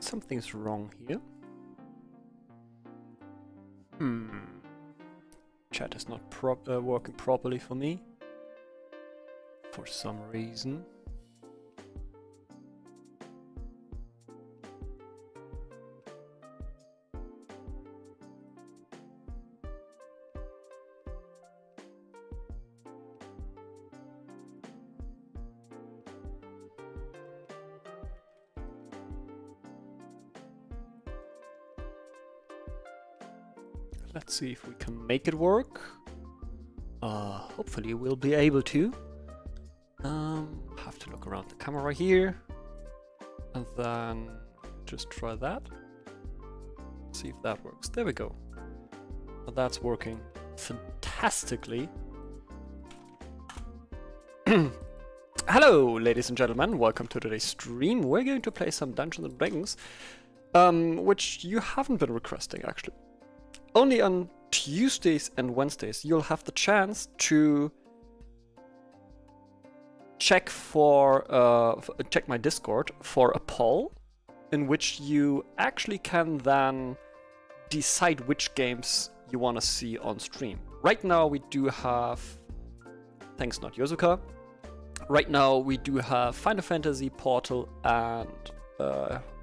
Something's wrong here. Chat is not working properly for me. For some reason. Let's see if we can make it work. Hopefully we'll be able to. Have to look around the camera here. And then just try that. See if that works. There we go. Well, that's working fantastically. Hello, ladies and gentlemen. Welcome to today's stream. We're going to play some Dungeons and Dragons, which you haven't been requesting, actually. Only on Tuesdays and Wednesdays you'll have the chance to check my Discord for a poll in which you actually can then decide which games you want to see on stream. Right now we do have, thanks not Yosuka, right now we do have Final Fantasy, Portal and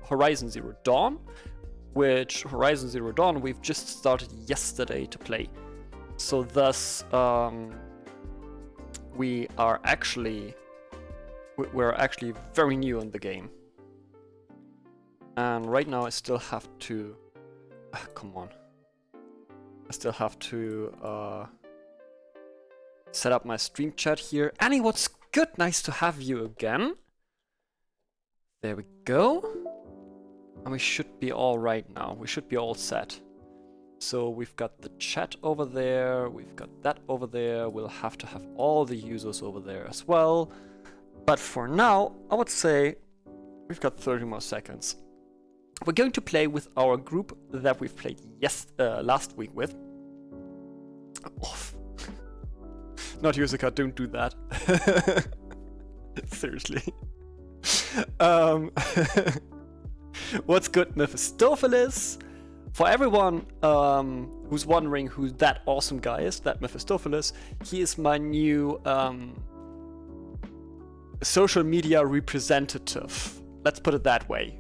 Horizon Zero Dawn. Which Horizon Zero Dawn we've just started yesterday to play. So thus we're actually very new in the game. And right now I still have to come on. I still have to set up my stream chat here. Annie, what's good? Nice to have you again. There we go. And we should be all right now. We should be all set. So we've got the chat over there. We've got that over there. We'll have to have all the users over there as well. But for now, I would say we've got 30 more seconds. We're going to play with our group that we've played last week with. Off. Not Yusuka, don't do that. Seriously. What's good, Mephistopheles? For everyone who's wondering who that awesome guy is, that Mephistopheles, he is my new social media representative. Let's put it that way.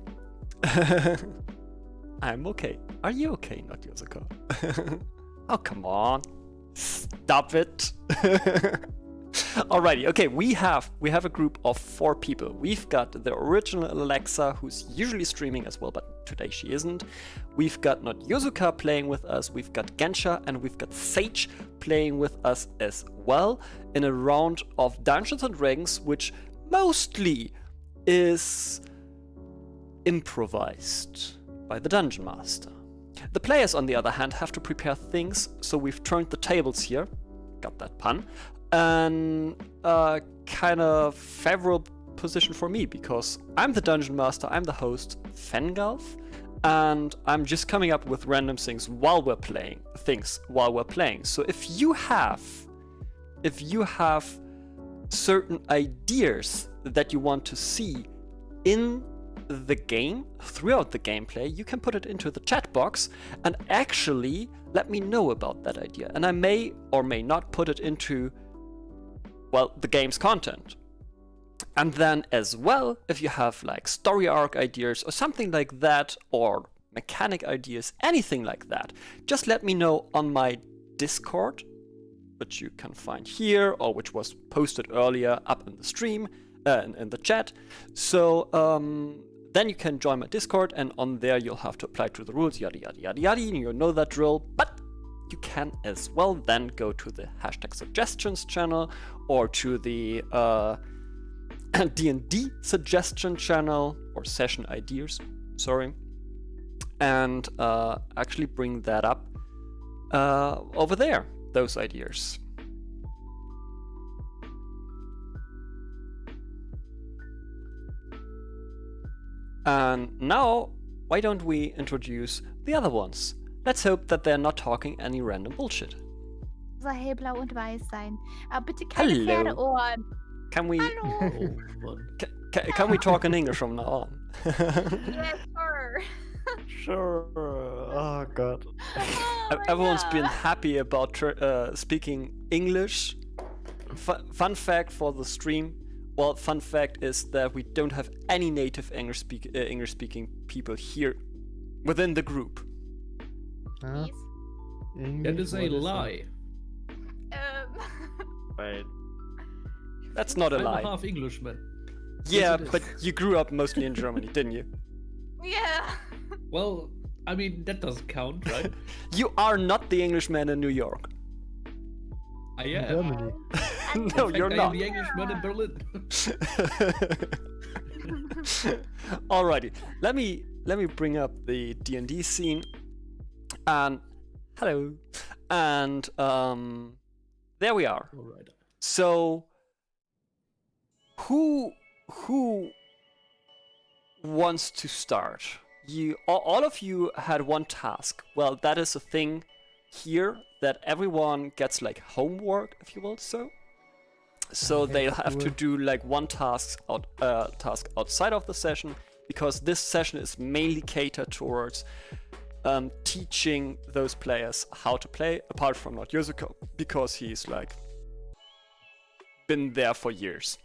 I'm okay. Are you okay, not Yosuka? Oh, come on. Stop it. Alrighty, okay, we have a group of 4 people. We've got the original Alexa, who's usually streaming as well, but today she isn't. We've got not Yosuka playing with us, we've got Gensha, and we've got Sage playing with us as well in a round of Dungeons and Dragons, which mostly is improvised by the Dungeon Master. The players, on the other hand, have to prepare things, so we've turned the tables here. Got that pun. And kind of favorable position for me because I'm the Dungeon Master, I'm the host, Fengulf, and I'm just coming up with random things while we're playing. So if you have certain ideas that you want to see in the game, throughout the gameplay, you can put it into the chat box and actually let me know about that idea. And I may or may not put it into, well, the game's content. And then as well, if you have like story arc ideas or something like that, or mechanic ideas, anything like that, just let me know on my Discord, which you can find here, or which was posted earlier up in the stream, in the chat. So then you can join my Discord, and on there you'll have to apply to the rules, yada yada yada yada, and you know that drill. But you can as well then go to the #suggestions channel or to the D&D suggestion channel or session ideas, sorry, and actually bring that up over there, those ideas. And now, why don't we introduce the other ones? Let's hope that they're not talking any random bullshit. Soll hellblau und weiß sein. Aber bitte keine Pferdeohren. Can we? Hallo. Can we talk in English from now on? Yes, sir. Sure. Oh god. Oh my Everyone's been God. happy about speaking English. Fun fact for the stream. Well, fun fact is that we don't have any native English-speaking people here within the group. Huh? Please. English, That is a what lie. Wait. That's not a I'm lie. a half Englishman. Yeah, it is. but you grew up mostly in Germany, didn't you? Yeah. Well, I mean, that doesn't count, right? You are not the Englishman in New York. I In am. Germany. No, In you're fact, I am not. the Englishman in Berlin. Alrighty, let me bring up the D&D scene, and hello, and there we are. All right. So, who wants to start? All of you had one task. Well, that is a thing here that everyone gets like homework, if you will. So Okay, they'll have to cool. do like one task outside of the session, because this session is mainly catered towards teaching those players how to play, apart from not Yuzuko, because he's like been there for years.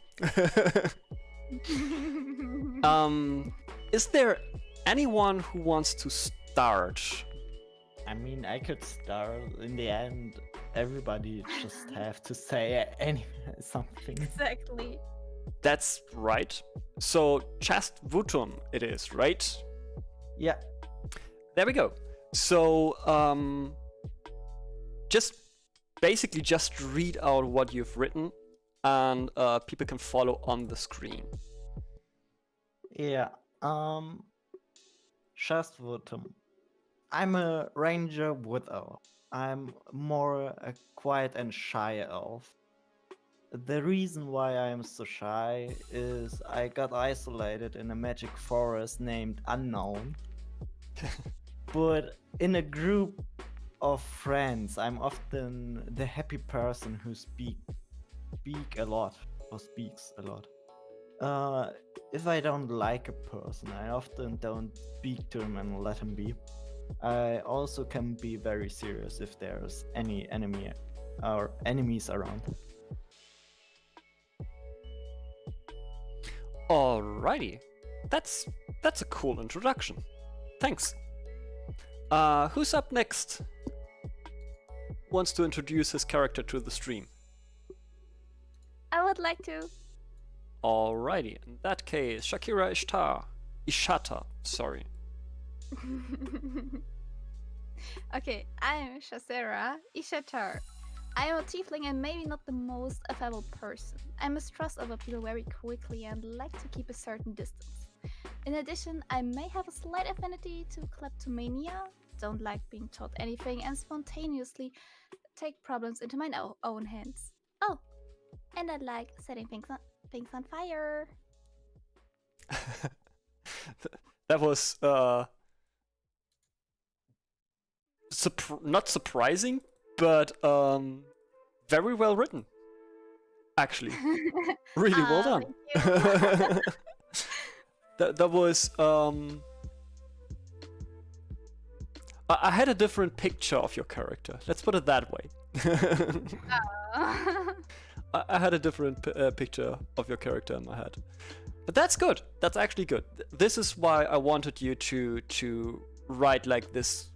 Is there anyone who wants to start? I mean, I could start. In the end, everybody just have to say something. Exactly. That's right. So Chast Vutum it is, right? Yeah. There we go. So just basically just read out what you've written, and people can follow on the screen. Yeah. Shastvutum. I'm a ranger wood elf. I'm more a quiet and shy elf. The reason why I am so shy is I got isolated in a magic forest named Unknown. But in a group of friends, I'm often the happy person who speaks a lot. If I don't like a person, I often don't speak to him and let him be. I also can be very serious if there's any enemy or enemies around. Alrighty, that's a cool introduction. Thanks. Who's up next? Wants to introduce his character to the stream? I would like to. Alrighty, in that case, Shakira Ishata, sorry. Okay, I'm Shasera Ishatar. I am a tiefling and maybe not the most affable person. I mistrust other people very quickly and like to keep a certain distance. In addition, I may have a slight affinity to kleptomania, don't like being taught anything, and spontaneously take problems into my own hands. Oh, and I like setting things on fire. That was not surprising, but very well written. Actually, really well done. Thank you. That was I had a different picture of your character. Let's put it that way. I had a different picture of your character in my head, but that's good. That's actually good. This is why I wanted you to write like this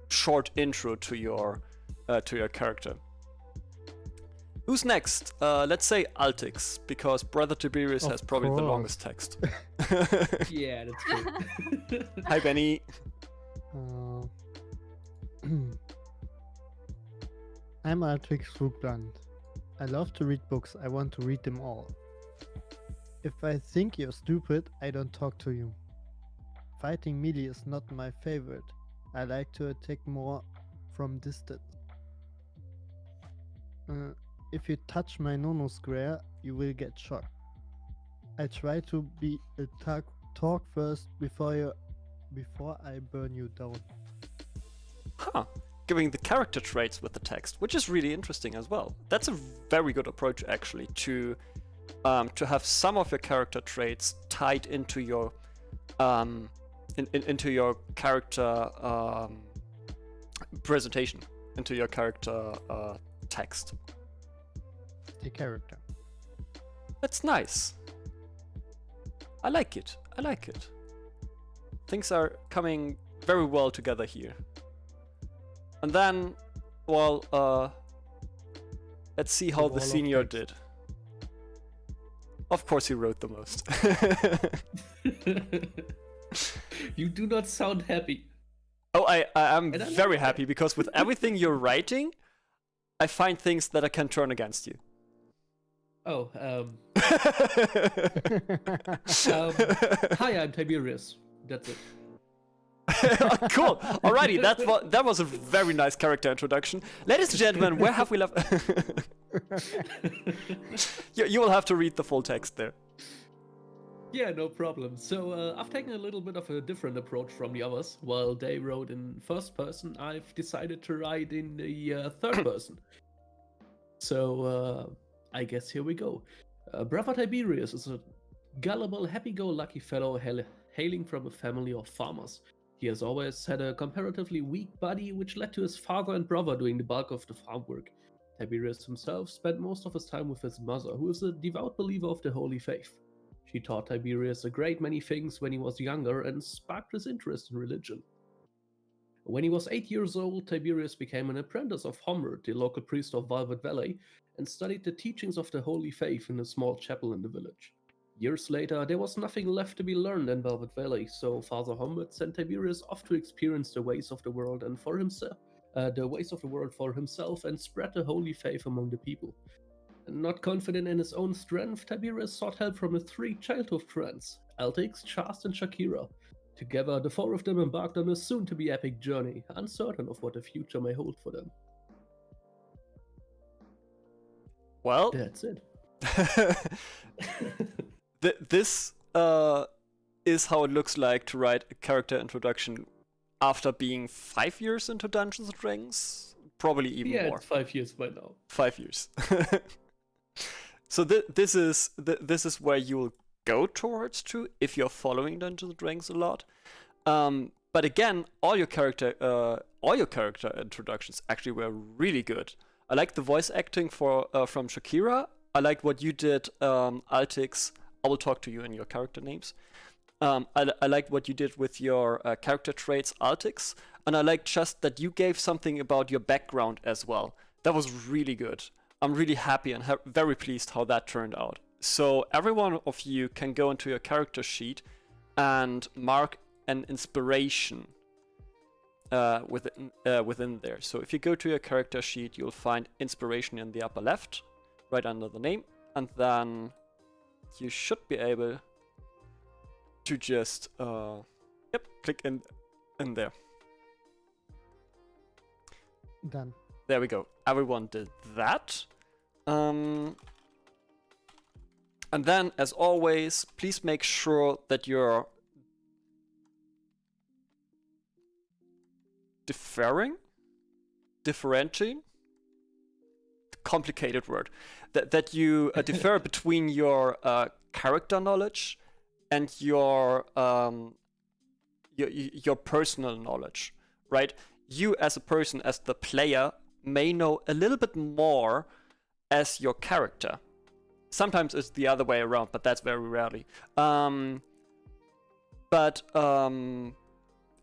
short intro to your character. Who's next? Let's say Altix, because Brother Tiberius Of has probably the course. longest text. Yeah, that's good. Hi, Benny. I'm Altrix Rugland. I love to read books. I want to read them all. If I think you're stupid, I don't talk to you. Fighting melee is not my favorite. I like to attack more from distance. If you touch my nono square, you will get shocked. I try to be a talk first before I burn you down. Huh. Giving the character traits with the text, which is really interesting as well. That's a very good approach, actually, to have some of your character traits tied into your into your character presentation, into your character text. The character. That's nice. I like it. I like it. Things are coming very well together here. And then, well, let's see how wall the of senior text. did. Of course he wrote the most. You do not sound happy. Oh, I am And I like very that. happy because with everything you're writing, I find things that I can turn against you. Oh, hi, I'm Tiberius. That's it. Cool. Alrighty, that was a very nice character introduction. Ladies and gentlemen, where have we left? You will have to read the full text there. Yeah, no problem. So I've taken a little bit of a different approach from the others. While they wrote in first person, I've decided to write in the third person. So I guess here we go. Brother Tiberius is a gullible, happy-go-lucky fellow hailing from a family of farmers. He has always had a comparatively weak body, which led to his father and brother doing the bulk of the farm work. Tiberius himself spent most of his time with his mother, who is a devout believer of the Holy Faith. She taught Tiberius a great many things when he was younger and sparked his interest in religion. When he was 8 years old, Tiberius became an apprentice of Homer, the local priest of Valvet Valley, and studied the teachings of the Holy Faith in a small chapel in the village. Years later, there was nothing left to be learned in Valvet Valley, so Father Homer sent Tiberius off to experience the ways of the world and for himself, and spread the Holy Faith among the people. Not confident in his own strength, Tiberius sought help from his 3 childhood friends, Altix, Chast, and Shakira. Together, the 4 of them embarked on a soon-to-be epic journey, uncertain of what the future may hold for them. Well, That's it. this is how it looks like to write a character introduction after being 5 years into Dungeons and Dragons, probably even Yeah, more. it's 5 years by now. 5 years. So this is where you'll go towards to if you're following Dungeons and Dragons a lot. But again, all your character introductions actually were really good. I liked the voice acting from Shakira. I liked what you did, Altix. I will talk to you in your character names. I liked what you did with your character traits, Altix, and I liked just that you gave something about your background as well. That was really good. I'm really happy and very pleased how that turned out. So every one of you can go into your character sheet and mark an inspiration within there. So if you go to your character sheet, you'll find inspiration in the upper left, right under the name, and then you should be able to just click in there. Done. There we go. Everyone did that. And then, as always, please make sure that you're differentiating, complicated word, that you differ between your character knowledge and your personal knowledge, right? You as a person, as the player, may know a little bit more as your character. Sometimes it's the other way around, but that's very rarely.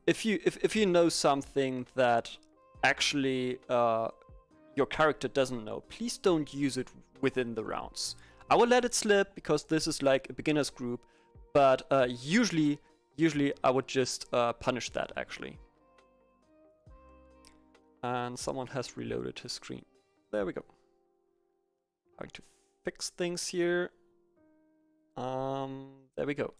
If you know something that actually your character doesn't know, please don't use it within the rounds. I will let it slip because this is like a beginner's group, but usually I would just punish that actually. And someone has reloaded his screen. There we go. Trying to fix things here. There we go.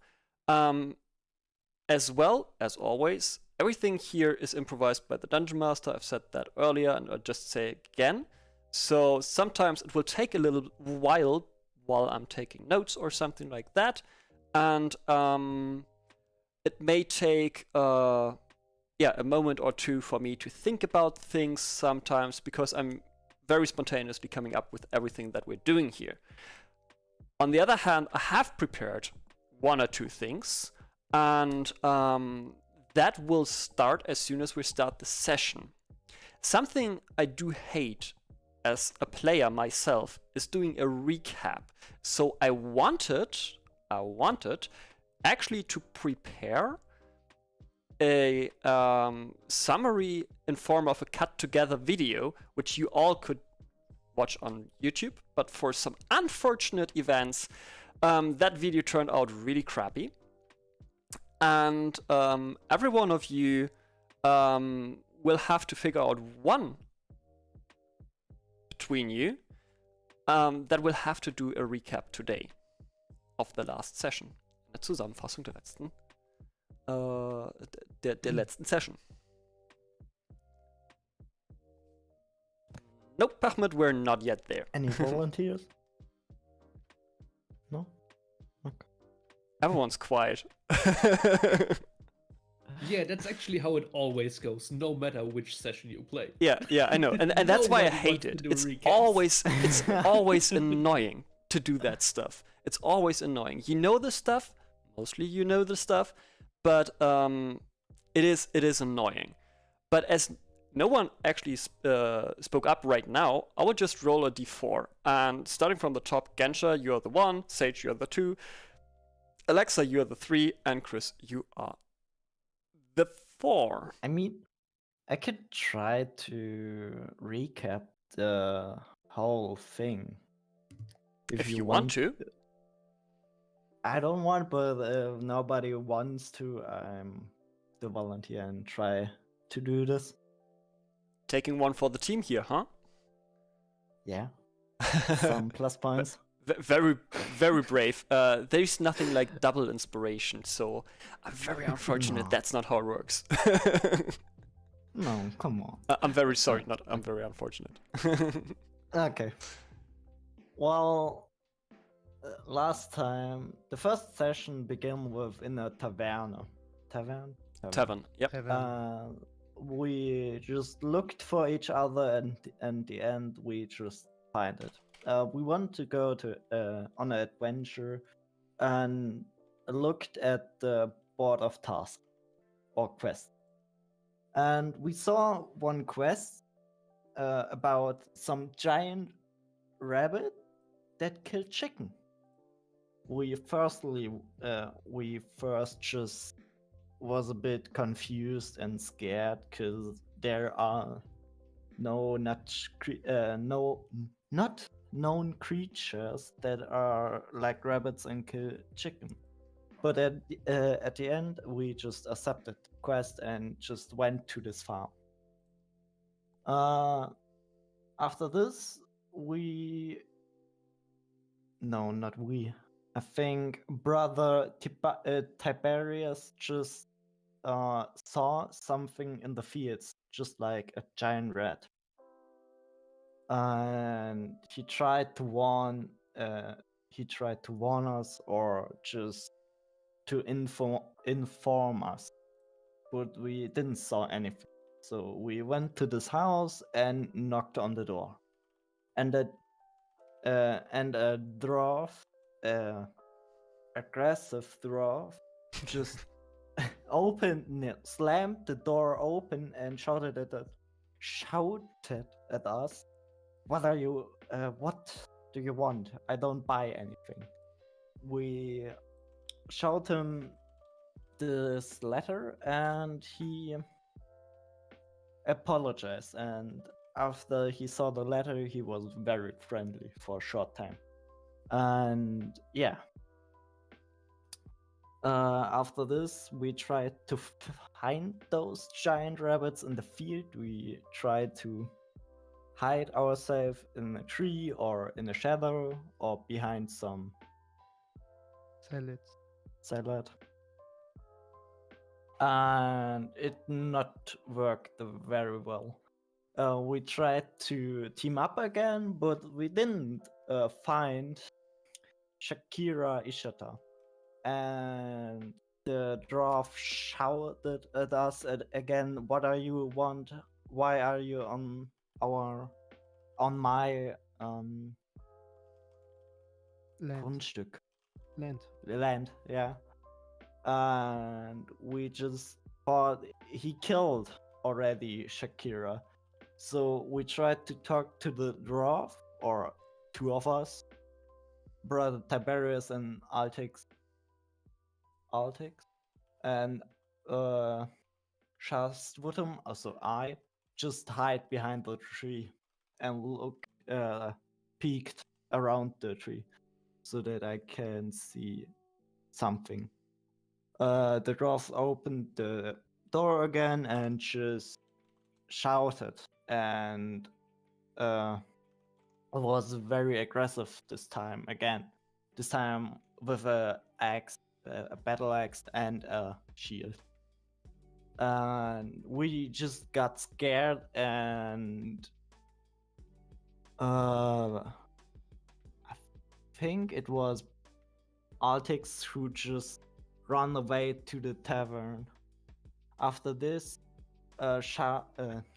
As well as always, everything here is improvised by the Dungeon Master. I've said that earlier and I'll just say it again. So sometimes it will take a little while I'm taking notes or something like that. And it may take a moment or two for me to think about things sometimes because I'm very spontaneously coming up with everything that we're doing here. On the other hand, I have prepared 1 or 2 things, and that will start as soon as we start the session. Something I do hate as a player myself is doing a recap. So I wanted actually to prepare a summary in form of a cut together video, which you all could watch on YouTube, but for some unfortunate events, that video turned out really crappy. And every one of you will have to figure out one between you that will have to do a recap today of the last session. Eine Zusammenfassung der letzten der letzten Session. Nope, Ahmed, we're not yet there. Any volunteers? No? Okay. Everyone's quiet. Yeah, that's actually how it always goes, no matter which session you play. Yeah, I know, and that's why I Nobody hate wants to it. do It's recaps. always annoying to do that stuff. It's always annoying. You know the stuff, mostly you know the stuff, but it is annoying. But as no one actually spoke up right now, I will just roll a d4. And starting from the top, Gensha, you're the 1, Sage, you're the 2, Alexa, you're the 3, and Chris, you are the 4. I mean, I could try to recap the whole thing. If you want to. I don't want, but if nobody wants to, I'm the volunteer and try to do this. Taking one for the team here, huh? Yeah. Some plus points. Very, very brave. There's nothing like double inspiration, so I'm very unfortunate. No. That's not how it works. No, come on. I'm very sorry. I'm very unfortunate. Okay. Well, last time, the first session began with in a tavern. Tavern. Yep. We just looked for each other, and in the end, we just find it. We want to go to on an adventure, and looked at the board of tasks or quests, and we saw one quest about some giant rabbit that killed chicken. We first just was a bit confused and scared because there are not known creatures that are like rabbits and kill chicken. But at the end, we just accepted the quest and just went to this farm. After this, I think Brother Tiberius just saw something in the fields, just like a giant rat. And he tried to warn us, or just to inform us, but we didn't saw anything. So we went to this house and knocked on the door, and a dwarf, aggressive dwarf, just slammed the door open and shouted at us. What do you want? I don't buy anything. We showed him this letter and he apologized, and after he saw the letter he was very friendly for a short time. And yeah, after this we tried to find those giant rabbits in the field. We tried to hide ourselves in a tree or in a shadow or behind some salad. And it not worked very well. We tried to team up again, but we didn't find Shakira Ishata. And the dwarf shouted at us again, what are you want? Why are you on my Grundstück? Land, yeah. And we just but he killed already Shakira. So we tried to talk to the dwarf, or two of us, brother Tiberius and Altix, and Shastvutum, also I, just hide behind the tree and look, peeked around the tree so that I can see something. The dwarf opened the door again and just shouted, and was very aggressive this time again. This time with a axe, a battle axe, and a shield. And we just got scared, and I think it was Altix who just ran away to the tavern. After this, the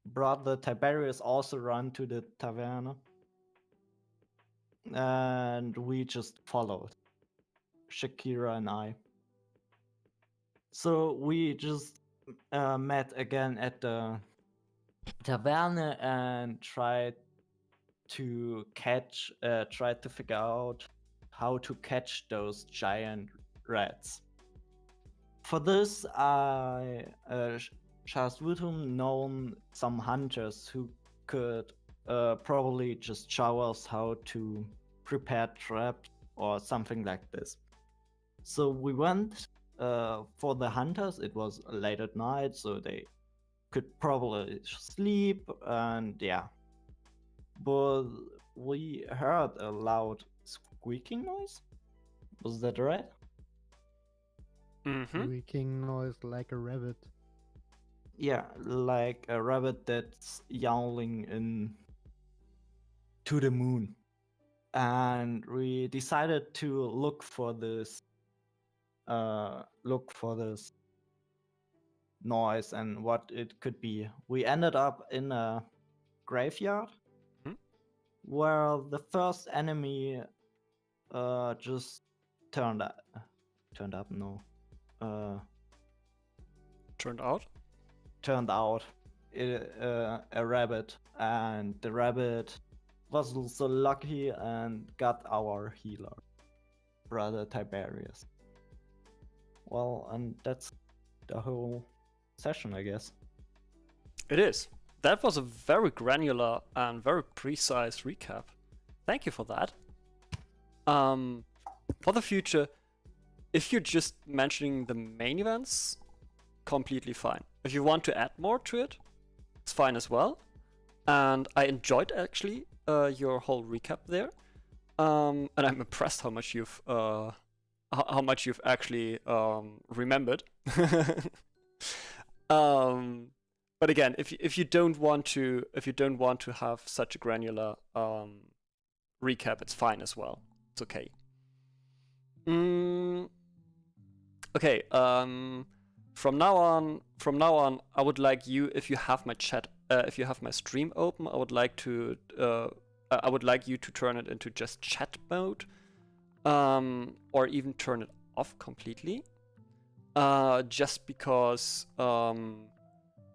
brother Tiberius also ran to the tavern, and we just followed, Shakira and I. So we just met again at the tavern and tried to figure out how to catch those giant rats. For this, I Shastvutum known some hunters who could probably just show us how to prepare traps or something like this. So we went for the hunters. It was late at night, so they could probably sleep, and yeah. But we heard a loud squeaking noise. Was that right? Mm-hmm. Squeaking noise like a rabbit. Yeah, like a rabbit that's yowling in to the moon. And we decided to look for this noise and what it could be. We ended up in a graveyard where the first enemy just turned out. Turned out a rabbit, and the rabbit was so lucky and got our healer, brother Tiberius. Well, and that's the whole session, I guess. It is. That was a very granular and very precise recap. Thank you for that. For the future, if you're just mentioning the main events, completely fine. If you want to add more to it, it's fine as well. And I enjoyed actually your whole recap there. And I'm impressed how much you've actually remembered. But again, if you don't want to have such a granular recap, it's fine as well. It's okay. Okay. From now on, I would like you, if you have my chat, if you have my stream open, I would like you to turn it into just chat mode, or even turn it off completely. Just because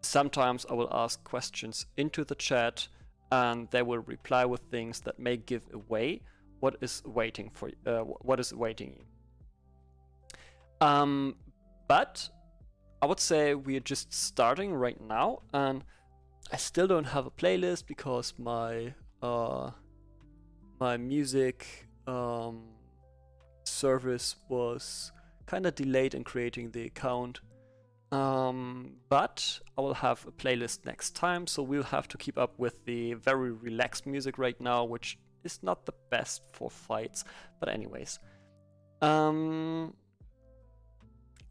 sometimes I will ask questions into the chat, and they will reply with things that may give away what is awaiting you. But I would say we're just starting right now, and I still don't have a playlist because my music service was kind of delayed in creating the account. But I will have a playlist next time, so we'll have to keep up with the very relaxed music right now, which is not the best for fights. But anyways,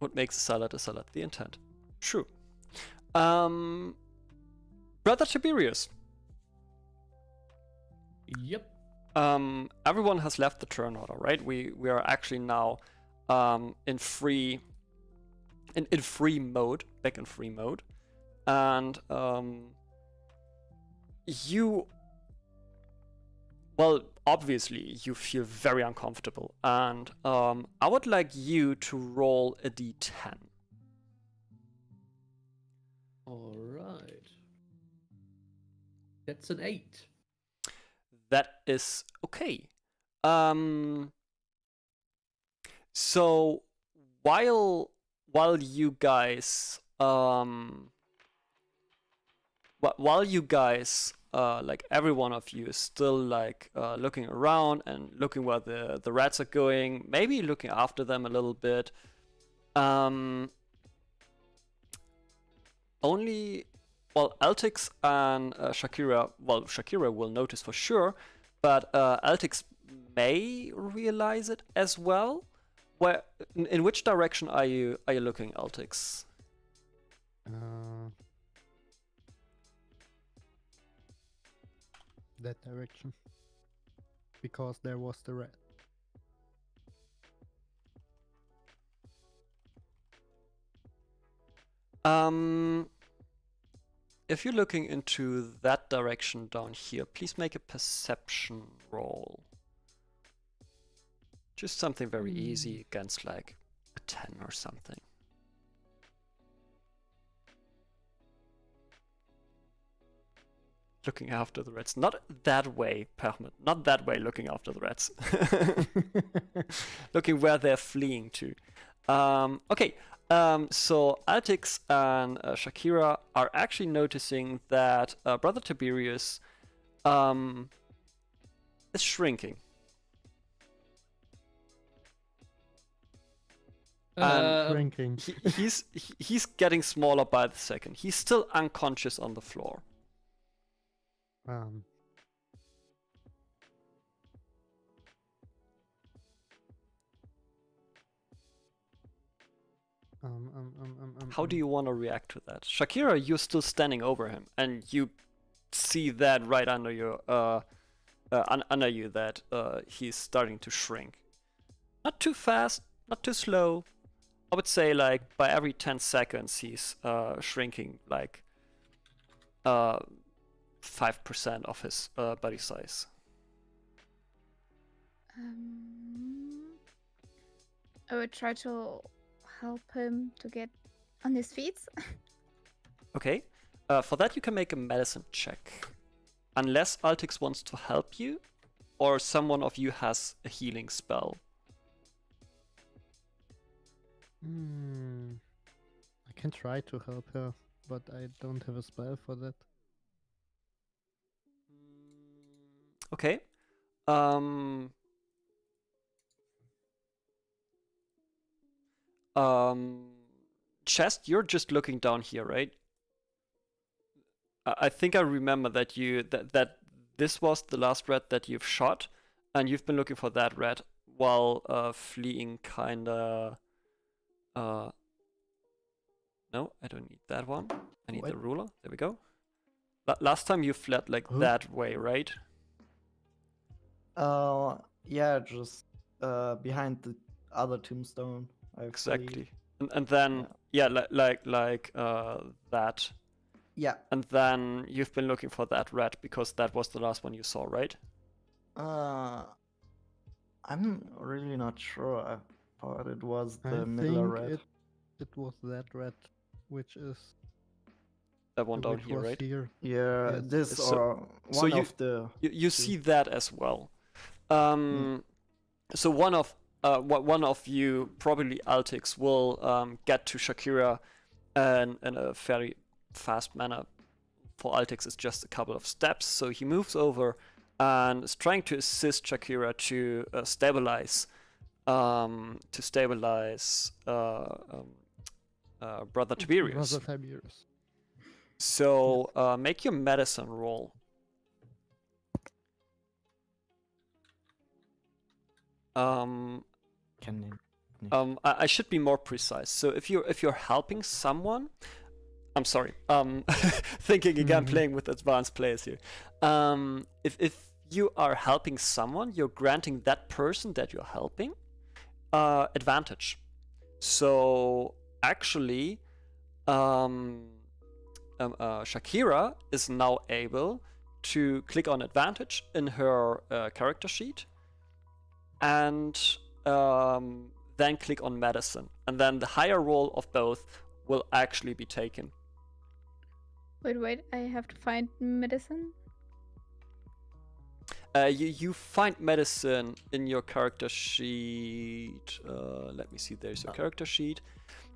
what makes a salad a salad? The intent. True. Brother Tiberius. Yep. Everyone has left the turn order, right? We are actually now in free mode, back in free mode, and obviously you feel very uncomfortable, and I would like you to roll a d10. All right. That's an 8. That is okay. So while you guys like every one of you is still like looking around and looking where the rats are going, maybe looking after them a little bit. Altix and Shakira, Shakira will notice for sure, but Altix may realize it as well. Where, in which direction are you looking, Altix? That direction. Because there was the rat. If you're looking into that direction down here, please make a perception roll. Just something very easy against like a 10 or something. Looking after the rats. Not that way, Permit. Not that way looking after the rats. Looking where they're fleeing to. Okay. So Altix and Shakira are actually noticing that Brother Tiberius is shrinking. Shrinking. He's getting smaller by the second. He's still unconscious on the floor. How do you want to react to that? Shakira, you're still standing over him, and you see that right under your under you that he's starting to shrink. Not too fast, not too slow. I would say like by every 10 seconds he's shrinking like 5% of his body size. I would try to help him to get on his feet. Okay. For that you can make a medicine check. Unless Altix wants to help you, or someone of you has a healing spell. I can try to help her, but I don't have a spell for that. Okay. Chest, you're just looking down here, right? I think I remember that that this was the last rat that you've shot, and you've been looking for that rat while fleeing kinda. No, I don't need that one. I need the ruler. There we go. Last time you fled like that way, right? Yeah, just behind the other tombstone. Exactly. And then like that. Yeah. And then you've been looking for that rat because that was the last one you saw, right? I'm really not sure. I thought it was the I middle think rat. it was that rat, which is that one down which here, was right? Here. Yeah, Yes. this So- or so one you- of the. You see that as well. So one of you, probably Altix, will get to Shakira in a very fast manner. For Altix, it's just a couple of steps. So he moves over and is trying to assist Shakira to stabilize Brother Tiberius. Brother Tiberius. So make your medicine roll. I should be more precise. So if you're helping someone, I'm sorry. Thinking again, playing with advanced players here. If you are helping someone, you're granting that person that you're helping advantage. So actually, Shakira is now able to click on advantage in her character sheet, and then click on medicine, and then the higher roll of both will actually be taken. Wait, I have to find medicine. You find medicine in your character sheet. Let me see. There's your character sheet,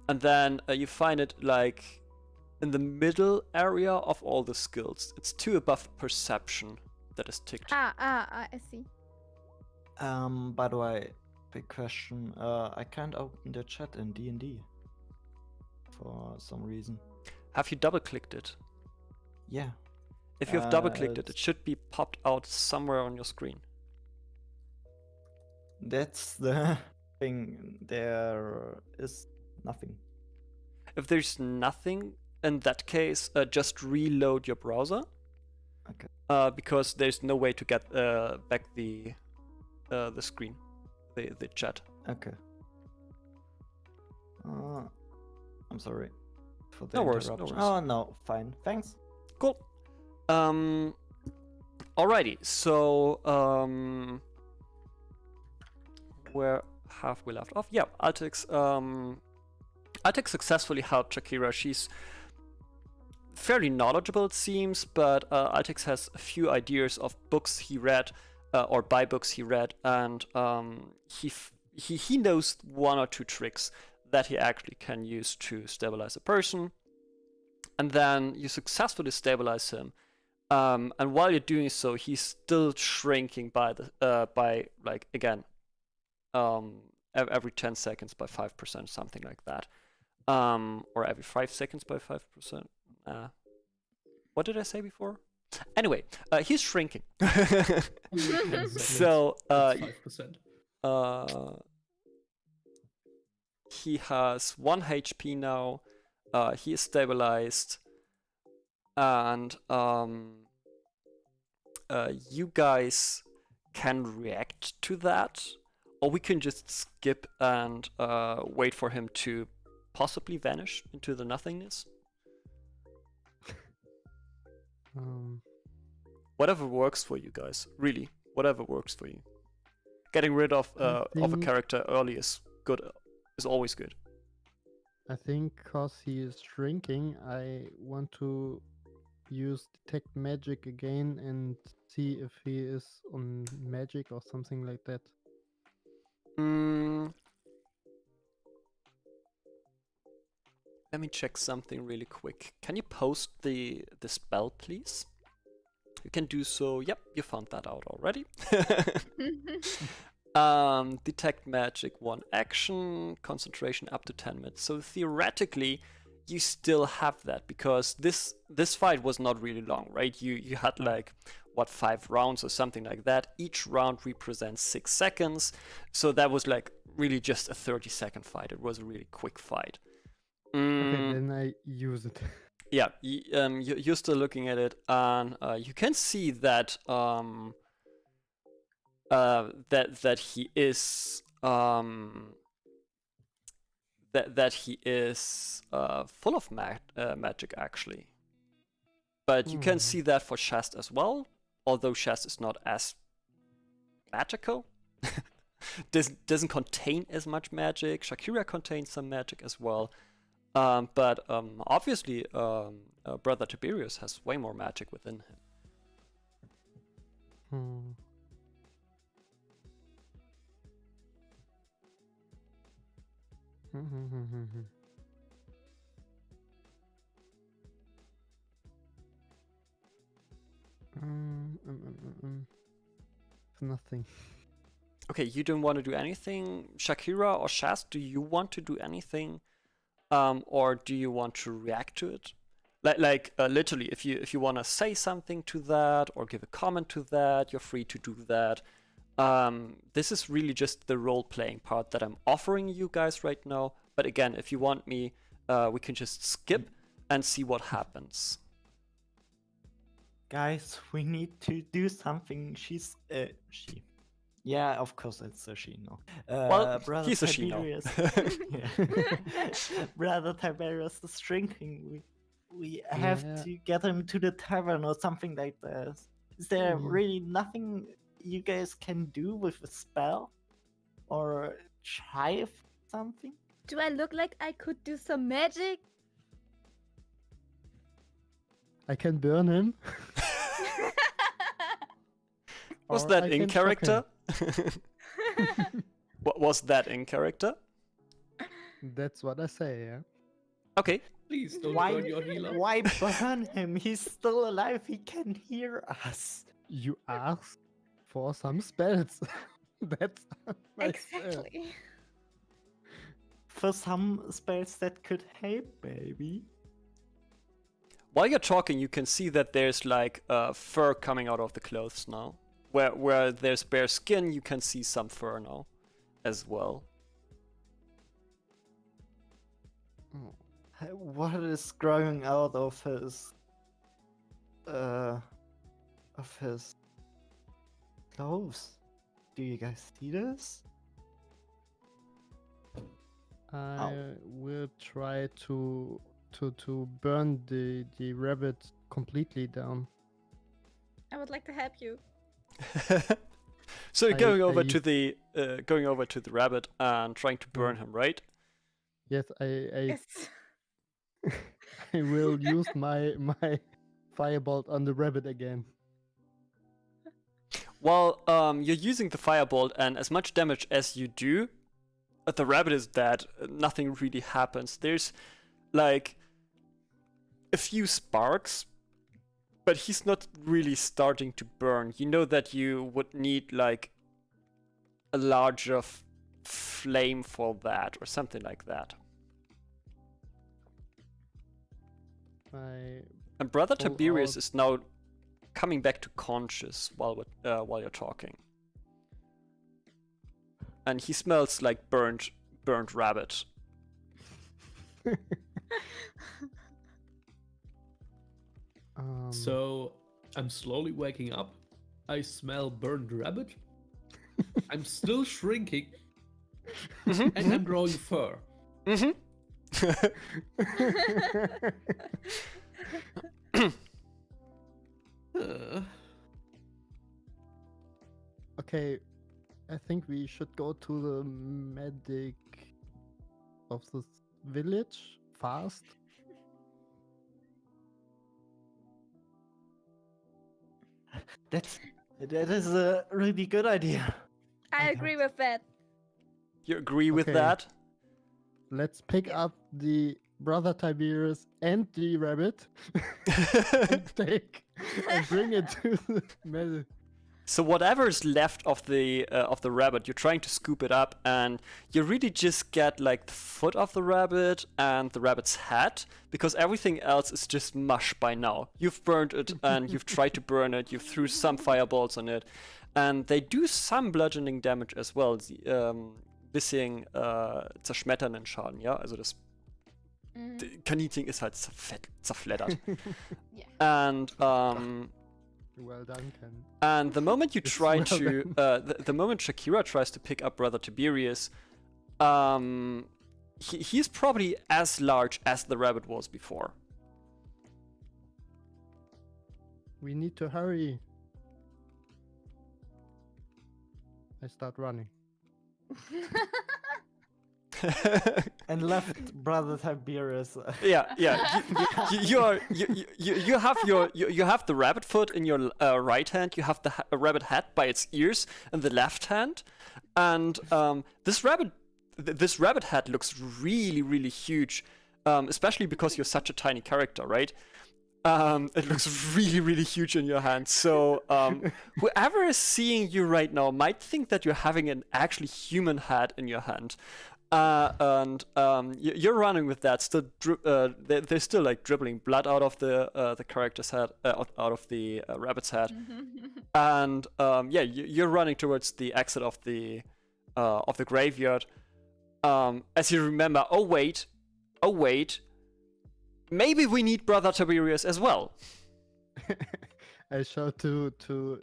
and then you find it like in the middle area of all the skills. It's 2 above perception that is ticked. I see. By the way, big question. I can't open the chat in D&D for some reason. Have you double-clicked it? Yeah. If you have double-clicked it, it should be popped out somewhere on your screen. That's the thing. There is nothing. If there's nothing, in that case, just reload your browser. Okay. Because there's no way to get back the screen, the chat. Okay. I'm sorry for the No worries, no interruption. worries. Oh no, fine. Thanks. Cool. Alrighty, so where have we left off? Yeah, Altix successfully helped Shakira. She's fairly knowledgeable, it seems, but Altix has a few ideas of books he read, or by books he read, and he knows 1 or 2 tricks that he actually can use to stabilize a person. And then you successfully stabilize him. And while you're doing so, he's still shrinking by like again, every 10 seconds by 5%, something like that, or every 5 seconds by 5%. What did I say before? Anyway, he's shrinking. So 5%. he has 1 HP now. He is stabilized, and you guys can react to that, or we can just skip and wait for him to possibly vanish into the nothingness. Whatever works for you guys, really, whatever works for you. Getting rid of a character early is good, is always good. I think because he is shrinking, I want to use detect magic again and see if he is on magic or something like that. Let me check something really quick. Can you post the spell, please? You can do so. Yep, you found that out already. Detect magic, 1 action, concentration up to 10 minutes. So theoretically, you still have that, because this fight was not really long, right? You had like, what, 5 rounds or something like that. Each round represents 6 seconds. So that was like really just a 30-second fight. It was a really quick fight. Okay, then I use it. Yeah, you're still looking at it, and you can see that that he is that he is full of magic, actually. But you can see that for Shast as well, although Shast is not as magical. Doesn't contain as much magic. Shakira contains some magic as well. But obviously, Brother Tiberius has way more magic within him. Nothing. Okay, you don't want to do anything. Shakira or Shast, do you want to do anything? Or do you want to react to it? Like literally, if you want to say something to that or give a comment to that, you're free to do that. This is really just the role-playing part that I'm offering you guys right now. But again, if you want me, we can just skip and see what happens. Guys, we need to do something. She. Yeah, of course it's a she, no. Well, Brother he's a she now. Brother Tiberius is shrinking. We have Yeah. to get him to the tavern or something like that. Is there Yeah. really nothing you guys can do with a spell? Or try something? Do I look like I could do some magic? I can burn him. Was or that I in can shock character? him. What was that in character? That's what I say, yeah. Okay. Please don't Why, burn your healer. why burn him? He's still alive. He can hear us. You asked for some spells. That's my spell. Exactly. For some spells that could help, maybe. While you're talking, you can see that there's like fur coming out of the clothes now. Where there's bare skin, you can see some fur now as well. Oh. What is growing out of his clothes? Do you guys see this? I will try to burn the rabbit completely down. I would like to help you. So you're I- going over I- to the rabbit and trying to burn him, right? Yes, I Yes. I will use my firebolt on the rabbit again. Well, you're using the firebolt, and as much damage as you do, the rabbit is dead. Nothing really happens. There's like a few sparks, but he's not really starting to burn. You know that you would need like a larger flame for that, or something like that. And Brother pull Tiberius out- is now coming back to conscious while you're talking, and he smells like burnt rabbit. So I'm slowly waking up. I smell burned rabbit. I'm still shrinking. And I'm growing fur. Mm-hmm. Okay, I think we should go to the medic of this village fast. That is a really good idea. I Okay. agree with that. You agree with Okay. that? Let's pick up the brother Tiberius and the rabbit and bring it to the medic. So whatever is left of the rabbit, you're trying to scoop it up, and you really just get like the foot of the rabbit and the rabbit's head, because everything else is just mush by now. You've burned it, and you've tried to burn it. You threw some fireballs on it, and they do some bludgeoning damage as well. Bisschen zerschmetternden Schaden, ja? Also das Kaninchen ist halt zerfleddert. Yeah. And Well done, Ken. And the moment you It's try well to, the moment Shakira tries to pick up Brother Tiberius, he's probably as large as the rabbit was before. We need to hurry. I start running. And left Brother Tiberius. Yeah. You have the rabbit foot in your right hand. You have the rabbit head by its ears in the left hand, and this rabbit head looks really huge, especially because you're such a tiny character, right? It looks really huge in your hand. So whoever is seeing you right now might think that you're having an actually human head in your hand. And you're running with that. Still, they're still like dribbling blood out of the character's head, out of the rabbit's head, and you're running towards the exit of the graveyard. As you remember, oh wait, maybe we need Brother Tiberius as well. I shout to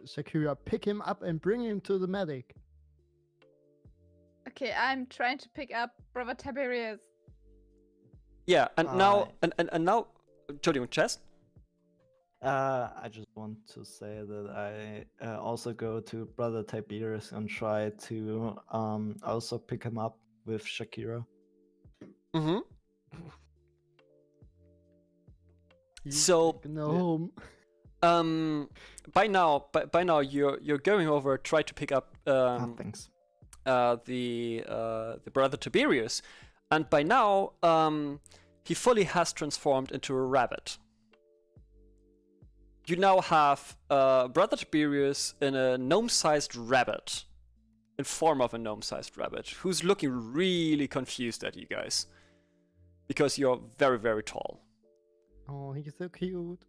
Shakira, pick him up and bring him to the medic. Okay, I'm trying to pick up Brother Tiberius. Yeah, and now, Entschuldigung, Chess? I just want to say that I also go to Brother Tiberius and try to also pick him up with Shakira. Mm-hmm. He's So, taken home. by now you're going over, try to pick up Thanks. the brother Tiberius, and by now he fully has transformed into a rabbit. You now have brother Tiberius in a gnome-sized rabbit, in form of a gnome-sized rabbit, who's looking really confused at you guys because you're very, very tall. Oh, he's so cute.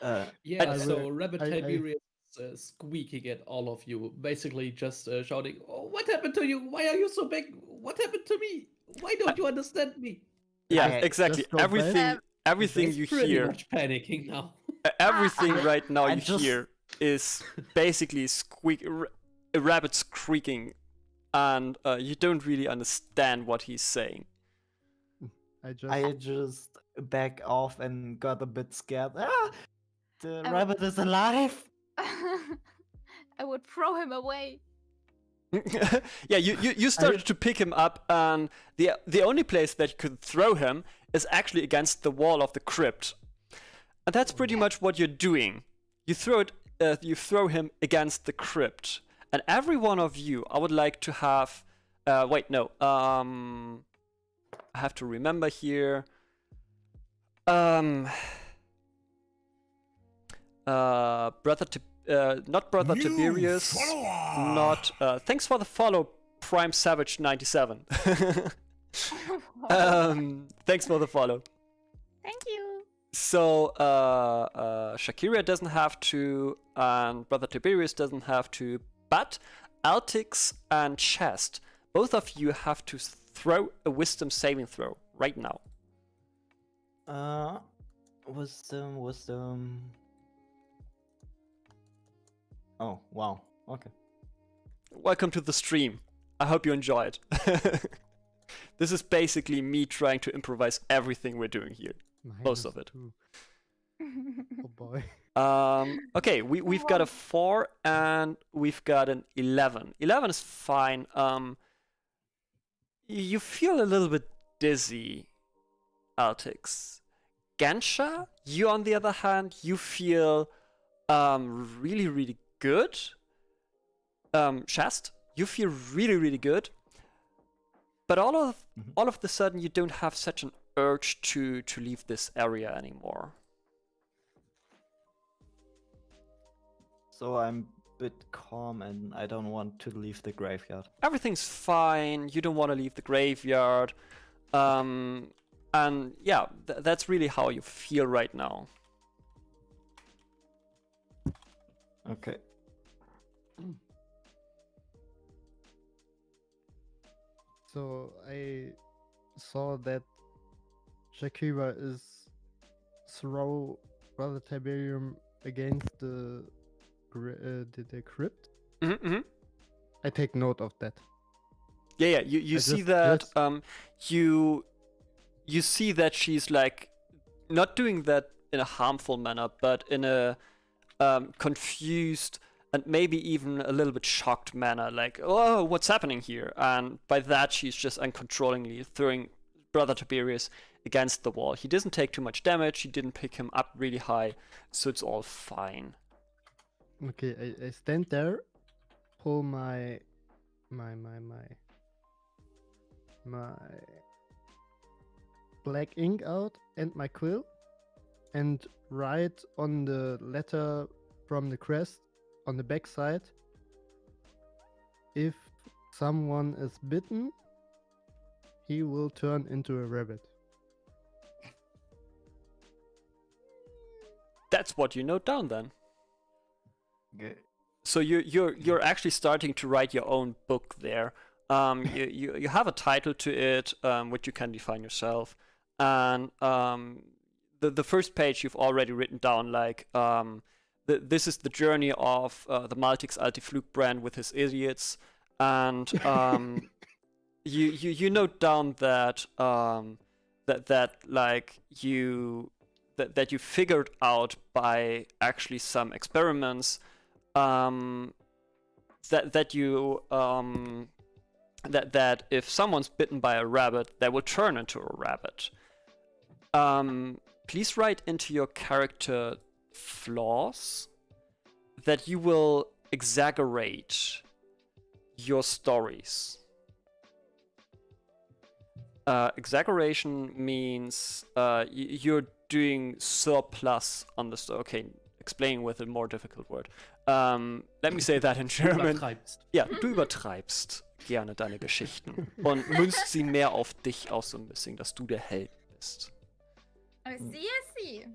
Yeah, I so will- Rabbit I- Tiberius is squeaking at all of you, basically just shouting, "Oh, what happened to you? Why are you so big? What happened to me? Why don't you understand me?" Yeah, I exactly. just go back. Everything He's you pretty hear, much panicking now. everything right now I you just- hear is basically a rabbit squeaking, and you don't really understand what he's saying. I just back off and got a bit scared. The I w- rabbit is alive. I would throw him away. Yeah, you started to pick him up, and the only place that you could throw him is actually against the wall of the crypt, and that's pretty much what you're doing. You throw him against the crypt, and every one of you, I would like to have. Wait, no. I have to remember here. Not brother Tiberius. Not. Thanks for the follow, Prime Savage 97. Thanks for the follow. Thank you. So Shakira doesn't have to, and brother Tiberius doesn't have to, but Altix and Chest, both of you have to throw a wisdom saving throw right now. Wisdom. Oh, wow. Okay. Welcome to the stream. I hope you enjoy it. This is basically me trying to improvise everything we're doing here. Most of it. Oh boy. Okay, we've got a 4 and we've got an 11. 11 is fine. You feel a little bit dizzy, Altix. Gansha, you on the other hand, you feel really, really good. Shast, you feel really, really good. But all of the sudden, you don't have such an urge to leave this area anymore. So I'm a bit calm and I don't want to leave the graveyard. Everything's fine. You don't want to leave the graveyard. And yeah, that's really how you feel right now. Okay. So I saw that Shakira is throw Brother Tiberium against the crypt. Mm-hmm. I take note of that. Yeah. You I see just- that yes. you see that she's like not doing that in a harmful manner, but in a confused and maybe even a little bit shocked manner, like, oh, what's happening here? And by that, she's just uncontrollingly throwing Brother Tiberius against the wall. He doesn't take too much damage. He didn't pick him up really high, so it's all fine. Okay, I stand there, pull my black ink out and my quill, and write on the letter from the crest on the back side, if someone is bitten, he will turn into a rabbit. That's what you note down then. Okay. So you're actually starting to write your own book there. You have a title to it, which you can define yourself, and the first page you've already written down, like this is the journey of the Maltix Altiflug brand with his idiots, and you note down that that you figured out by actually some experiments, that if someone's bitten by a rabbit, they will turn into a rabbit. Please write into your character flaws that you will exaggerate your stories. Exaggeration means you're doing surplus on the story. Okay, explaining with a more difficult word. Let me say that in German. Übertreibst. Ja, du übertreibst gerne deine Geschichten und münzt sie mehr auf dich aus so ein bisschen, dass du der Held bist. I see.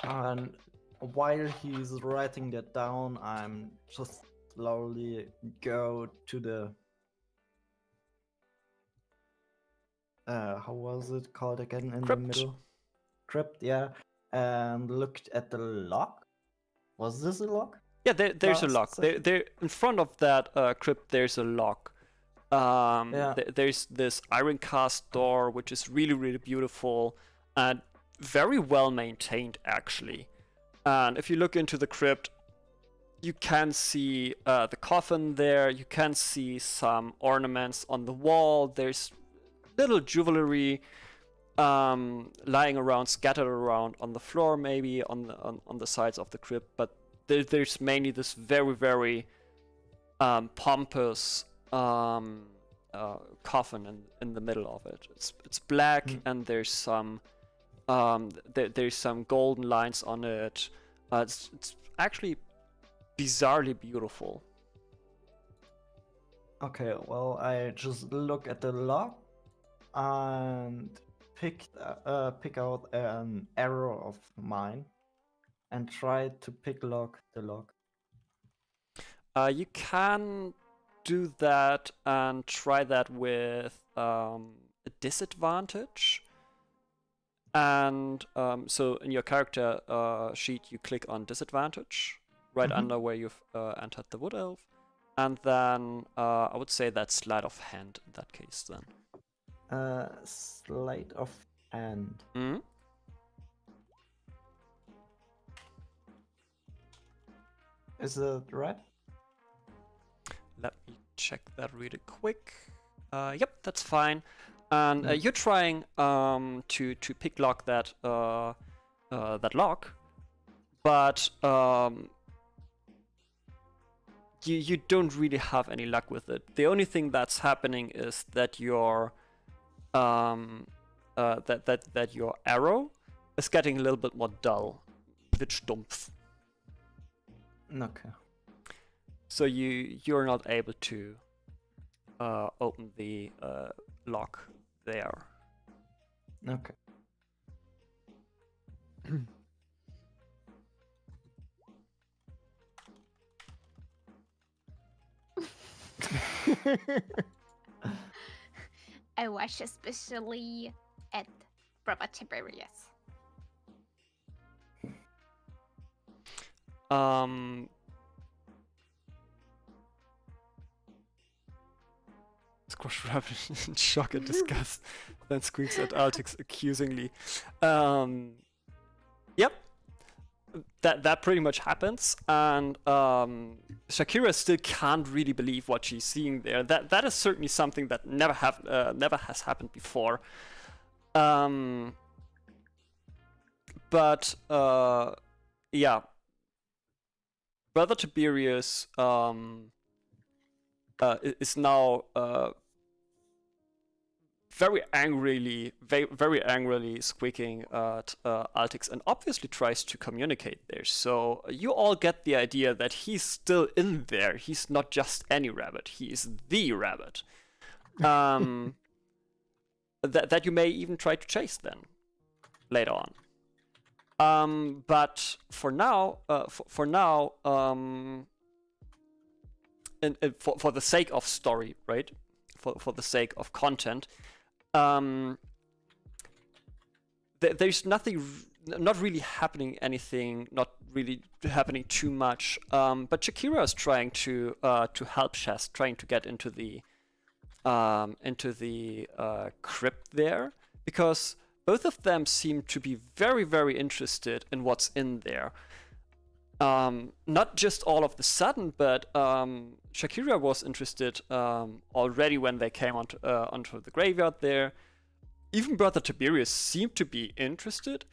And while he's writing that down, I'm just slowly go to the how was it called again in Crypt. the middle? Crypt, yeah. And looked at the lock. Was this a lock? Yeah, there's a Last lock. section? There, in front of that crypt, there's a lock. Yeah. There's this iron cast door, which is really, really beautiful and very well maintained, actually. And if you look into the crypt, you can see the coffin there. You can see some ornaments on the wall. There's little jewelry lying around, scattered around on the floor, maybe on the sides of the crypt. But there's mainly this very, very pompous coffin in the middle of it. It's black, and there's some there's some golden lines on it. It's actually bizarrely beautiful. Okay, well, I just look at the lock and pick out an arrow of mine and try to pick lock the lock. You can do that and try that with a disadvantage. And so in your character sheet, you click on disadvantage right under where you've entered the wood elf. And then I would say that's sleight of hand in that case then. Sleight of hand. Mm? Is it right? Let me check that really quick. Yep, that's fine. And you're trying to pick lock that that lock, but you don't really have any luck with it. The only thing that's happening is that your that your arrow is getting a little bit more dull, wird stumpf. Okay. So you're not able to open the lock there. Okay. I watch especially at Brother Tiberius. Squash Rabbit in shock and disgust, then squeaks at Altix accusingly. Yep, that pretty much happens, and Shakira still can't really believe what she's seeing there. That is certainly something that never has happened before. But yeah, Brother Tiberius is now very angrily squeaking at Altix, and obviously tries to communicate there. So you all get the idea that he's still in there. He's not just any rabbit. He is the rabbit. That you may even try to chase then later on. But for now, and for the sake of story, right? For the sake of content, there's not really happening anything, not really happening too much. But Shakira is trying to help Shaz, trying to get into the crypt there, because both of them seem to be very, very interested in what's in there. Not just all of the sudden, but Shakira was interested already when they came onto the graveyard there. Even Brother Tiberius seemed to be interested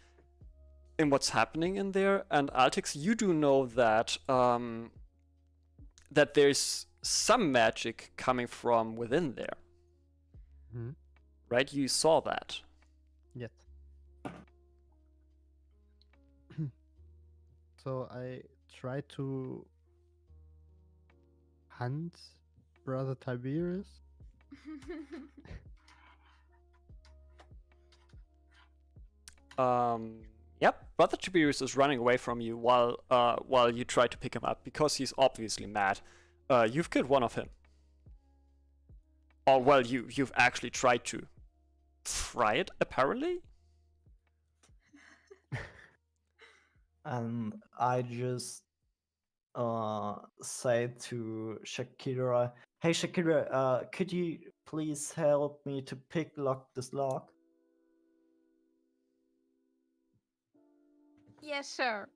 in what's happening in there. And Altix, you do know that that there's some magic coming from within there. Mhm. Right? You saw that. Yes. So I try to hunt Brother Tiberius. Yep, Brother Tiberius is running away from you while you try to pick him up because he's obviously mad. You've killed one of him. Or well, you've actually tried to fry it, apparently. And I just say to Shakira, "Hey Shakira, could you please help me to lock this lock?" Yeah, sure.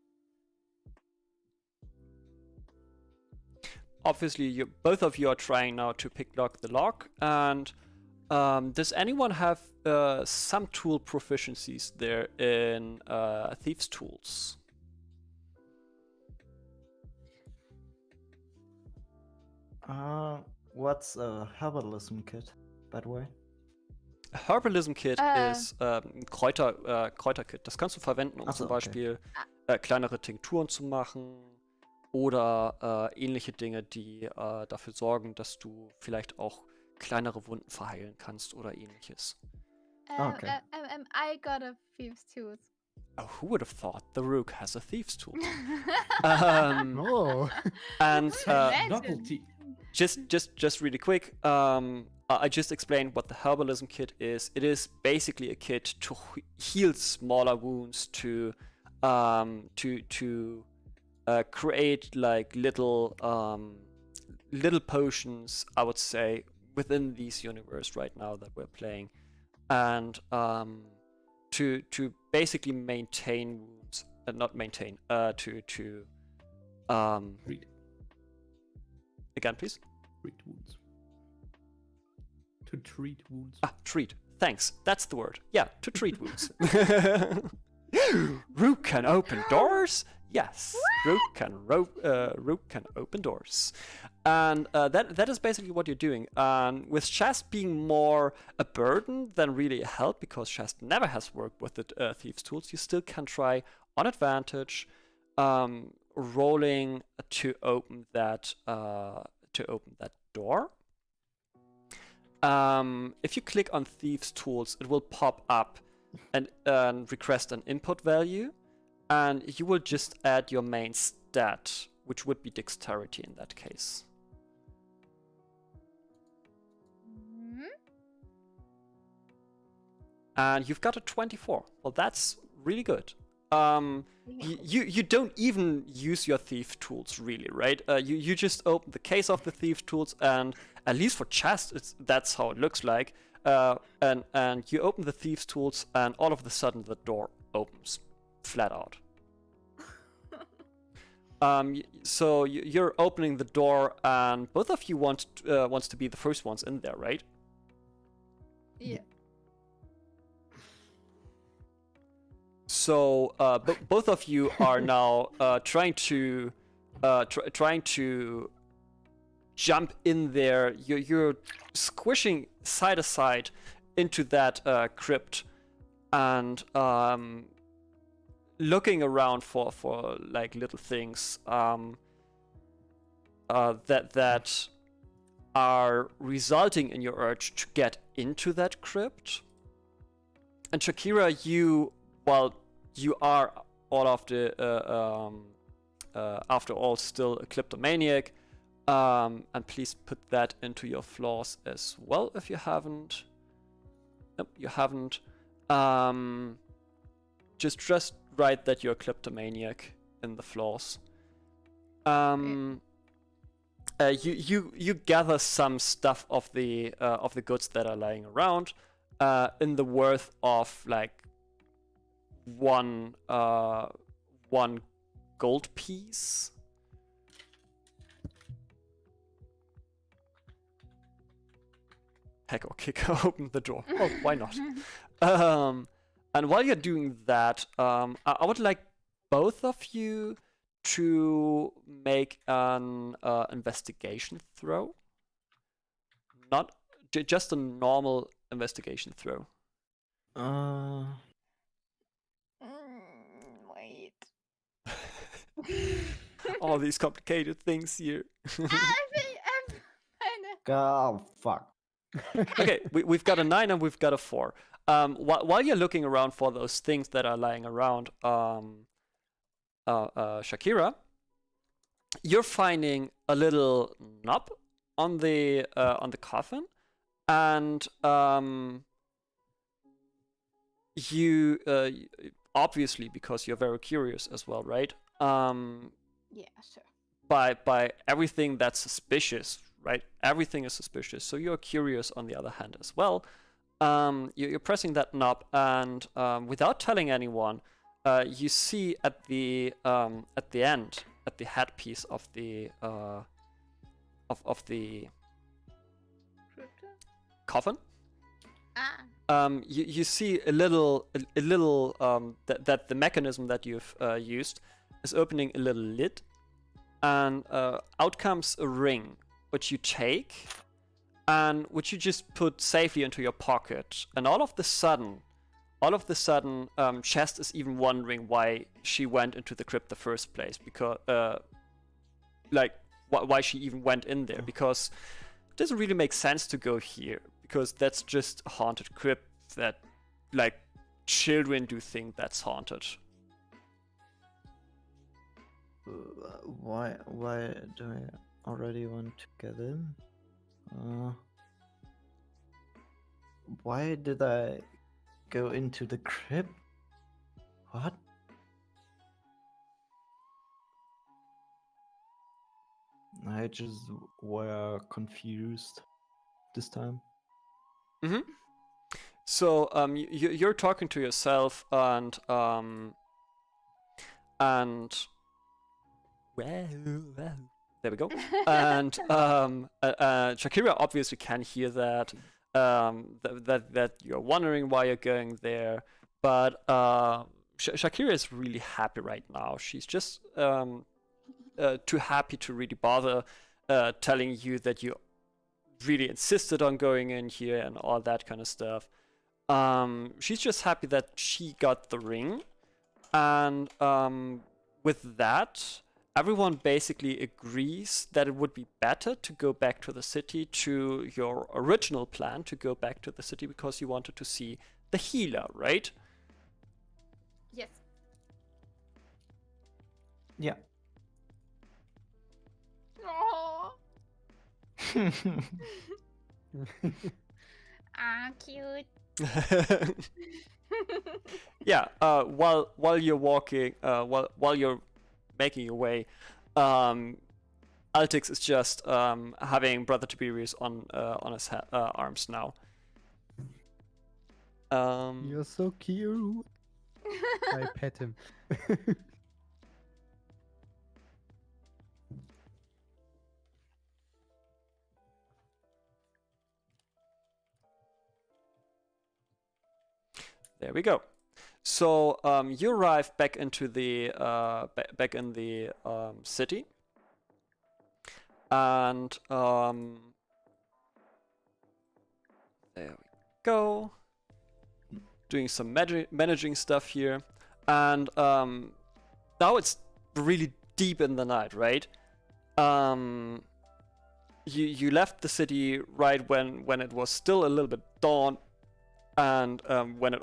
Obviously, both of you are trying now to lock the lock. And does anyone have some tool proficiencies there in thieves' tools? What's a herbalism kit, by the way? Herbalism Kit ist Kräuterkit. Das kannst du verwenden, um Ach so, zum okay. Beispiel kleinere Tinkturen zu machen oder ähnliche Dinge, die dafür sorgen, dass du vielleicht auch kleinere Wunden verheilen kannst oder ähnliches. Okay. I got a thieves tooth. Oh, who would have thought the Rook has a thieves tool? Oh. And Imagine. Novelty. just really quick, I just explained what the herbalism kit is. It is basically a kit to heal smaller wounds, to create like little potions, I would say, within this universe right now that we're playing, and to basically maintain wounds, not maintain, to Treat. again, please. Treat wounds. To treat wounds. Treat. Thanks. That's the word. Yeah, to treat wounds. Rook can open doors. Yes, Rook can open doors, and that is basically what you're doing. And with Shast being more a burden than really a help, because Shast never has worked with the thieves' tools, you still can try on advantage, rolling to open that door. If you click on thieves' tools, it will pop up and request an input value. And you will just add your main stat, which would be dexterity in that case. Mhm. And you've got a 24. Well, that's really good. You don't even use your thief tools, really, right? You just open the case of the thief tools, and at least for chest, that's how it looks like. And you open the thieves tools, and all of a sudden the door opens. Flat out. So you're opening the door, and both of you wants to be the first ones in there, right? Yeah. So both of you are now trying to jump in there. You're squishing side to side into that crypt, and looking around for like little things that are resulting in your urge to get into that crypt. And Shakira, you are all of the after all still a kleptomaniac, and please put that into your flaws as well if you haven't. Nope, you haven't. Just write that you're a kleptomaniac in the flaws. You gather some stuff of the goods that are lying around, in the worth of like one gold piece. Heck or kick open the door. Well, why not? And while you're doing that, I would like both of you to make an investigation throw. Not just a normal investigation throw. Wait. All these complicated things here. Oh, fuck. Okay, we've got a 9 and we've got a 4. While you're looking around for those things that are lying around, Shakira, you're finding a little knob on the coffin, and you obviously, because you're very curious as well, right? Yeah, sure. By everything that's suspicious, right? Everything is suspicious. So you're curious on the other hand as well. You're pressing that knob, and without telling anyone, you see at the end, at the headpiece of the coffin, you see a little that the mechanism that you've used is opening a little lid, and out comes a ring, which you take and which you just put safely into your pocket. And all of the sudden, Chest is even wondering why she went into the crypt the first place, because why she even went in there, because it doesn't really make sense to go here, because that's just a haunted crypt that like children do think that's haunted. Why do I already want to get in? Why did I go into the crypt? What? I just were confused this time. Mm-hmm. So you're talking to yourself, and there we go. And Shakira obviously can hear that. That you're wondering why you're going there, but Shakira is really happy right now. She's just too happy to really bother telling you that you really insisted on going in here and all that kind of stuff. She's just happy that she got the ring, and with that, everyone basically agrees that it would be better to go back to the city, to your original plan to go back to the city, because you wanted to see the healer, right? Yes. Yeah. Oh. Cute. Yeah. While you're walking, while you're making your way, Altix is just having Brother Tiberius on his arms now. You're so cute. I pet him. There we go. So you arrive back into the back in the city, and there we go. Doing some managing stuff here, and now it's really deep in the night, right? You left the city right when it was still a little bit dawn, and when it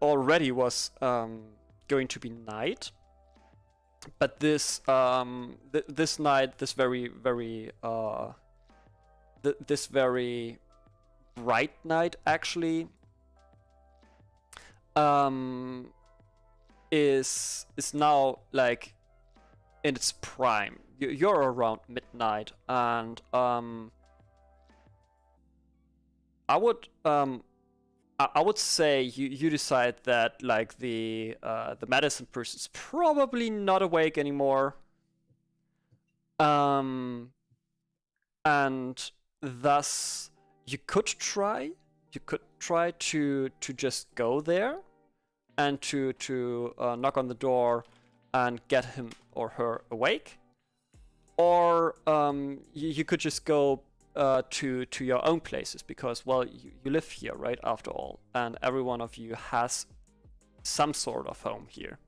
already was going to be night. But this this night, this very this very bright night actually is now like in its prime. You're around midnight, and I would I would say you decide that like the medicine person is probably not awake anymore. And thus you could try to just go there and to knock on the door and get him or her awake, or you could just go to your own places, because well you live here, right, after all, and every one of you has some sort of home here.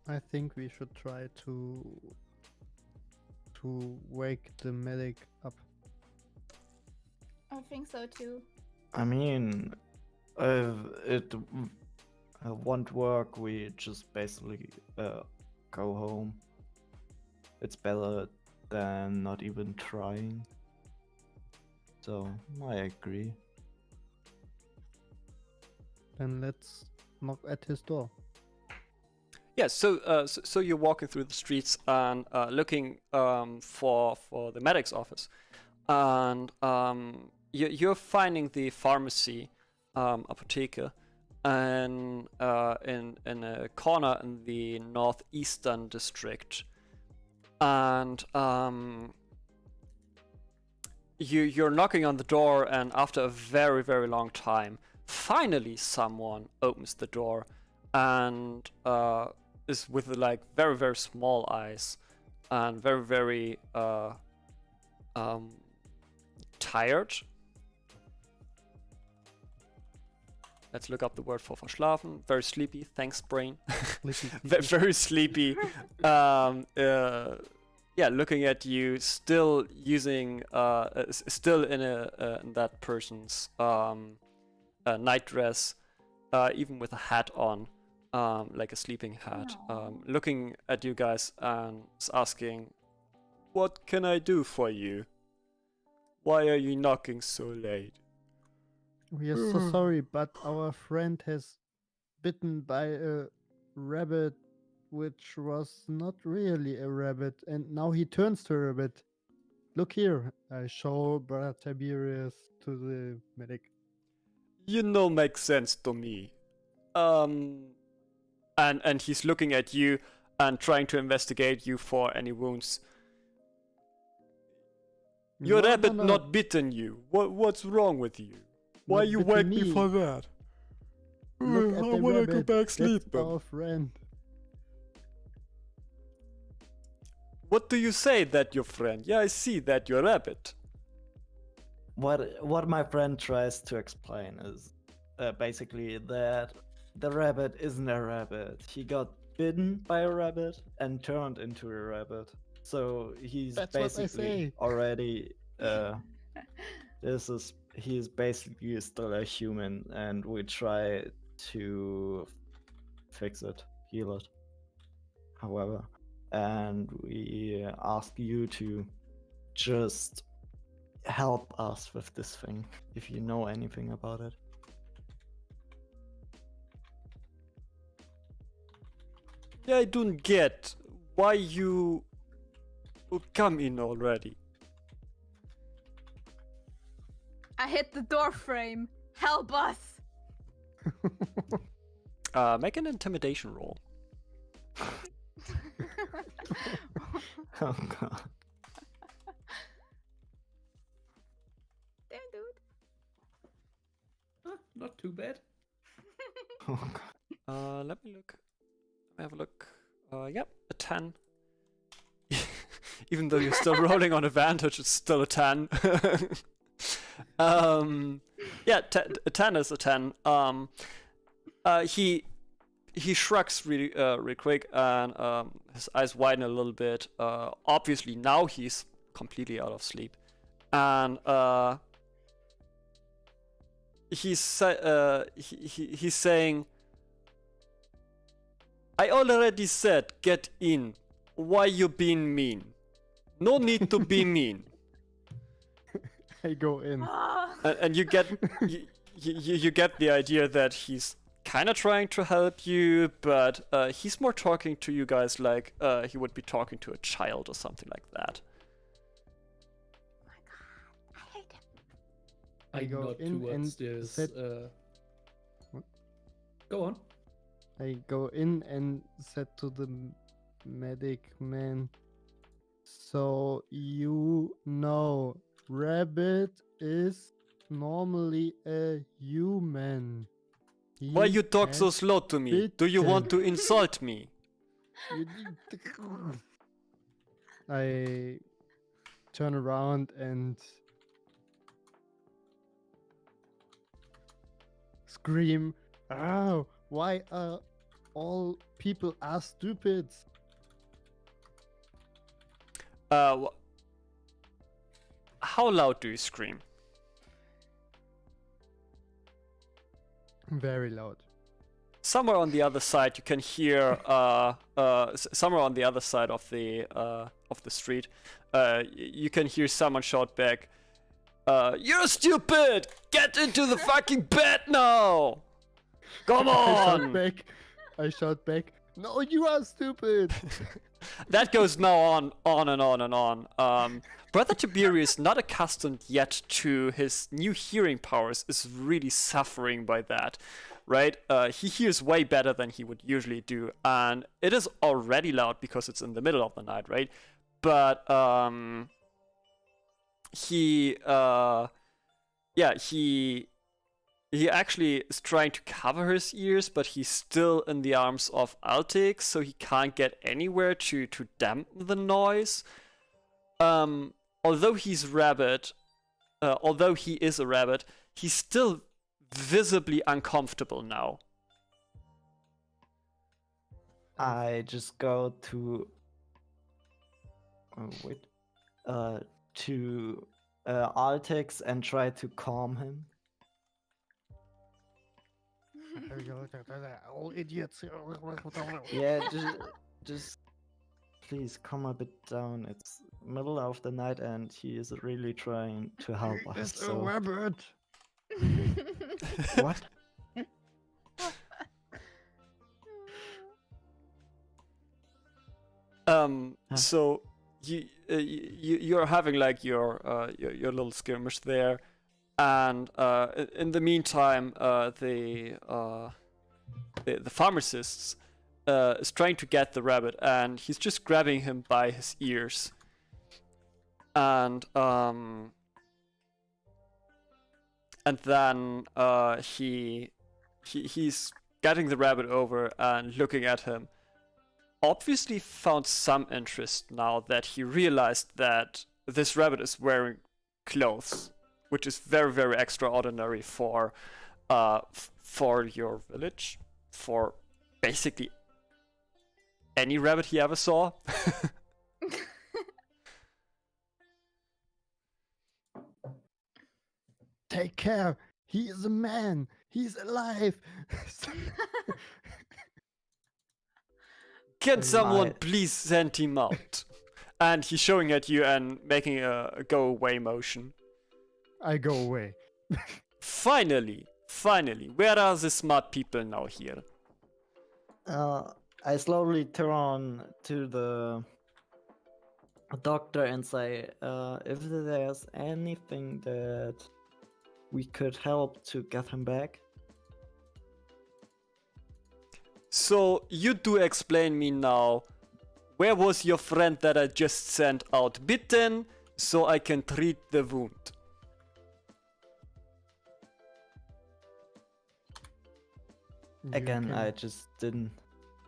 I think we should try to wake the medic up. I think so too. I mean, if it won't work, we just basically go home. It's better than not even trying. So, I agree. Then let's knock at his door. Yeah, so you're walking through the streets and looking for the medic's office, and you're finding the pharmacy, apotheke, and in a corner in the northeastern district, and you're knocking on the door, and after a very, very long time, finally someone opens the door and is with like very, very small eyes and very, very tired. Let's look up the word for verschlafen. Very sleepy. Thanks, brain. Very sleepy. Yeah, looking at you, still using, still in that person's night dress, even with a hat on, like a sleeping hat. Looking at you guys and is asking, "What can I do for you? Why are you knocking so late?" We are so sorry, but our friend has bitten by a rabbit, which was not really a rabbit, and now he turns to a rabbit. Look here, I show Brother Tiberius to the medic. You know, makes sense to me. And he's looking at you and trying to investigate you for any wounds. Your rabbit not bitten you. What's wrong with you? Why Not you bitten wake me me. for that? Look at I the wanna rabbit. go back That's sleeping. our friend. What do you say that your friend? Yeah, I see that your rabbit. What my friend tries to explain is basically that the rabbit isn't a rabbit. He got bitten by a rabbit and turned into a rabbit. So he's That's what I basically say. already he's basically still a human, and we try to fix it, heal it. However, and we ask you to just help us with this thing if you know anything about it. Yeah, I don't get why you come in already. I hit the door frame. Help us! Make an intimidation roll. Oh god. Damn, dude. Not too bad. Oh god. Let me look. Let me have a look. Yep, a 10. Even though you're still rolling on advantage, it's still a 10. Yeah, a 10 is a 10. He shrugs really quick, and his eyes widen a little bit. Obviously now he's completely out of sleep, and he's saying, "I already said get in. Why you being mean? No need to be mean." I go in. And you get you get the idea that he's kind of trying to help you, but he's more talking to you guys like he would be talking to a child or something like that. Oh my god, I hate him. I go nod in and towards this. set- What? Go on. I go in and said to the medic man, so you know, Rabbit is normally a human. Why He you talk so has slow to me? Do you want to bitten. insult me? You need to- I turn around and scream, "Oh, why are all people are stupid?" How loud do you scream? Very loud. Somewhere on the other side, you can hear. Somewhere on the other side of the street, you can hear someone shout back, "You're stupid! Get into the fucking bed now! Come on!" I shout back, "No, you are stupid!" That goes now on and on and on. Brother Tiberius, not accustomed yet to his new hearing powers, is really suffering by that, right? He hears way better than he would usually do, and it is already loud because it's in the middle of the night, right? But he actually is trying to cover his ears, but he's still in the arms of Altix, so he can't get anywhere to dampen the noise. Although he is a rabbit, he's still visibly uncomfortable now. I just go to to Altix and try to calm him. All idiots. Yeah, just please calm a bit down. It's middle of the night and he is really trying to help us. It's a So rabbit. what? So you're having like your little skirmish there, and in the meantime, the pharmacist is trying to get the rabbit, and he's just grabbing him by his ears, and then he's getting the rabbit over and looking at him. Obviously found some interest now that he realized that this rabbit is wearing clothes, which is very, very extraordinary for your village, for basically any rabbit he ever saw. Take care. He is a man. He's alive. Can someone My- please send him out? And he's showing at you and making a go away motion. I go away. Finally, where are the smart people now here? I slowly turn to the doctor and say, if there's anything that we could help to get him back. So you do explain me now, where was your friend that I just sent out bitten, so I can treat the wound? Again, I just didn't.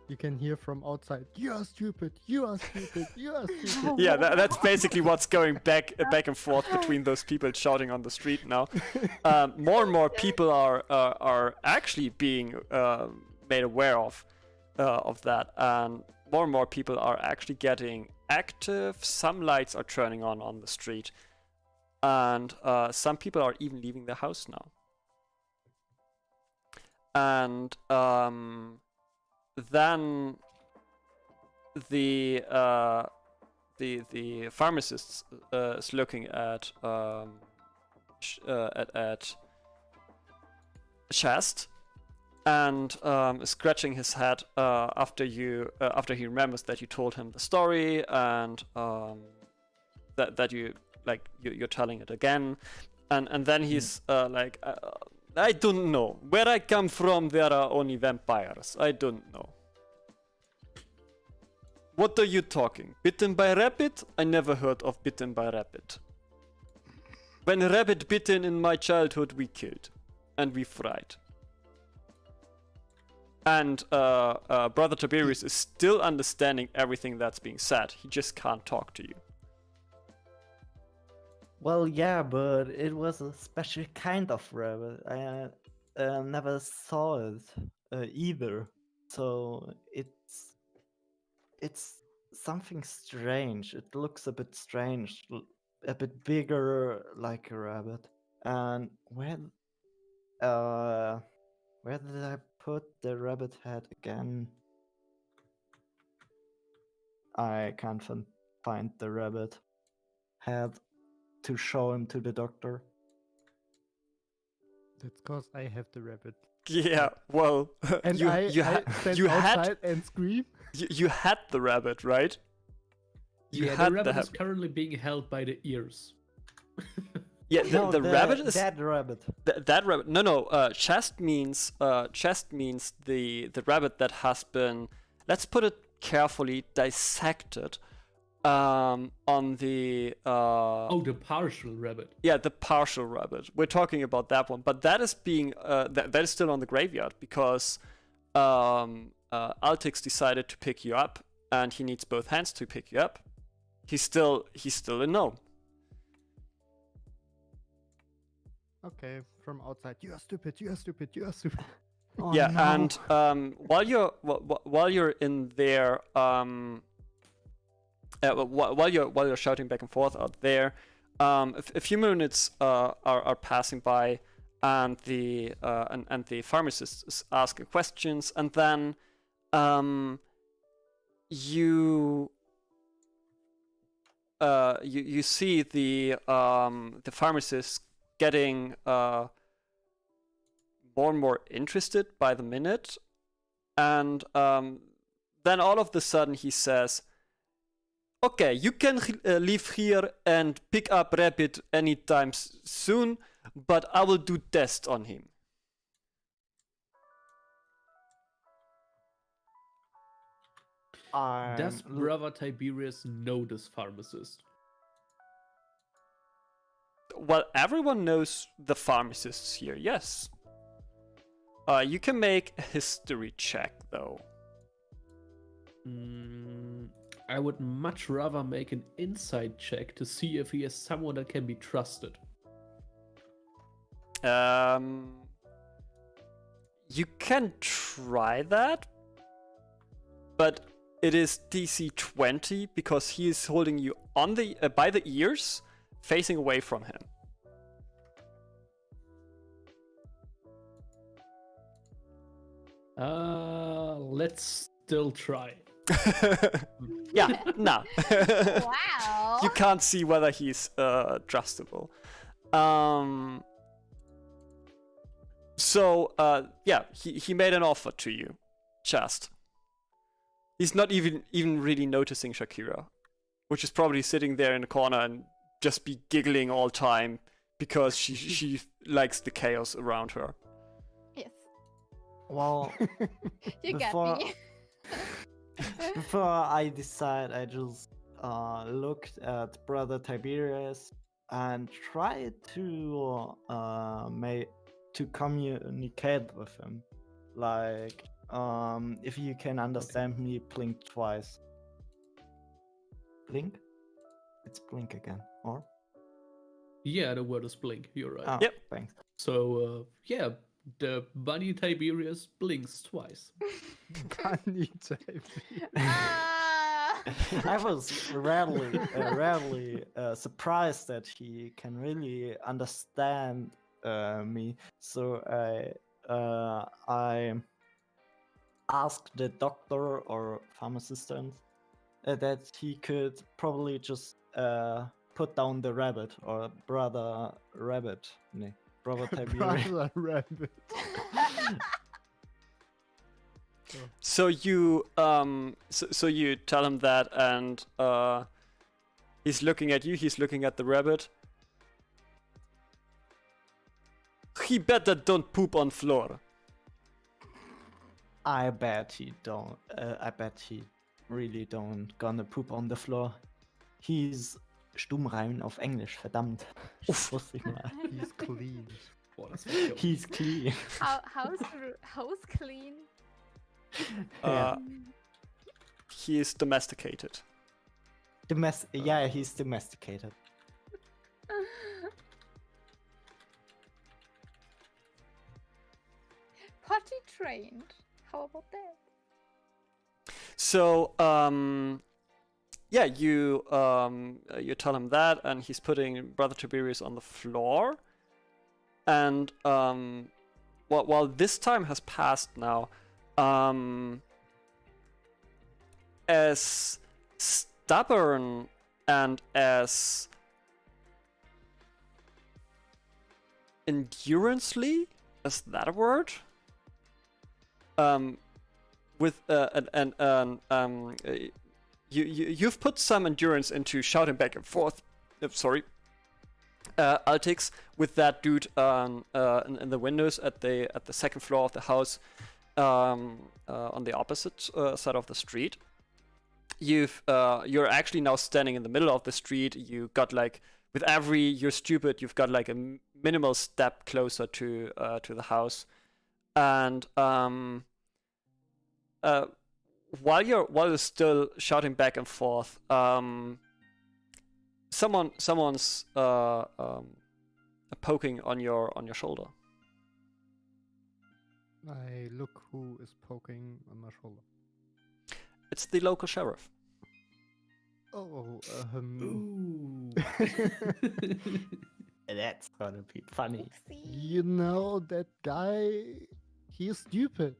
You can hear from outside. You are stupid. You are stupid. You are stupid. Yeah, that's basically what's going back and forth between those people shouting on the street now. More and more people are actually being made aware of that, and more people are actually getting active. Some lights are turning on the street, and some people are even leaving the house now. And then the pharmacist is looking at Chest and scratching his head after he remembers that you told him the story, and that you're telling it again, And then he's like, I don't know. Where I come from, there are only vampires. I don't know. What are you talking? Bitten by rabbit? I never heard of bitten by rabbit. When a rabbit bitten in my childhood, we killed. And we fried. And Brother Tiberius is still understanding everything that's being said. He just can't talk to you. Well, yeah, but it was a special kind of rabbit. I never saw it either. So it's something strange. It looks a bit strange, a bit bigger like a rabbit. And where did I put the rabbit head again? I can't find the rabbit head to show him to the doctor. That's cause I have the rabbit. Yeah, well, And you I stand you had outside and scream. you had the rabbit, right? You Yeah, had the rabbit the is currently being held by the ears. yeah. No, The rabbit is that rabbit. that rabbit. No. Chest means the rabbit that has been, let's put it carefully, dissected. On the Oh, the partial rabbit. yeah, the partial rabbit. We're talking about that one, but that is being that is still on the graveyard because Altix decided to pick you up, and he needs both hands to pick you up. He's still a gnome. Okay, from outside. You are stupid. You are stupid. You are stupid. Oh, Yeah, no. and while you're in there, while you're shouting back and forth out there, a few minutes are passing by, and the pharmacist is asking questions, and then you see the pharmacist getting more and more interested by the minute, and then all of a sudden he says, okay, you can leave here and pick up rabbit anytime soon, but I will do test on him. Does Brother Tiberius know this pharmacist? Well, everyone knows the pharmacists here, yes. You can make a history check, though. I would much rather make an insight check to see if he is someone that can be trusted. You can try that, but it is DC 20 because he is holding you on the by the ears, facing away from him. Let's still try. Yeah, nah. Wow. You can't see whether he's trustable. So yeah, he made an offer to you, just. He's not even really noticing Shakira, which is probably sitting there in the corner and just be giggling all time because she likes the chaos around her. Yes. Well, You before, got me. before I decide, I just looked at Brother Tiberius and tried to communicate with him, like if you can understand me, blink twice. Blink? It's blink again, or? Yeah, the word is blink. You're right. Oh, Yep. Thanks. So yeah, the bunny Tiberius blinks twice. Bunny Tiberius. Ah. I was rarely surprised that he can really understand me. So I asked the doctor or pharmacist that he could probably just put down the rabbit, or brother rabbit. Nee, brother Tiberius. Brother rabbit. So you so you tell him that, and he's looking at you. He's looking at the rabbit. he better don't poop on floor. I bet he don't. I bet he really don't gonna poop on the floor. He's stummrein auf Englisch, verdammt. Wusste ich mal. He's clean. Boah, das war schon. He's clean. House clean. He is domesticated. Yeah, he's domesticated. Potty trained. How about that? So, yeah, you tell him that, and he's putting Brother Tiberius on the floor. And while this time has passed now, as stubborn and as endurancely, is that a word? With you've put some endurance into shouting back and forth. Altics with that dude in the windows at the second floor of the house, on the opposite side of the street. You're actually now standing in the middle of the street. You got like, with every you're stupid, you've got like a minimal step closer to the house, and while you're still shouting back and forth, someone's poking on your shoulder. I look who is poking on my shoulder. It's the local sheriff. Oh, Ooh. That's gonna be funny. Oopsie. you know that guy? He's stupid.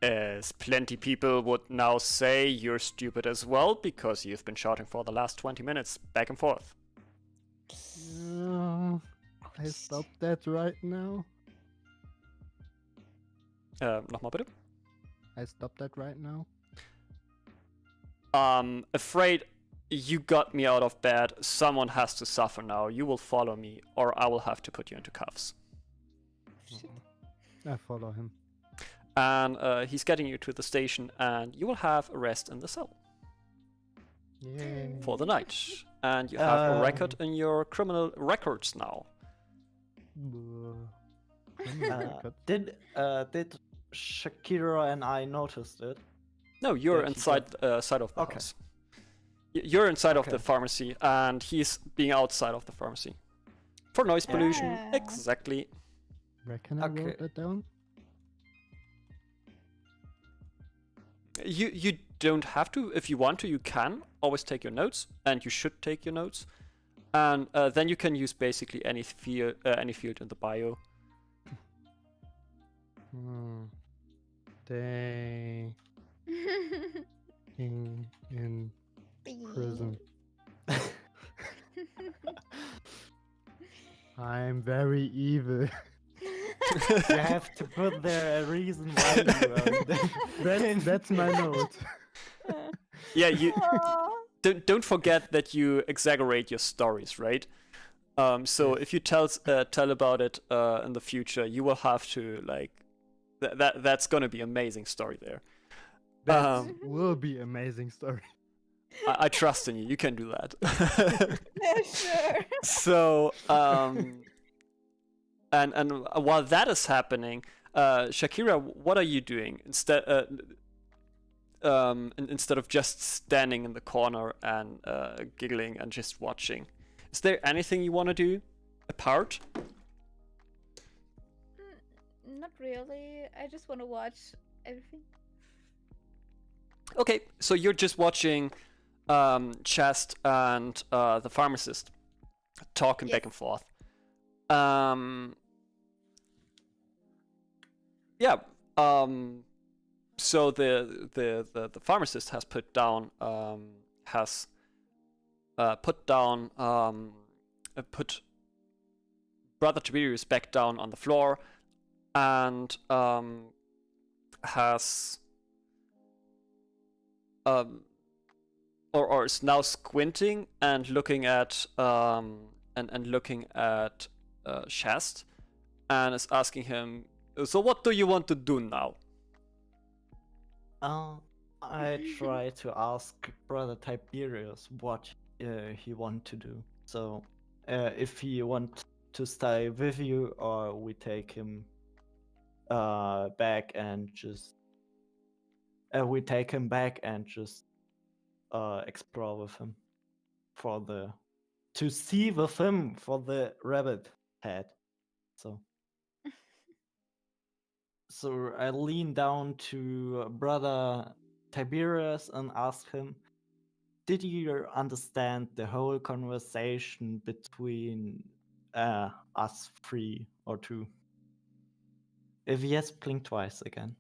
As plenty people would now say, you're stupid as well because you've been shouting for the last 20 minutes back and forth. I stopped that right now. Nochmal bitte. I stopped that right now. Afraid you got me out of bed. Someone has to suffer now. You will follow me, or I will have to put you into cuffs. I follow him. And he's getting you to the station, and you will have a rest in the cell Yay. for the night. And you have a record in your criminal records now. Did Shakira and I noticed it? No, you're That he inside side of the Okay. house. You're inside of the Okay. pharmacy, and he's being outside of the pharmacy. For noise pollution, Yeah. exactly. Reckon I Okay. wrote that down? You don't have to. If you want to, you can always take your notes, and you should take your notes. And then you can use basically any field in the bio. They in prison. I'm very evil. You have to put there a reason why you That's my note. Yeah, you Aw. don't forget that you exaggerate your stories, right? So if you tell about it in the future, you will have to like that's gonna be amazing story there. That will be amazing story. I trust in you. You can do that. Yeah, sure. So and while that is happening, Shakira, what are you doing instead of just standing in the corner and giggling and just watching? Is there anything you want to do apart? Not really. I just want to watch everything. Okay, so you're just watching Chest and the pharmacist talking back Yes. and forth. Yeah. So the pharmacist has put down put Brother Tiberius back down on the floor, and has or is now squinting and looking at and looking at Shast and is asking him, so what do you want to do now? I try to ask Brother Tiberius what he want to do. So, if he want to stay with you, or we take him back and just explore with him to see with him for the rabbit head. So I lean down to Brother Tiberius and ask him, did you understand the whole conversation between us three or two? If yes, blink twice again.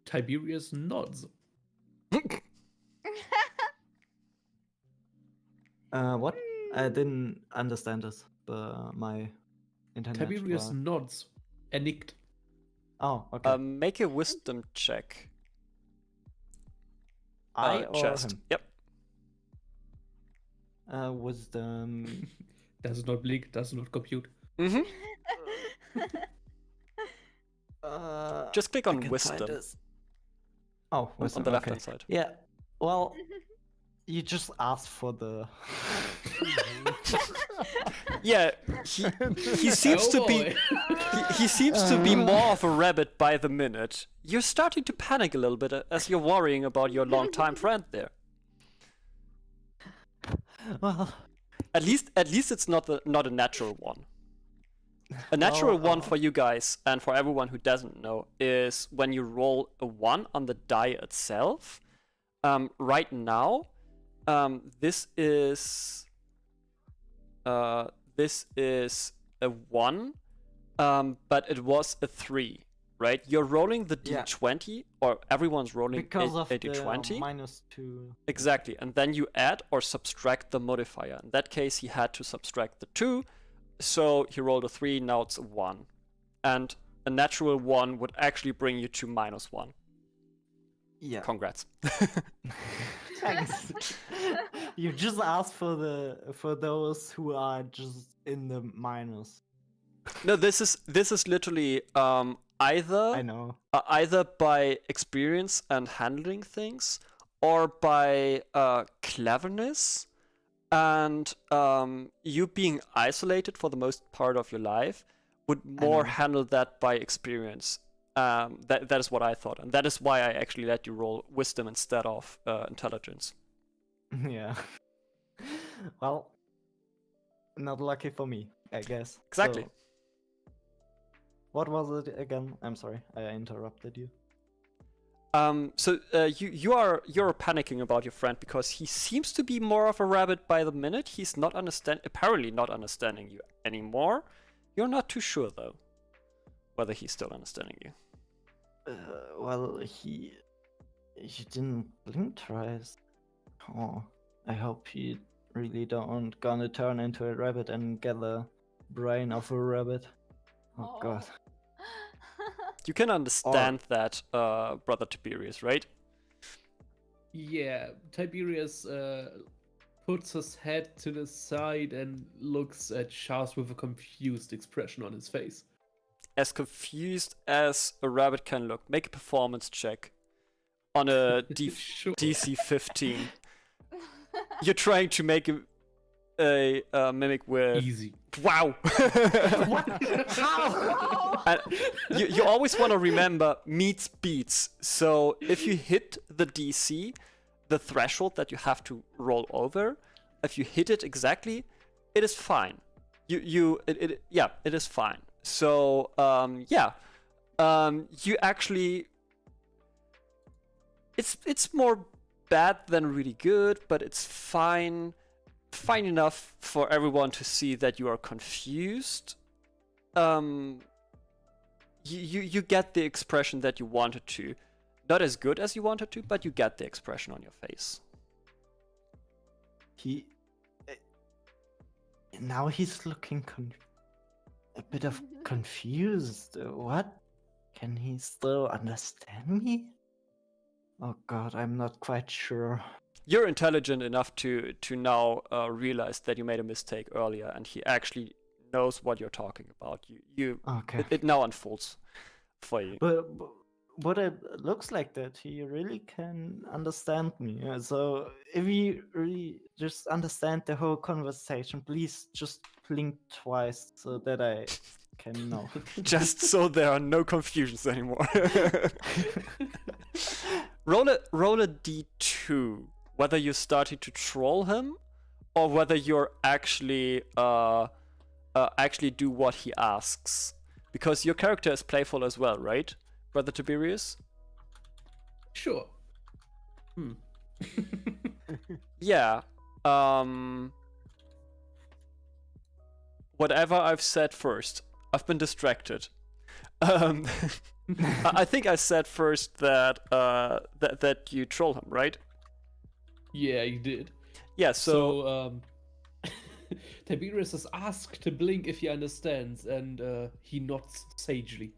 Tiberius nods. What? I didn't understand this. My internet. Tiberius nods. Er nickt. Oh, okay. Make a wisdom check. I or Chest. him? Yep. Wisdom. Does not blink, does not compute. Mm-hmm. Just click I on can find wisdom this. Oh, wisdom. on the left okay. hand side. Yeah. Well, you just asked for the. Yeah, he seems Oh to be boy. he seems to be more of a rabbit by the minute. You're starting to panic a little bit as you're worrying about your longtime friend there. Well, At least it's not a natural one. A natural one for you guys and for everyone who doesn't know is when you roll a 1 on the die itself. Right now, this is a 1, but it was a 3, right? You're rolling the Yeah. d20, or everyone's rolling because a of the d20. -2. Exactly, and then you add or subtract the modifier. In that case, he had to subtract the 2, so he rolled a 3, now it's a 1. And a natural 1 would actually bring you to -1. Yeah. Congrats. Thanks. You just asked for those who are just in the minus. No, this is literally either I know. either by experience and handling things, or by cleverness, and you being isolated for the most part of your life would more know. handle that by experience. That is what I thought, and that is why I actually let you roll wisdom instead of intelligence. Yeah. Well, not lucky for me, I guess. Exactly. So, what was it again? I'm sorry, I interrupted you. You're panicking about your friend because he seems to be more of a rabbit by the minute. He's apparently not understanding you anymore. You're not too sure though whether he's still understanding you. Well, he didn't blink twice. Oh, I hope he really don't gonna turn into a rabbit and get the brain of a rabbit. Oh god. You can understand that, Brother Tiberius, right? Yeah, Tiberius puts his head to the side and looks at Shaz with a confused expression on his face. As confused as a rabbit can look. Make a performance check on a Sure. DC 15. You're trying to make a mimic with... Easy. Wow! And you always want to remember meets beats. So if you hit the DC, the threshold that you have to roll over, if you hit it exactly, it is fine. It is fine. So you actually, it's more bad than really good, but it's fine enough for everyone to see that you are confused. You get the expression that you wanted to. Not as good as you wanted to, but you get the expression on your face. Now he's looking a bit of confused. What? Can he still understand me? Oh god, I'm not quite sure. you're intelligent enough to now realize that you made a mistake earlier, and he actually knows what you're talking about. Okay. It now unfolds for you. But it looks like that he really can understand me. So if he really just understand the whole conversation, please just blink twice so that I can know. Just so there are no confusions anymore. roll a d2, whether you're starting to troll him or whether you're actually actually do what he asks, because your character is playful as well, right, Brother Tiberius? Sure. Yeah. Whatever I've said first. I've been distracted. I think I said first that that you troll him, right? Yeah, you did. Yeah. So Tiberius is asked to blink if he understands, and he nods sagely.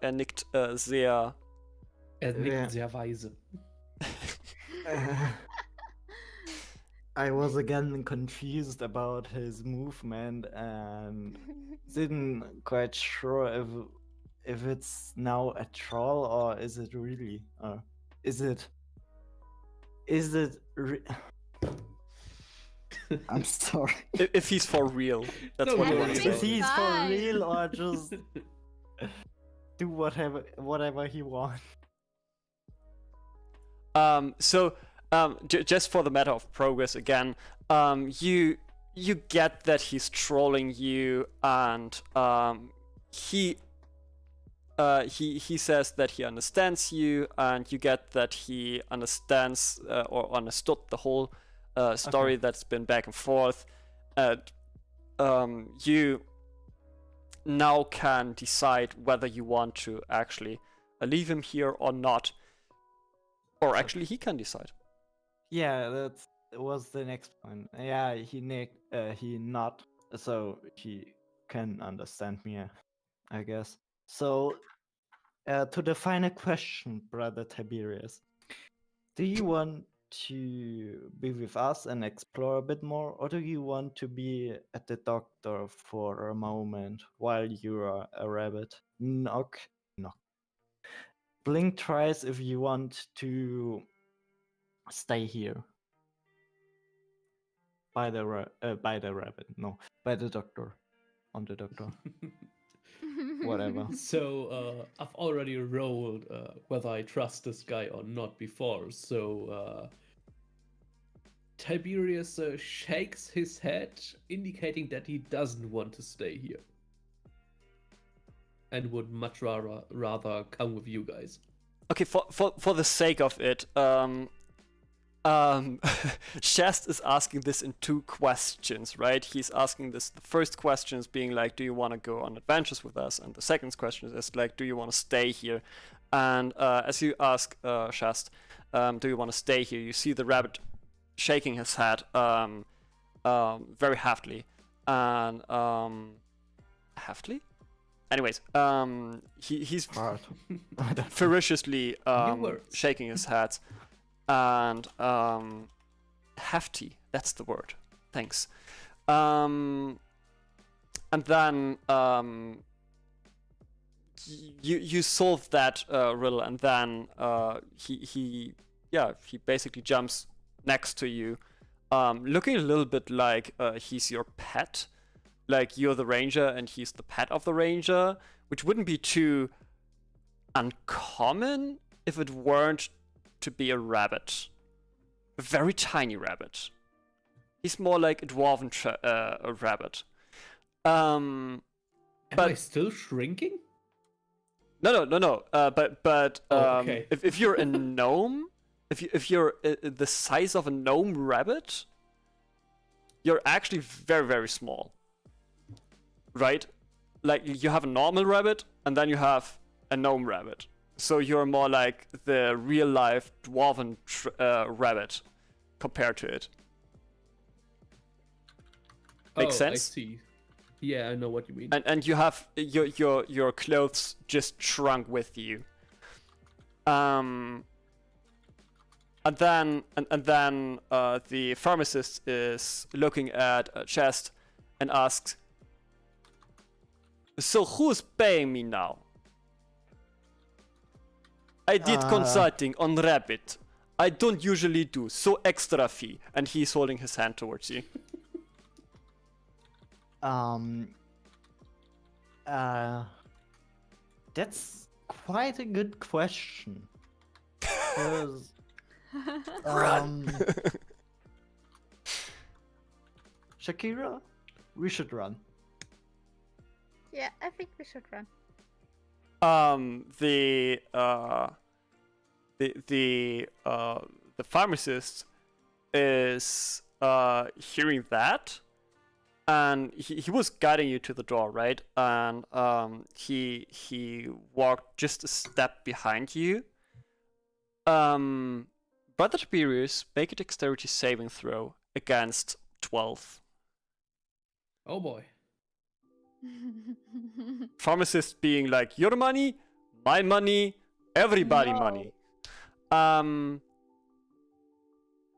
nickt sehr. Nickt sehr weise. I was again confused about his movement and didn't quite sure if it's now a troll or is it really is it I'm sorry. If he's for real, that's No what you worries. want to If say. he's for Fine. real or just do whatever he wants. Just for the matter of progress again, you get that he's trolling you, and he says that he understands you, and you get that he understands or understood the whole story that's been back and forth. You now can decide whether you want to actually leave him here or not. Or actually, he can decide. Yeah, that was the next point. Yeah, he not, so he can understand me, I guess. So, to the final question, Brother Tiberius, do you want to be with us and explore a bit more, or do you want to be at the doctor for a moment while you are a rabbit? Knock, knock. Blink twice if you want to stay here. By the rabbit, no, by the doctor, on the doctor, whatever. So I've already rolled whether I trust this guy or not before. So Tiberius shakes his head, indicating that he doesn't want to stay here and would much rather come with you guys. Okay, for the sake of it, Shast is asking this in two questions, right? He's asking this. The first question is being like, do you want to go on adventures with us? And the second question is like, do you want to stay here? And as you ask Shast, do you want to stay here? You see the rabbit shaking his head very heftily. And heftily? Anyways, he's Hard. ferociously words. shaking his head. And hefty, that's the word. Thanks. And then you solve that riddle, and then he basically jumps next to you, looking a little bit like he's your pet, like you're the ranger and he's the pet of the ranger, which wouldn't be too uncommon if it weren't to be a rabbit, a very tiny rabbit. He's more like a dwarven rabbit. Am But- I still shrinking? No. But okay. if you're a gnome, if you're the size of a gnome rabbit, you're actually very, very small, right? Like you have a normal rabbit, and then you have a gnome rabbit. So you're more like the real-life dwarven rabbit compared to it. Makes sense? I see. Yeah, I know what you mean. And you have your clothes just shrunk with you. And then the pharmacist is looking at a chest and asks, "So who's paying me now? I did consulting on Rabbit. I don't usually do, so extra fee." And he's holding his hand towards you. That's quite a good question. 'Cause, Shakira, we should run. Yeah, I think we should run. The pharmacist is hearing that, and he was guiding you to the door, right? And he walked just a step behind you. Brother Tiberius, make a dexterity saving throw against 12. Oh boy. Pharmacist being like, your money, my money, everybody No. money.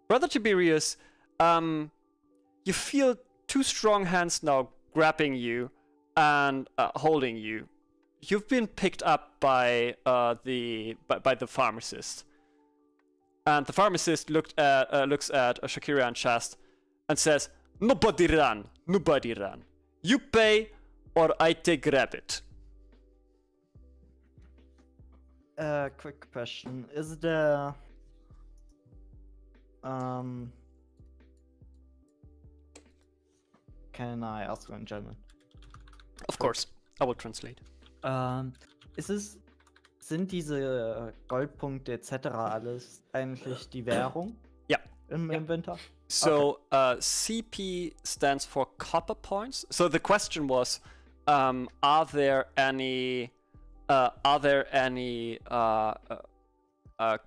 Brother Tiberius, you feel two strong hands now grabbing you and holding you. You've been picked up by the pharmacist, and the pharmacist looks at Shakira and Chast and says, "Nobody run, nobody run. You pay, or I take Rabbit." Quick question. Is there... Can I ask in German? Of course, I will translate. Sind diese Goldpunkte etc. alles eigentlich die Währung? Ja. Im Inventar? So CP stands for copper points. So the question was, are there any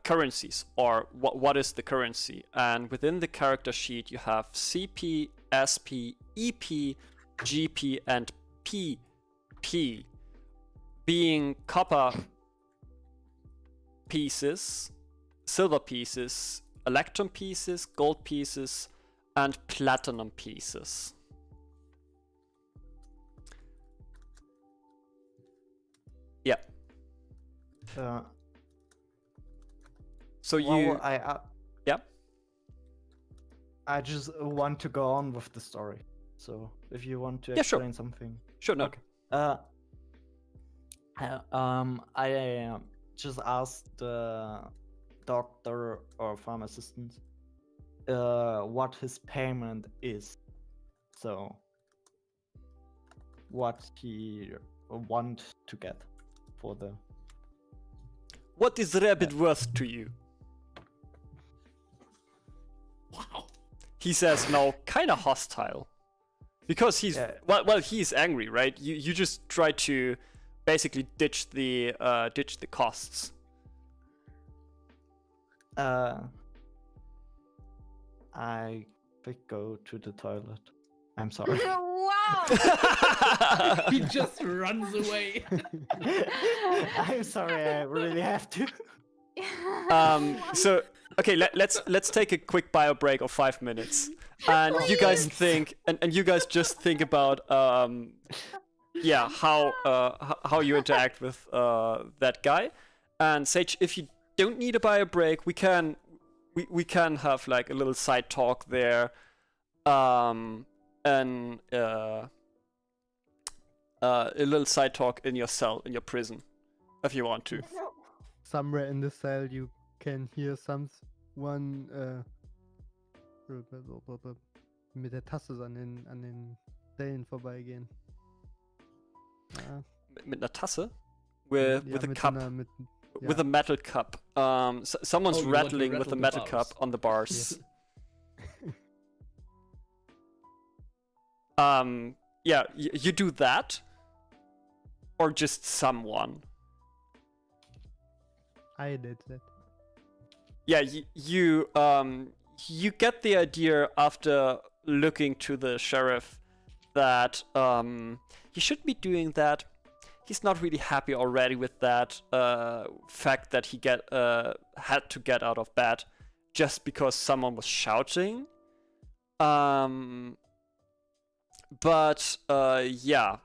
currencies, or what is the currency? And within the character sheet, you have CP, SP, EP, GP, and PP, being copper pieces, silver pieces, electrum pieces, gold pieces, and platinum pieces. Yeah. So you... Well, yeah? I just want to go on with the story. So if you want to Yeah, sure. explain something. Sure, no. Okay. I just asked the doctor or pharmacist what his payment is. So what he want to get for the... What is Rabbit worth to you? Wow. He says now, kind of hostile. Because he's... Yeah. Well, he's angry, right? You just try to basically ditch the costs. I could go to the toilet. I'm sorry. Wow! He just runs away. I'm sorry, I really have to. So okay, let's take a quick bio break of 5 minutes, and you guys think, and you guys just think about yeah, how you interact with that guy. And Sage, if you don't need a bio break, we can have like a little side talk there, and a little side talk in your cell, in your prison, if you want to. Somewhere in the cell you can hear someone mit der Tasse so an den Zellen vorbeigehen. Mit einer Tasse? With Ja, a mit cup. einer- mit- With ja. a metal cup. Someone's Oh, you want to rattling with rattle a the metal bars. cup on the bars. Yeah, you do that, or just someone. I did that. Yeah, you get the idea after looking to the sheriff that he shouldn't be doing that. he's not really happy already with that fact that he had to get out of bed just because someone was shouting. But yeah.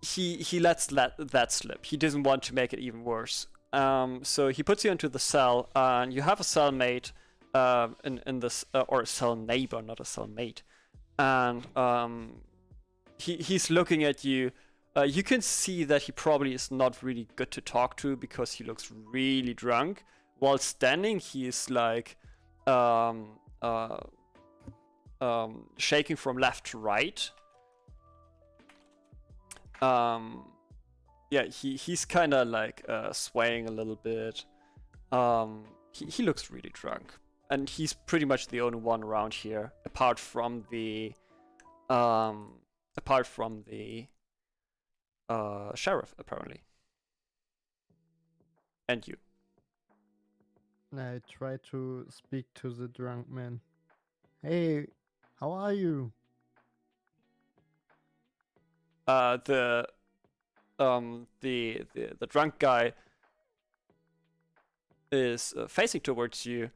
He lets that slip. He doesn't want to make it even worse. So he puts you into the cell, and you have a cellmate in this, or a cell neighbor, not a cellmate. And he's looking at you. You can see that he probably is not really good to talk to because he looks really drunk. While standing, he is like shaking from left to right. Yeah, he's kind of like swaying a little bit. He looks really drunk, and he's pretty much the only one around here, apart from the sheriff, apparently, and you. I try to speak to the drunk man. Hey, how are you? The drunk guy is facing towards you,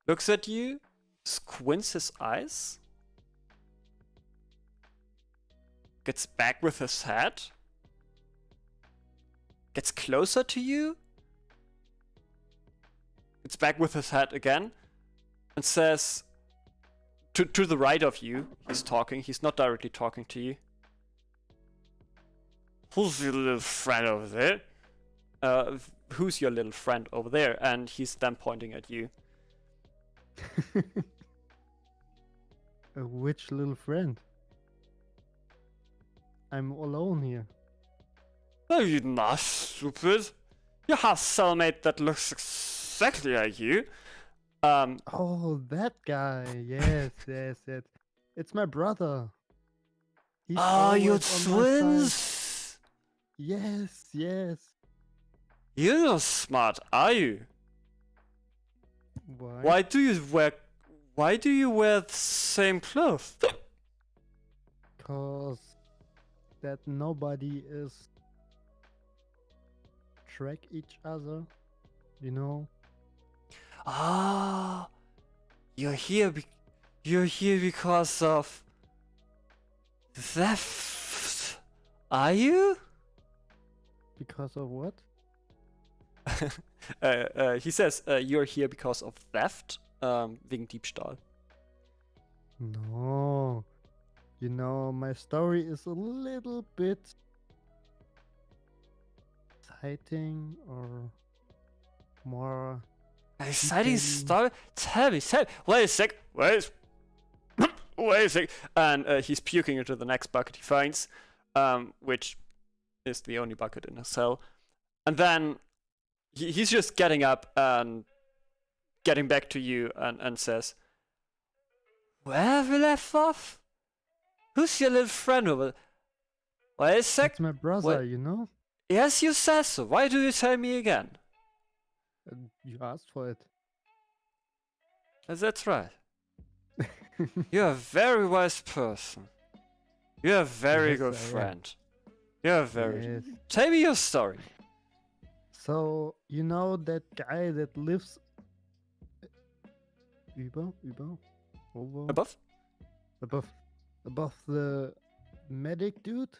looks at you, squints his eyes, gets back with his head, gets closer to you, gets back with his head again, and says to the right of you, he's talking, he's not directly talking to you. Who's your little friend over there? Who's your little friend over there? And he's then pointing at you. Which little friend? I'm alone here. No, you're not stupid. You have a cellmate that looks exactly like you. Oh, that guy. Yes, yes, yes. It's my brother. He's Oh, you're always on my side. twins? Yes, yes. You're not smart, are you? Why? Why do you wear the same clothes? Cause that nobody is track each other, you know? Ah, you're here because of theft, are you? Because of what? He says you're here because of theft, wegen Diebstahl. No. You know, my story is a little bit exciting or more. Exciting detailing. story. Tell me. Wait a sec. Wait a sec. And he's puking into the next bucket he finds, which is the only bucket in his cell. And then he's just getting up and getting back to you and says, "Where have we left off? Who's your little friend over there?" Wait a sec. It's my brother, What? you know? Yes, you said so. Why do you tell me again? You asked for it. That's right. You're a very wise person. You're a very Yes, good I am. friend. You're very. Yes. Tell me your story. So, you know that guy that lives over, Above? above the medic dude?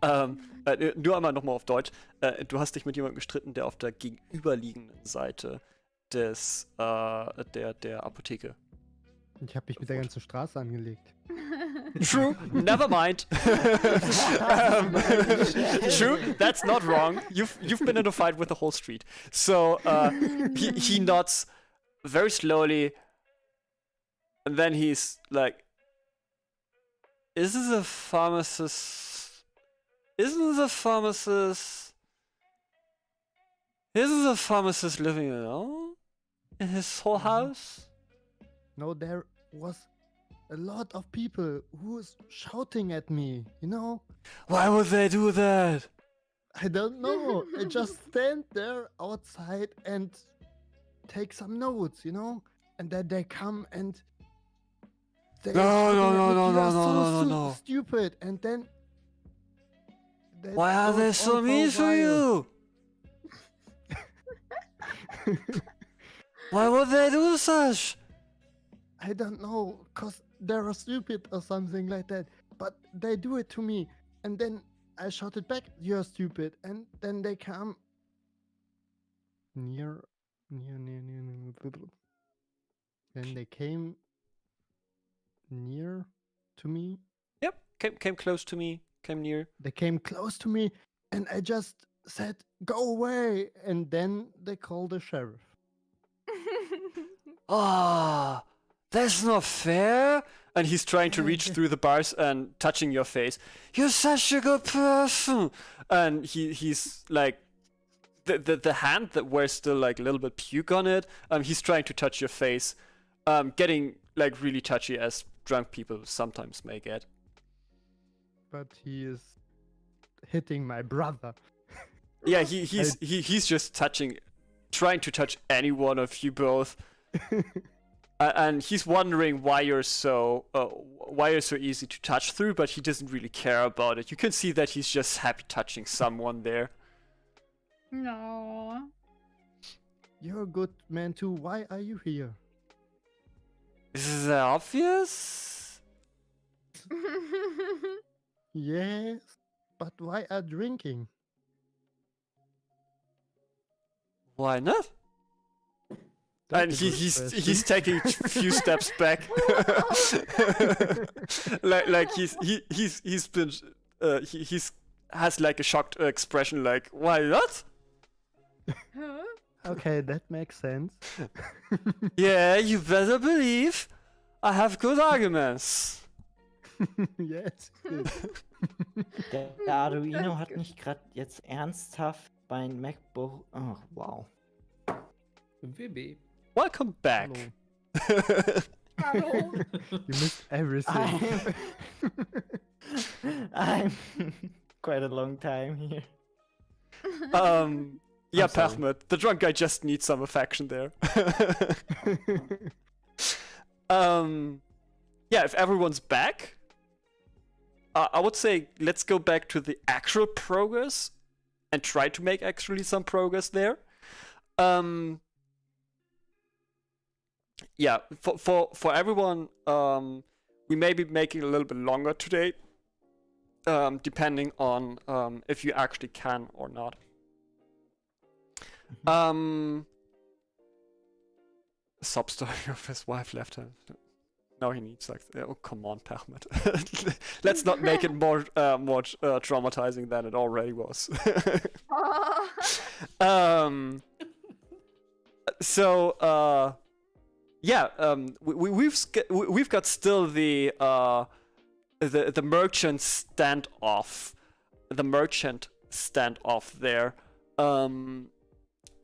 Nur einmal nochmal auf Deutsch. Du hast dich mit jemandem gestritten, der auf der gegenüberliegenden Seite der Apotheke. Ich habe mich mit der ganzen Straße angelegt. True, never mind. True, that's not wrong. You've been in a fight with the whole street. So he nods very slowly, and then he's like, Isn't the pharmacist living alone in his whole house? No, there was a lot of people who was shouting at me, you know? Why would they do that? I don't know. I just stand there outside and take some notes, you know? And then they come and They're No, shouting no, at no, me, no, "You no, are no, so no, no, no. stupid!" And then that Why are they goes so on for a mean to while. you? Why would they do such? I don't know, cause they're stupid or something like that. But they do it to me, and then I shouted back, "You're stupid!" And then they come near. Then they came near to me. Yep, came close to me, came near. They came close to me, and I just said, "Go away!" And then they called the sheriff. Ah, that's not fair. And he's trying to reach Yeah. through the bars and touching your face. You're such a good person. And he's like the hand that wears still like a little bit puke on it. He's trying to touch your face, getting like really touchy as drunk people sometimes may get. But he is hitting my brother. Yeah, he's just trying to touch any one of you both. And he's wondering why you're so easy to touch through, but he doesn't really care about it. You can see that he's just happy touching someone there. No. You're a good man too. Why are you here? Is that obvious? Yes, but why are drinking? Why not? And That's a good he's question. taking a few steps back, like he's been he's has like a shocked expression, like why not? Huh? Okay, that makes sense. Yeah, you better believe I have good arguments. Yes. Good. Der Arduino hat mich gerade jetzt ernsthaft mein MacBook. Oh, wow. WB. Welcome back. Hallo. You missed everything. I'm quite a long time here. Yeah, I'm sorry. Pachmet, the drunk guy just needs some affection there. Yeah, if everyone's back, I would say let's go back to the actual progress and try to make actually some progress there. Yeah, for everyone, we may be making a little bit longer today, depending on if you actually can or not. Sub story of his wife left him. Now he needs like, oh come on, Pachmet. Let's not make it more traumatizing than it already was. Oh. So yeah, we've got still the merchant standoff, there,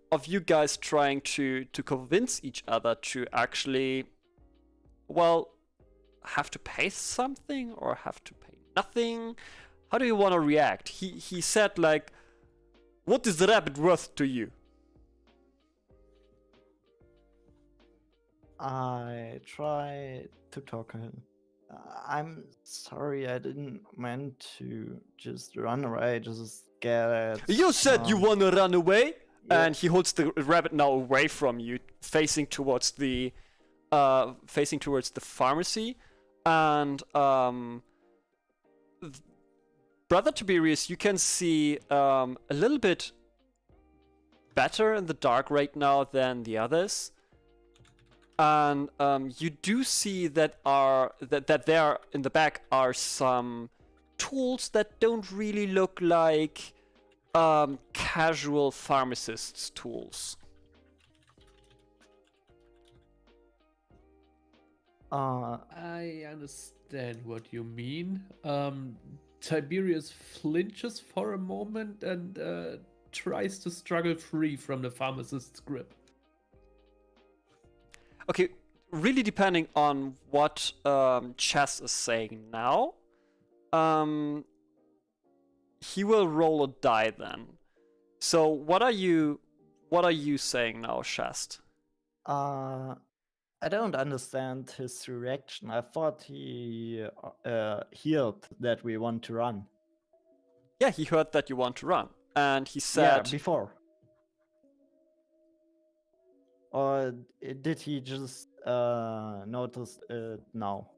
of you guys trying to convince each other to actually, well, have to pay something or have to pay nothing. How do you want to react? He said like, what is the rabbit worth to you? I try to talk to him. I'm sorry, I didn't meant to just run away. I just scared. You said you want to run away, yeah. and he holds the rabbit now away from you, facing towards the pharmacy. And Brother Tiberius, you can see a little bit better in the dark right now than the others. And you do see that there in the back are some tools that don't really look like casual pharmacist's tools. I understand what you mean. Tiberius flinches for a moment and tries to struggle free from the pharmacist's grip. Okay, really depending on what Chess is saying now, he will roll a die then. So what are you saying now, Shast? I don't understand his reaction. I thought he heard that we want to run. Yeah, he heard that you want to run, and he Yeah, said, before. Or did he just notice it now?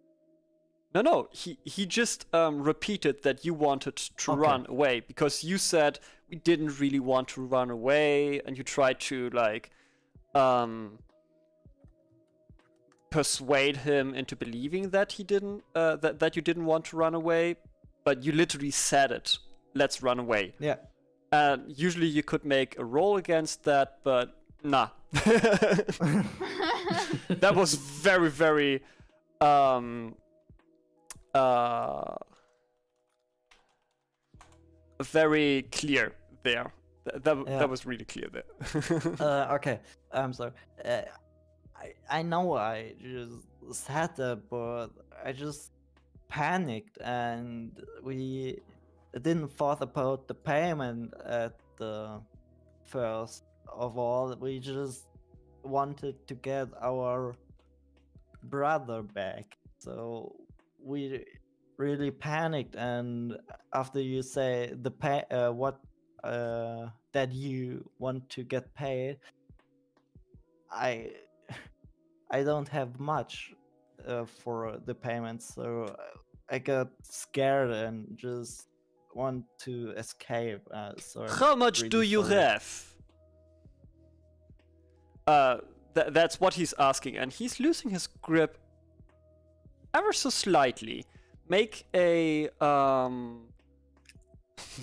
No, he just repeated that you wanted to Okay. run away because you said we didn't really want to run away, and you tried to like persuade him into believing that he didn't that you didn't want to run away, but you literally said it. Let's run away. Yeah. And usually you could make a roll against that, but nah. That was very, very very clear there. Yeah. That was really clear there. Okay. I'm sorry. I know I just said that, but I just panicked and we didn't thought about the payment at the first of all. We just wanted to get our brother back. So we really panicked, and after you say the that you want to get paid, I don't have much for the payment, so I got scared and just want to escape. So I'm How much really do you sorry. have? That's what he's asking, and he's losing his grip ever so slightly. Make a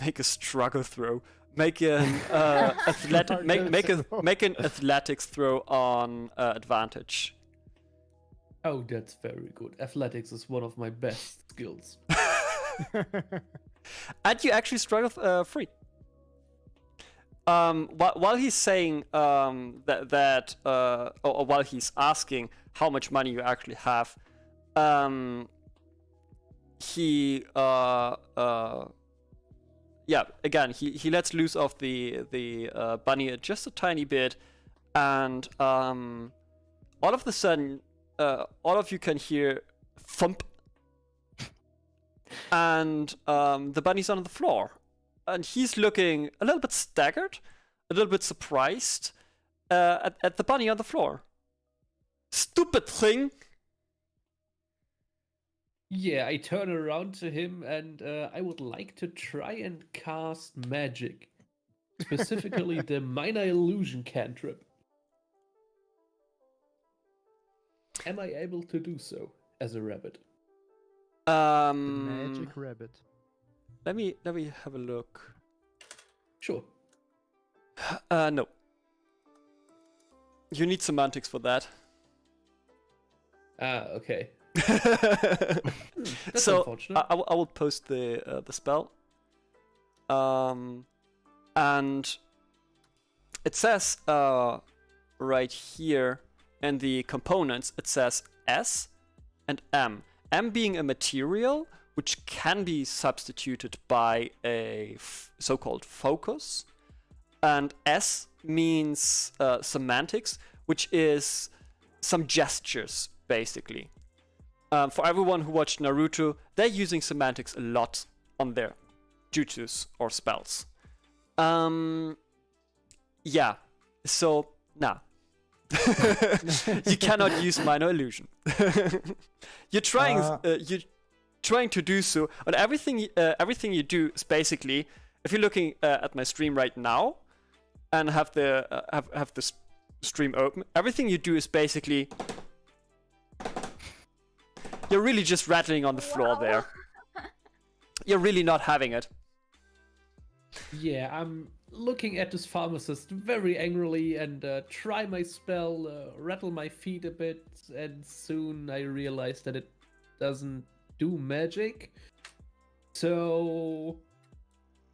make a struggle throw. Make an athletic. Make an athletics throw on advantage. Oh, that's very good. Athletics is one of my best skills. And you actually struggle free. While he's saying that or while he's asking how much money you actually have, he again he lets loose of the bunny just a tiny bit, and all of a sudden all of you can hear thump, and the bunny's on the floor, and he's looking a little bit staggered, a little bit surprised at the bunny on the floor. Stupid thing! Yeah, I turn around to him and I would like to try and cast magic. Specifically the minor illusion cantrip. Am I able to do so as a rabbit? Magic rabbit. Let me have a look. Sure. No. You need semantics for that. Ah, okay. That's So unfortunate. I will post the spell. And it says right here in the components, it says S and M. M being a material which can be substituted by a so-called focus, and S means semantics, which is some gestures basically. For everyone who watched Naruto, they're using semantics a lot on their jutsus or spells. Yeah, so nah. You cannot use minor illusion. You're trying to do so, and everything you do is basically, if you're looking at my stream right now and have the stream open, everything you do is basically you're really just rattling on the floor Wow. there. You're really not having it. Yeah, I'm looking at this pharmacist very angrily and try my spell, rattle my feet a bit, and soon I realize that it doesn't do magic. So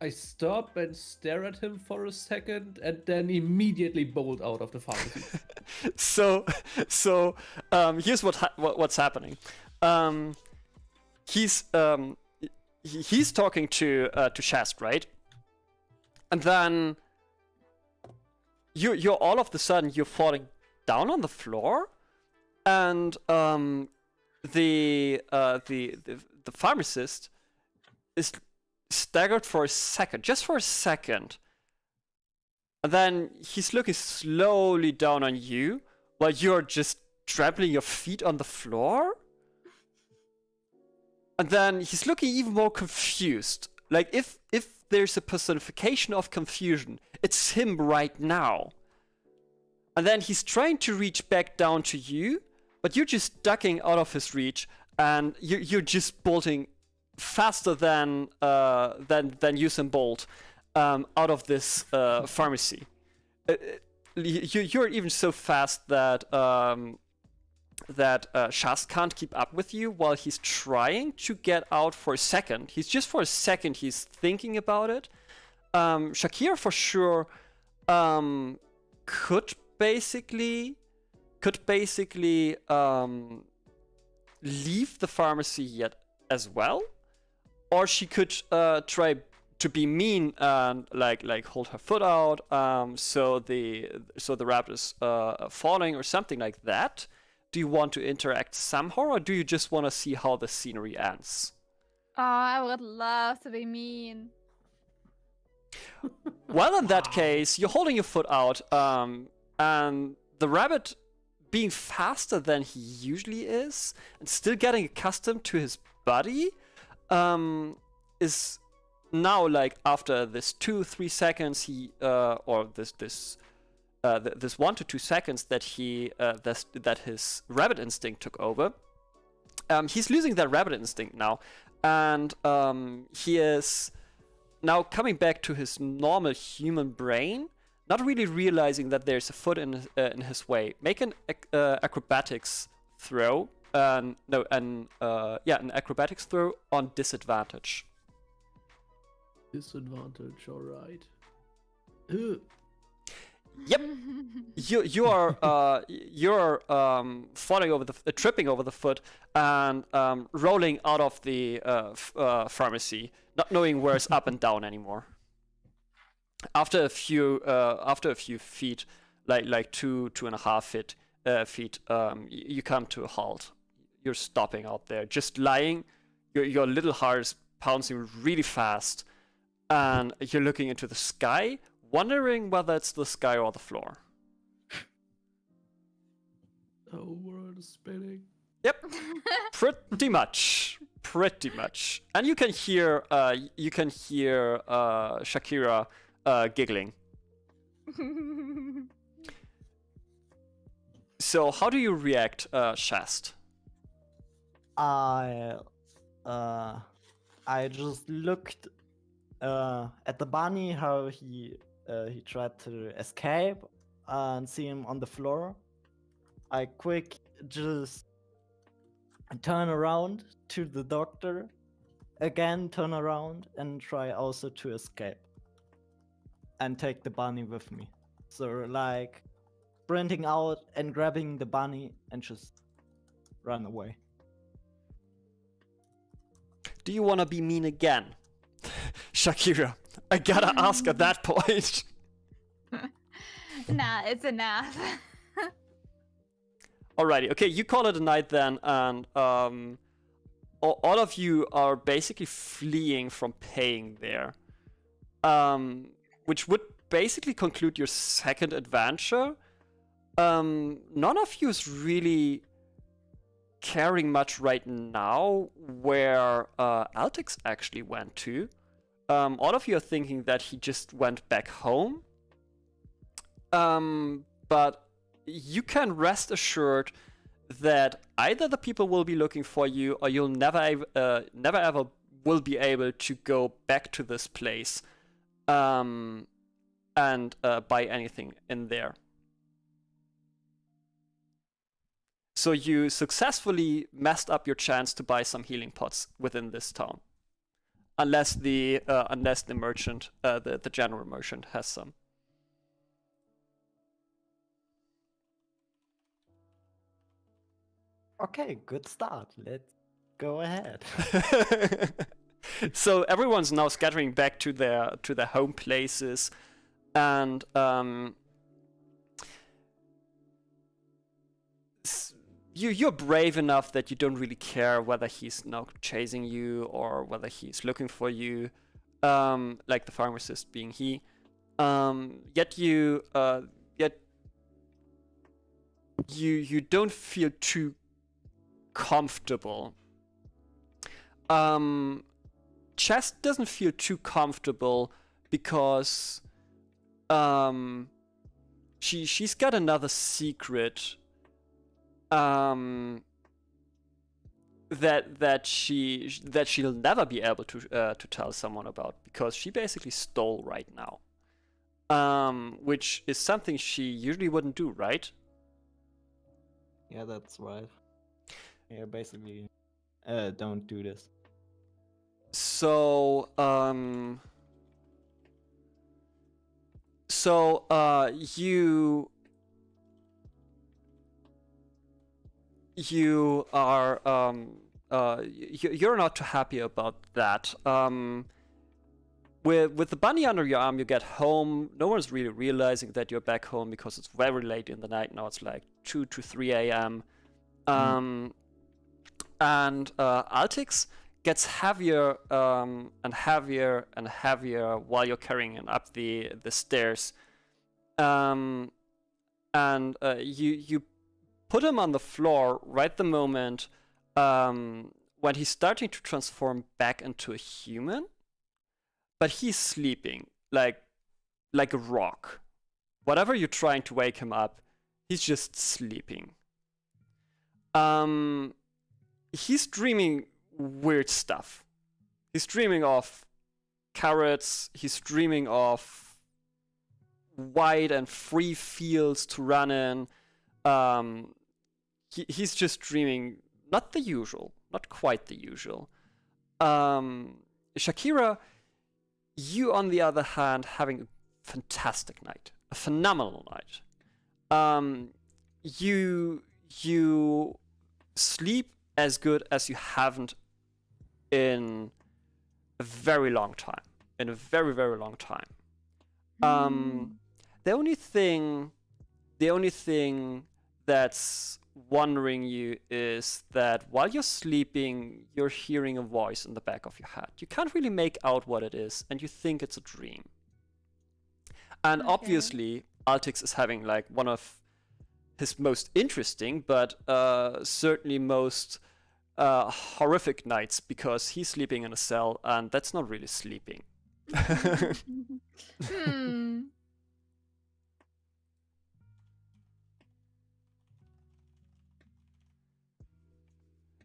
I stop and stare at him for a second and then immediately bolt out of the pharmacy. So here's what's happening. He's talking to Shast, right? And then you're all of the sudden you're falling down on the floor, And the pharmacist is staggered for a second, just for a second. And then he's looking slowly down on you while you're just trampling your feet on the floor. And then he's looking even more confused. Like if there's a personification of confusion, it's him right now. And then he's trying to reach back down to you, but you're just ducking out of his reach, and you're just bolting faster than Usain Bolt out of this pharmacy. You're even so fast that Shast can't keep up with you while he's trying to get out for a second. He's thinking about it. Shakira for sure could basically leave the pharmacy yet as well, or she could try to be mean and like hold her foot out so the rabbit is falling or something like that. Do you want to interact somehow, or do you just want to see how the scenery ends? Oh, I would love to be mean. Well, in that case, you're holding your foot out, and the rabbit, being faster than he usually is, and still getting accustomed to his body, is now like after this 2-3 seconds, or this 1 to 2 seconds that that his rabbit instinct took over. He's losing that rabbit instinct now, and he is now coming back to his normal human brain, not really realizing that there's a foot in his way. Make an acrobatics throw. An acrobatics throw on disadvantage. Disadvantage, all right. Yep. You're falling over tripping over the foot and rolling out of the pharmacy, not knowing where it's up and down anymore. After a few feet, like 2.5 feet, you come to a halt. You're stopping out there, just lying. Your little heart is pouncing really fast, and you're looking into the sky, wondering whether it's the sky or the floor. Oh, world is spinning. Yep, pretty much. And you can hear Shakira giggling. So how do you react, Shast? I just looked at the bunny, how he tried to escape, and see him on the floor. I quick just turn around to the doctor, again turn around and try also to escape. And take the bunny with me. So like sprinting out and grabbing the bunny and just run away. Do you want to be mean again? Shakira, I gotta ask at that point. Nah, it's enough. Alrighty, okay, you call it a night then, and all of you are basically fleeing from paying there. Which would basically conclude your second adventure. None of you is really caring much right now where Altix actually went to. All of you are thinking that he just went back home. But you can rest assured that either the people will be looking for you, or you'll never ever will be able to go back to this place and buy anything in there. So you successfully messed up your chance to buy some healing pots within this town, unless the merchant, the general merchant, has some. Okay, good start. Let's go ahead. So everyone's now scattering back to their home places, and you're brave enough that you don't really care whether he's now chasing you or whether he's looking for you, like the pharmacist being he. Yet you don't feel too comfortable. Chess doesn't feel too comfortable because she's got another secret that she'll never be able to tell someone about, because she basically stole right now, which is something she usually wouldn't do, right? Yeah, that's right. Yeah, basically, don't do this. So you are you're not too happy about that. With the bunny under your arm, you get home. No one's really realizing that you're back home because it's very late in the night now. It's like 2 to 3 a.m. And Altix gets heavier and heavier and heavier while you're carrying him up the stairs. And you put him on the floor right the moment when he's starting to transform back into a human, but he's sleeping like a rock. Whatever you're trying to wake him up, he's just sleeping. He's dreaming weird stuff. He's dreaming of carrots. He's dreaming of wide and free fields to run in. He's just dreaming not the usual, not quite the usual. Shakira, you on the other hand, having a fantastic night, a phenomenal night. You sleep as good as you haven't in a very long time. In a very, very long time. The only thing that's wondering you is that while you're sleeping, you're hearing a voice in the back of your head. You can't really make out what it is, and you think it's a dream. And obviously, Altix is having like one of his most interesting, but certainly most horrific nights, because he's sleeping in a cell, and that's not really sleeping.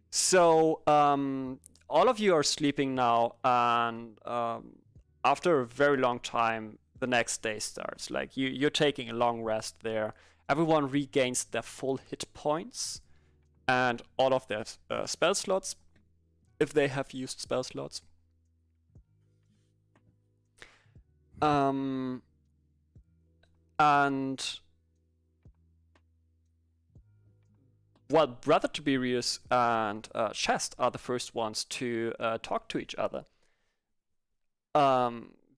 So all of you are sleeping now, and after a very long time, the next day starts. Like you're taking a long rest there. Everyone regains their full hit points and all of their spell slots, if they have used spell slots. And well, Brother Tiberius and Chest are the first ones to talk to each other,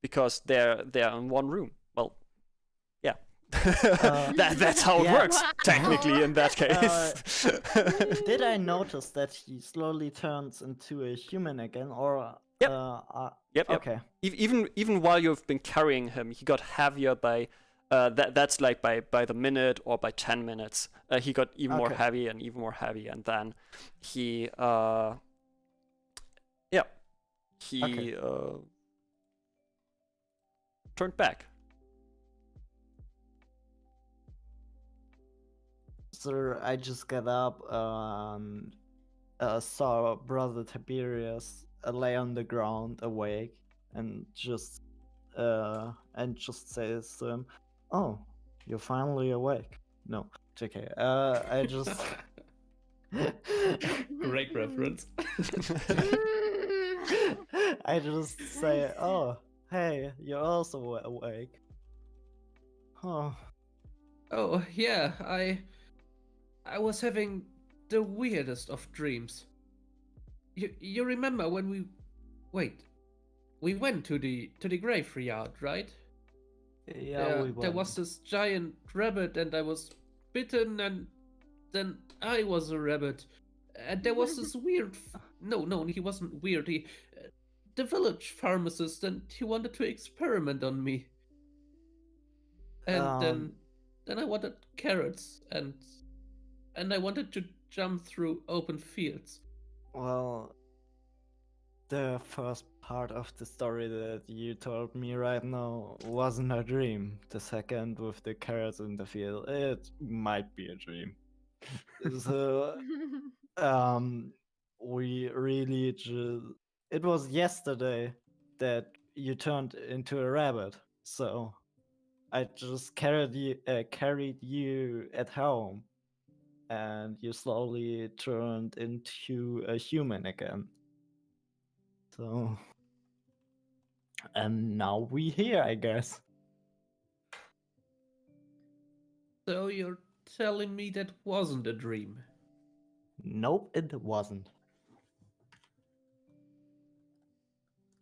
because they're in one room. Well, yeah, that's how it works technically in that case. Did I notice that he slowly turns into a human again, or? Yep. Yep. Okay. Even while you've been carrying him, he got heavier by. That's like by the minute or by 10 minutes. He got even more heavy and even more heavy, and then he turned back. So I just got up and saw Brother Tiberius lay on the ground awake, and just says to him, "Oh, you're finally awake." No, JK. I just Great reference. I just say, "Oh, hey, you're also awake." Oh. Oh yeah, I was having the weirdest of dreams. You remember when we went to the graveyard, right? Yeah, we went. There was this giant rabbit, and I was bitten, and then I was a rabbit. And there was this weird. No, he wasn't weird. The village pharmacist, and he wanted to experiment on me. And Um, then I wanted carrots, and I wanted to jump through open fields. well, the first part of the story that you told me right now wasn't a dream. The second with the carrots in the field, it might be a dream. So, we really just. It was yesterday that you turned into a rabbit, so I just carried you at home, and you slowly turned into a human again. So, and now we here, I guess. So you're telling me that wasn't a dream? Nope, it wasn't.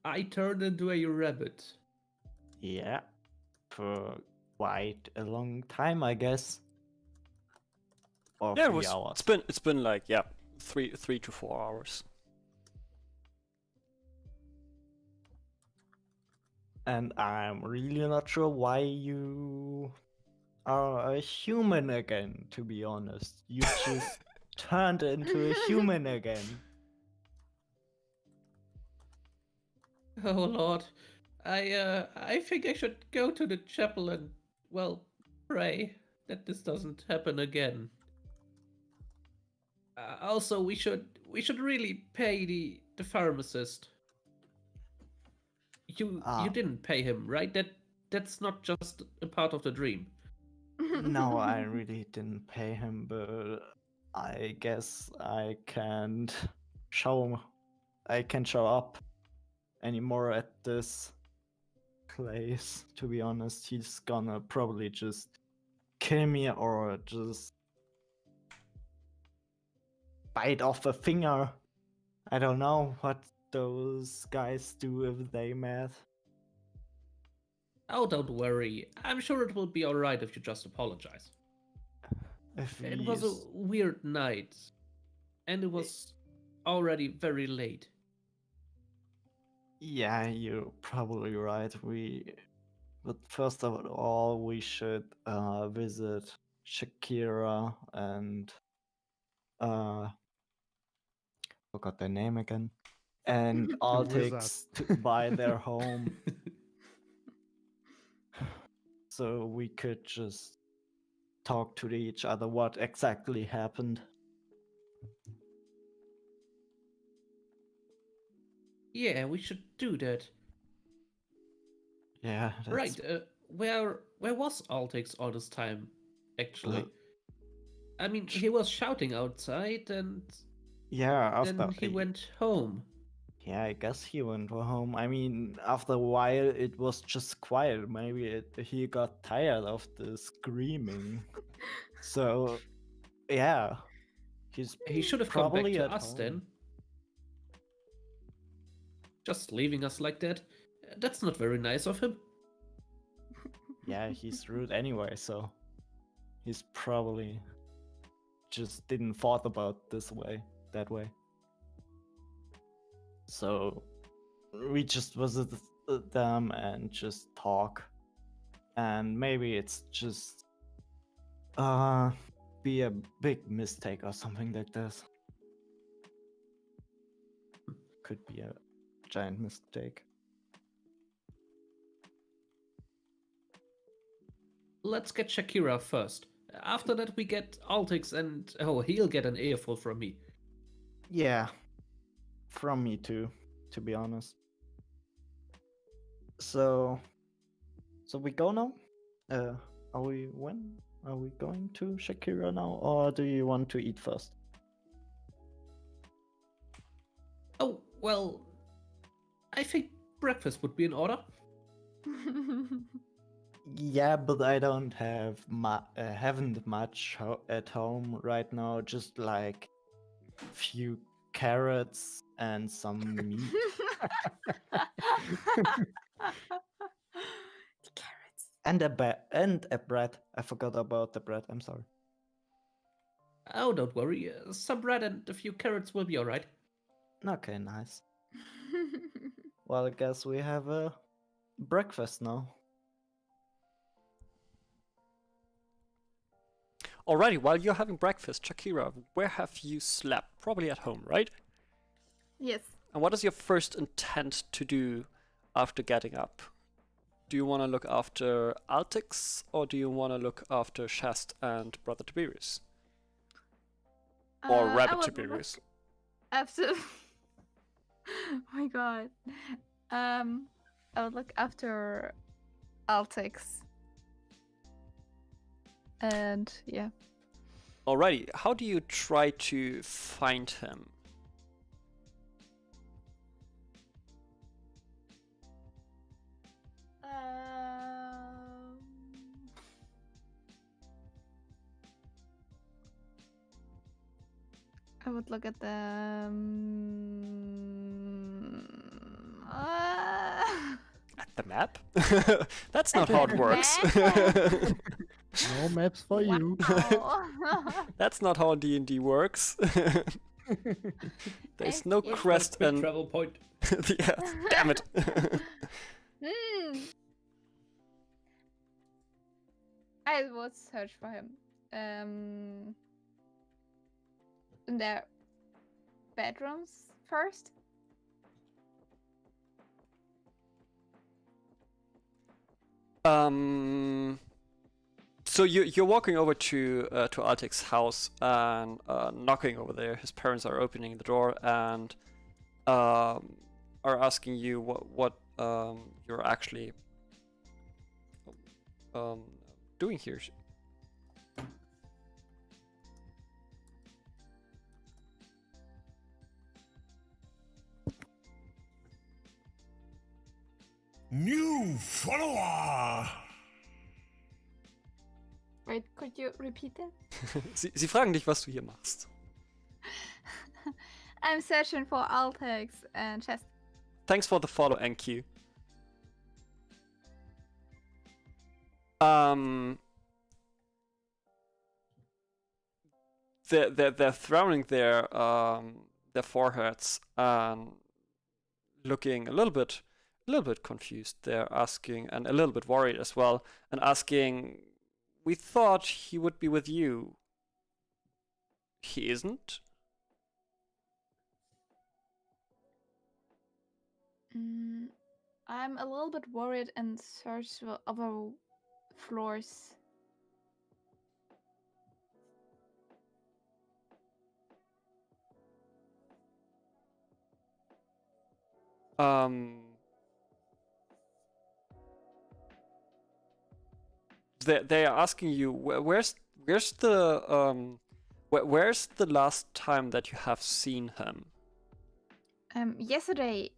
I turned into a rabbit. Yeah, for quite a long time, I guess. Or Yeah, 3 hours. it's been like, yeah, 3 to 4 hours. And I'm really not sure why you are a human again, to be honest. You just turned into a human again. Oh Lord, I think I should go to the chapel and, well, pray that this doesn't happen again. Also, we should really pay the pharmacist. You Ah. didn't pay him, right? That's not just a part of the dream. No, I really didn't pay him, but I guess I can't show up anymore at this place. To be honest, he's gonna probably just kill me or just bite off a finger. I don't know what those guys do if they mad. Oh, don't worry. I'm sure it will be alright if you just apologize. If It was a weird night, and it was already very late. Yeah, you're probably right. But first of all, we should visit Shakira and forgot their name again, and Altix to buy their home, so we could just talk to each other what exactly happened. Yeah, we should do that. Yeah, that's Right, where was Altix all this time, actually? I mean, he was shouting outside, and yeah. After then he went home. Yeah, I guess he went home. I mean, after a while, it was just quiet. Maybe he got tired of the screaming. So, yeah, he's He should have come back probably to at us home. then. Just leaving us like that? That's not very nice of him. Yeah, he's rude anyway, so he's probably just didn't thought about that way. So we just visit them and just talk, and maybe it's just be a big mistake or something like this. Could be a giant mistake. Let's get Shakira first. After that, we get Altix, and he'll get an earful from me. Yeah, from me too, to be honest. So we go now. Are we going to Shakira now, or do you want to eat first? Oh, well, I think breakfast would be in order. Yeah, but I don't have haven't much at home right now. Just like few carrots and some meat. The carrots. And a bread. I forgot about the bread. I'm sorry. Oh, don't worry. Some bread and a few carrots will be alright. Okay, nice. Well, I guess we have a breakfast now. Alrighty, while you're having breakfast, Shakira, where have you slept? Probably at home, right? Yes. And what is your first intent to do after getting up? Do you want to look after Altix, or do you want to look after Shast and Brother Tiberius? Or I Rabbit would Tiberius? look after. Oh my god. I would look after Altix. And yeah. Alrighty, how do you try to find him? I would look at the. At the map? That's not how it works. No maps for you. Wow. That's not how D&D works. There's no Yes. quest Quick and... travel point. Yeah, damn it. Hmm. I would search for him. In their bedrooms first. So you're walking over to Altek's house and knocking over there. His parents are opening the door and are asking you what you're actually doing here. New follower! Wait, could you repeat that? Sie fragen dich, was du hier machst. I'm searching for Altex and Chest. Thanks for the follow, NQ. They're throwing their foreheads and looking a little bit confused. They're asking, and a little bit worried as well, and asking, "We thought he would be with you. He isn't?" I'm a little bit worried and search for other floors. They are asking you, where's the last time that you have seen him? Yesterday,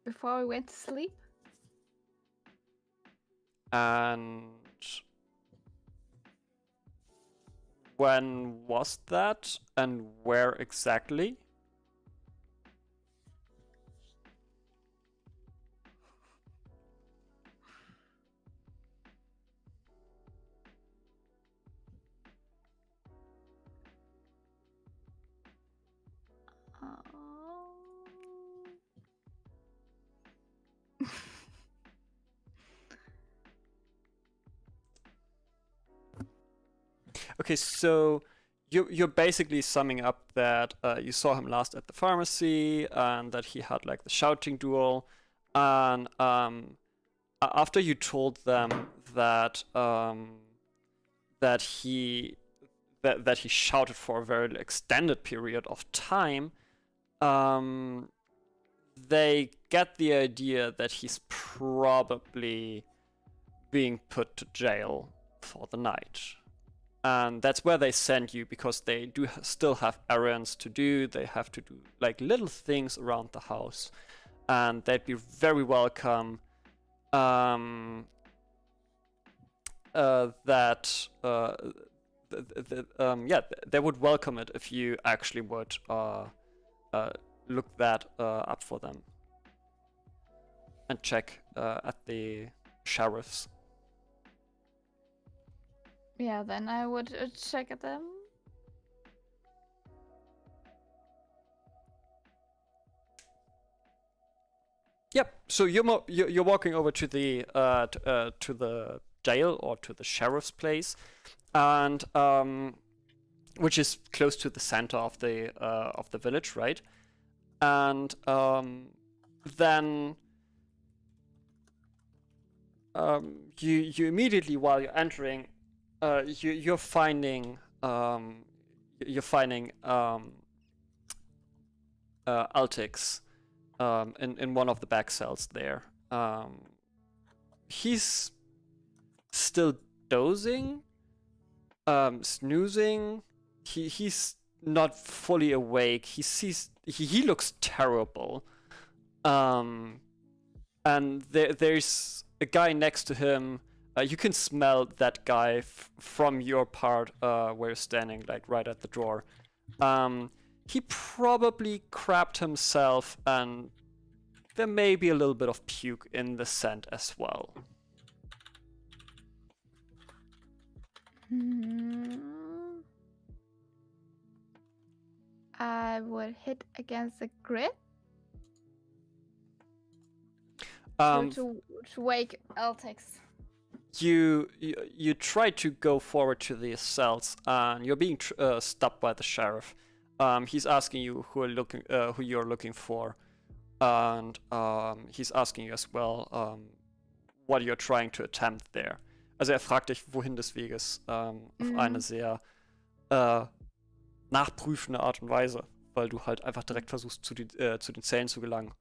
before we went to sleep. And when was that? And where exactly? Okay, so you're basically summing up that you saw him last at the pharmacy and that he had like the shouting duel, and after you told them that that he shouted for a very extended period of time, they get the idea that he's probably being put to jail for the night. And that's where they send you, because they do still have errands to do. They have to do like little things around the house, and they'd be very welcome they would welcome it if you actually would look that up for them and check at the sheriff's. Yeah, then I would check at them. Yep. So you're walking over to the to the jail or to the sheriff's place, and which is close to the center of the village, right? And then you immediately, while you're entering, you're finding Altix in one of the back cells there. He's still dozing, snoozing. He's not fully awake. He looks terrible. And there's a guy next to him. You can smell that guy from your part where you're standing, like right at the door. He probably crapped himself, and there may be a little bit of puke in the scent as well. I would hit against the grid to wake Altix. You try to go forward to the cells, and you're being stopped by the sheriff. He's asking you who you're looking for, and he's asking you as well what you're trying to attempt there. Also fragt dich, wohin des Weges, auf eine sehr nachprüfende Art und Weise, weil du halt einfach direkt versuchst, zu den Zellen zu gelangen,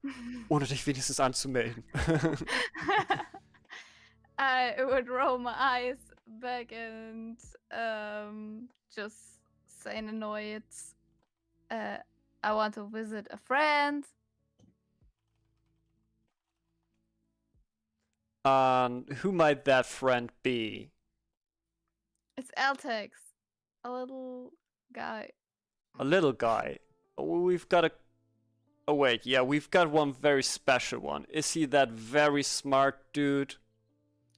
ohne dich wenigstens anzumelden. I would roll my eyes back and just say in annoy it's I want to visit a friend. Who might that friend be? It's Altix, a little guy. A little guy. We've got a... Oh wait, yeah, we've got one very special one. Is he that very smart dude?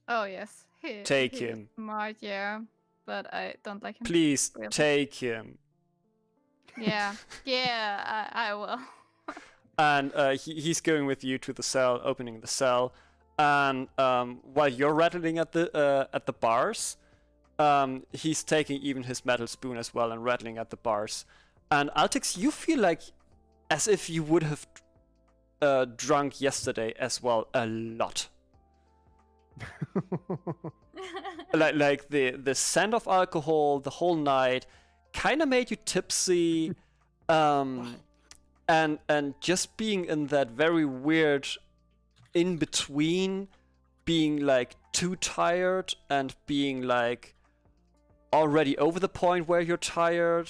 Oh yes, Take he's him. smart, yeah, but I don't like him. Please, really. take him. Yeah, yeah, I will. And he's going with you to the cell, opening the cell. And while you're rattling at the bars, he's taking even his metal spoon as well and rattling at the bars. And Altix, you feel like as if you would have drunk yesterday as well a lot. like the scent of alcohol the whole night kind of made you tipsy, and just being in that very weird in between, being like too tired and being like already over the point where you're tired,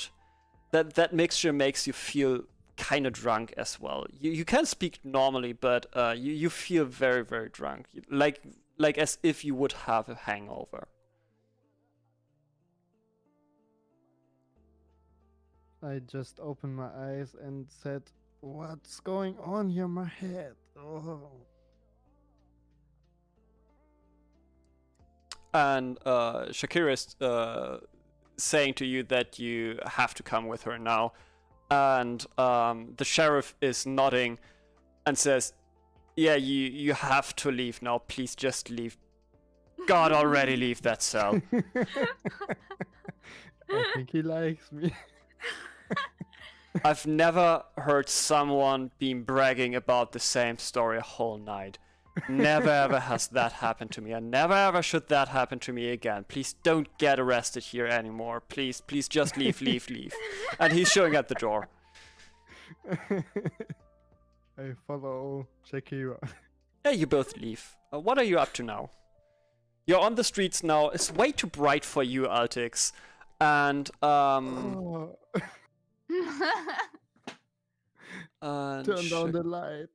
that mixture makes you feel kind of drunk as well. You can speak normally, but you feel very, very drunk, like as if you would have a hangover. I just opened my eyes and said, "What's going on here in my head?" Oh. And Shakira is saying to you that you have to come with her now. And the sheriff is nodding and says, yeah, you have to leave now. Please just leave. God, already leave that cell. I think he likes me. I've never heard someone being bragging about the same story a whole night. Never ever has that happened to me, and never ever should that happen to me again. Please don't get arrested here anymore. Please just leave, leave. And he's showing at the door. I follow Shakira. Yeah, you both leave. What are you up to now? You're on the streets now. It's way too bright for you, Altix. And Oh. and Turn down the light.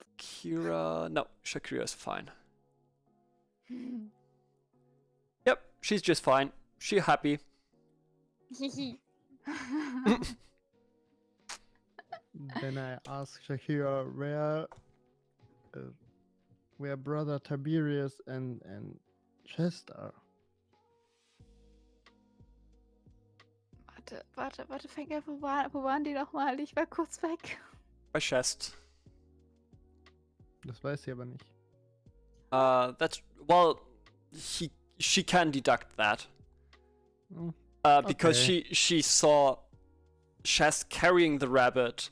No, Shakira is fine. Yep, she's just fine. She's happy. Then I ask Shakira where brother Tiberius and Chester. Warte, wo waren die nochmal? Ich war kurz weg. By chest. Das weiß sie aber nicht. That's well. She can deduct that. Oh, Because okay. she saw Chest carrying the rabbit,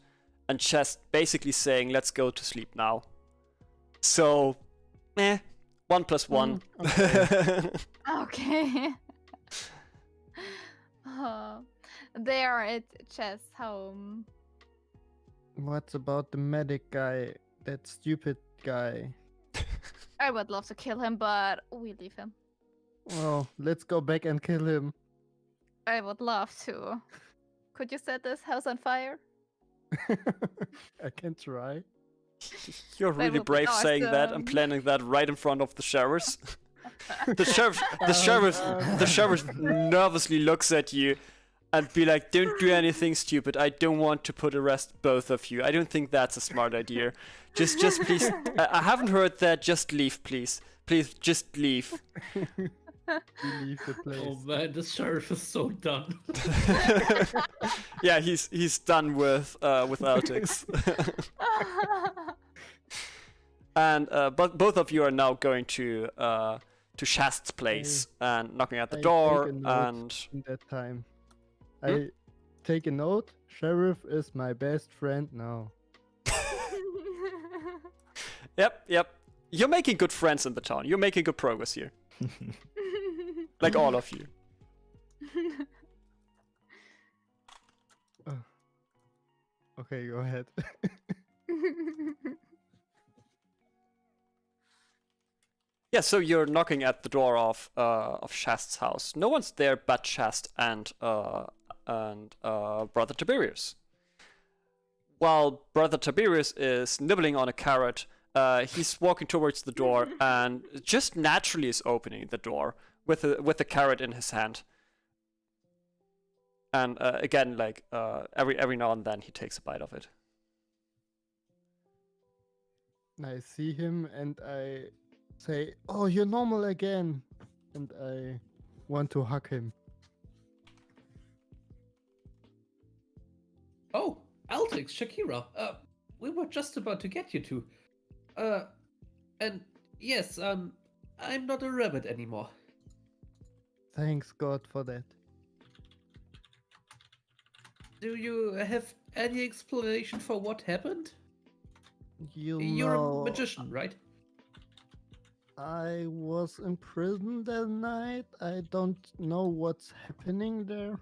and Chest basically saying, "Let's go to sleep now." So, 1 + 1. okay. Okay. Oh, they are at Chess home. What about the medic guy? That stupid guy. I would love to kill him, but we leave him. Oh, let's go back and kill him. I would love to. Could you set this house on fire? I can try. You're That really would be brave saying that and awesome. planning that right in front of the sheriffs. The sheriff nervously looks at you and be like, "Don't do anything stupid. I don't want to arrest both of you. I don't think that's a smart idea. Just please. I haven't heard that. Just leave, please. Please, just leave." We leave the place. Oh man, the sheriff is so done. Yeah, he's done with Altix. And but both of you are now going to Shast's place and knocking at the I door take a note and in that time. I take a note. Sheriff is my best friend now. Yep. You're making good friends in the town. You're making good progress here. Like all of you. Okay, go ahead. Yeah, so you're knocking at the door of Shast's house. No one's there but Shast and Brother Tiberius. While Brother Tiberius is nibbling on a carrot, he's walking towards the door and just naturally is opening the door with a carrot in his hand. And again, like every now and then, he takes a bite of it. I see him and I say, "Oh, you're normal again," and I want to hug him. Oh, Altix, Shakira. We were just about to get you two. And yes, I'm not a rabbit anymore. Thanks God for that. Do you have any explanation for what happened? You You're know, a magician, right? I was in prison that night. I don't know what's happening there.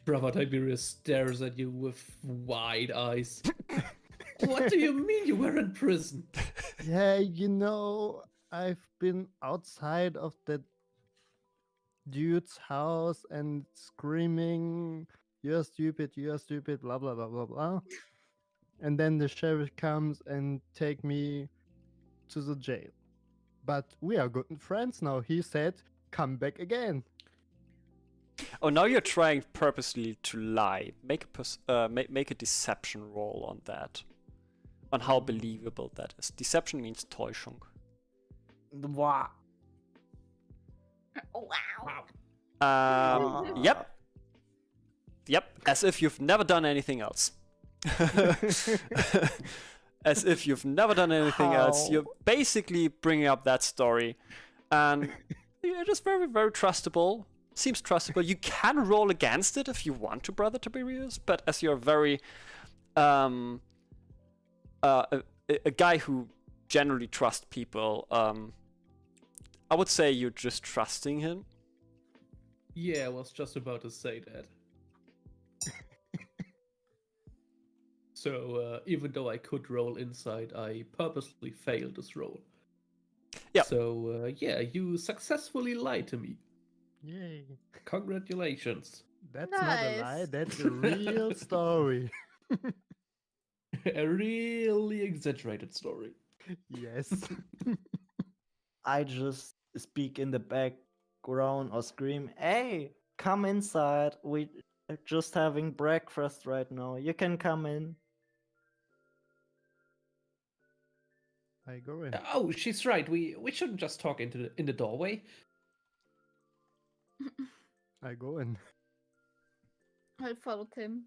Brother Tiberius stares at you with wide eyes. What do you mean you were in prison? Yeah, you know, I've been outside of that dude's house and screaming, you're stupid, blah, blah, blah, blah, blah. And then the sheriff comes and take me to the jail. But we are good friends now. He said, come back again. Oh, now you're trying purposely to lie. Make a deception roll on that. On how believable that is. Deception means Täuschung. Wow. Wow. Yep. As if you've never done anything else. As if you've never done anything else. How? You're basically bringing up that story. And it is very, very trustable. Seems trustable. You can roll against it if you want to, Brother Tiberius, but as you're very a guy who generally trusts people, I would say you're just trusting him. Yeah, I was just about to say that. So, even though I could roll insight, I purposely failed this roll. Yeah. So, yeah, you successfully lied to me. Yay. Congratulations. That's not a lie, Nice. that's a real story. A really exaggerated story. Yes. I just speak in the background or scream, "Hey, come inside. We are just having breakfast right now. You can come in." I go in. Oh, she's right. We shouldn't just talk in the doorway. I go in. I followed him.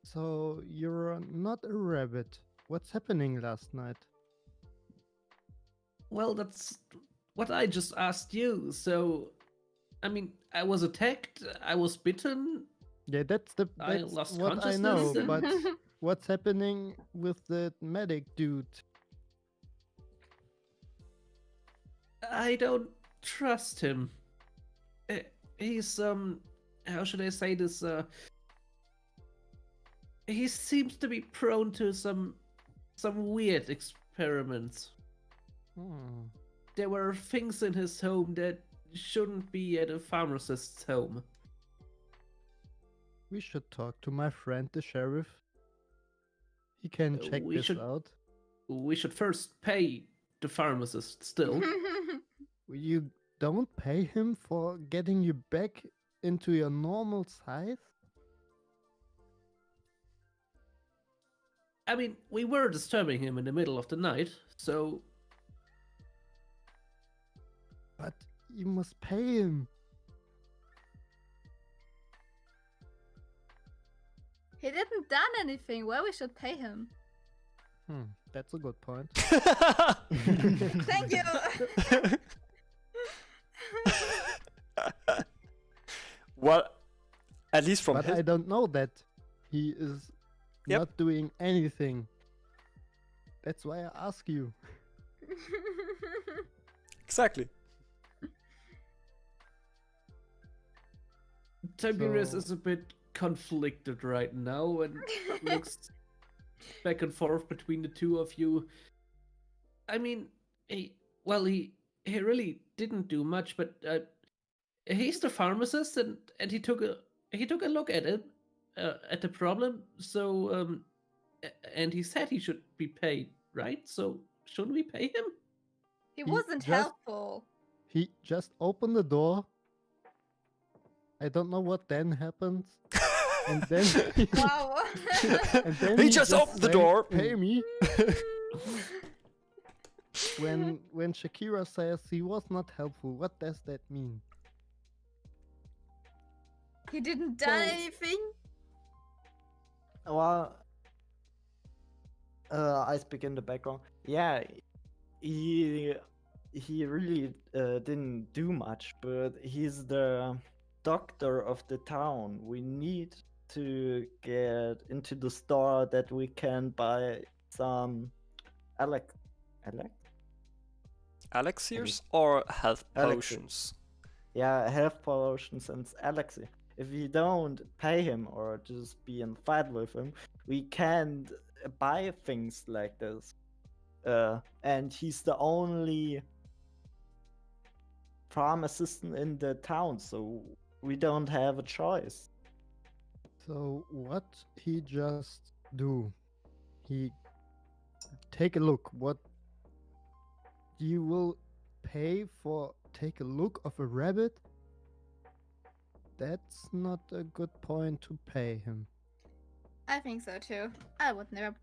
So you're not a rabbit. What's happening last night? Well, that's what I just asked you. So, I mean, I was attacked, I was bitten, Yeah, that's I lost what I consciousness, know. and But what's happening with the medic dude? I don't trust him. He's how should I say this? He seems to be prone to some weird experiments. Hmm. There were things in his home that shouldn't be at a pharmacist's home. We should talk to my friend the sheriff. He can check we this should out. we should first pay the pharmacist still. You don't pay him for getting you back into your normal size? I mean, we were disturbing him in the middle of the night, so But you must pay him. He didn't done anything. Why we should pay him? That's a good point. Thank you. Well, at least from But his... I don't know that he is Yep. not doing anything. That's why I ask you. Exactly. Tiberius So- is a bit conflicted right now and looks back and forth between the two of you. I mean, he really didn't do much, but he's the pharmacist, and he took a look at it, at the problem. So and he said he should be paid, right? So shouldn't we pay him? He He wasn't just- helpful. He just opened the door. I don't know what then happens. And then Wow. and then He just opened the say, door. Pay me. When Shakira says he was not helpful, what does that mean? He didn't done Well- anything. Well, I speak in the background. Yeah, he really didn't do much, but he's the doctor of the town. We need to get into the store that we can buy some Alex. Elixirs or health Elixir. potions? Yeah, health potions and elixir. If we don't pay him or just be in fight with him, we can't buy things like this. And he's the only pharmacist in the town, so we don't have a choice. So what he just do? He take a look. What you will pay for? Take a look of a rabbit? That's not a good point to pay him. I think so too. I would never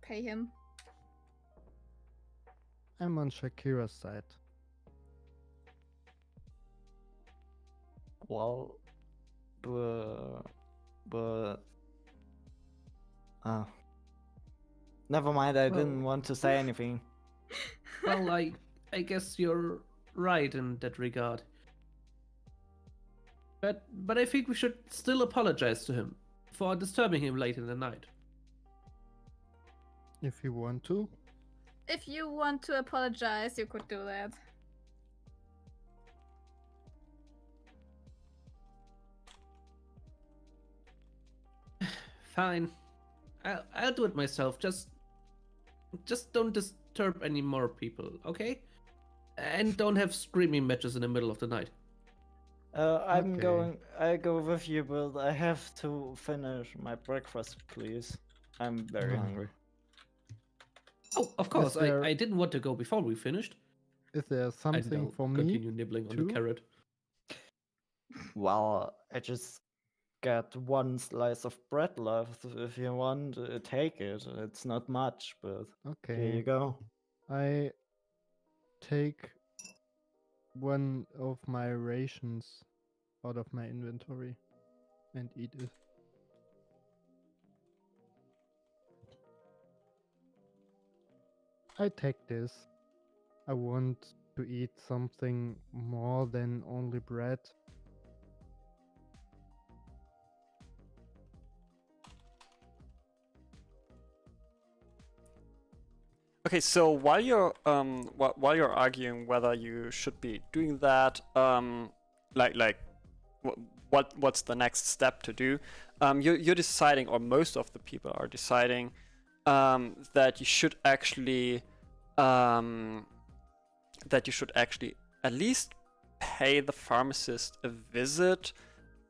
pay him. I'm on Shakira's side. Well, but never mind. I Well- didn't want to say anything. Well, I guess you're right in that regard. But I think we should still apologize to him for disturbing him late in the night. If you want to. If you want to apologize, you could do that. Fine, I'll do it myself. Just don't disturb any more people, okay? And don't have screaming matches in the middle of the night. I'm Okay. going. I go with you, but I have to finish my breakfast, please. I'm very Mhm. hungry. Oh, of course. there- I didn't want to go before we finished. Is there And something I'll for me? continue nibbling on too? the carrot. Well, I just got one slice of bread left. If you want, take it. It's not much, but here you Okay. go. I take one of my rations out of my inventory and eat it. I take this. I want to eat something more than only bread. Okay, so while you're arguing whether you should be doing that, what's the next step to do? You're deciding, or most of the people are deciding, that you should actually at least pay the pharmacist a visit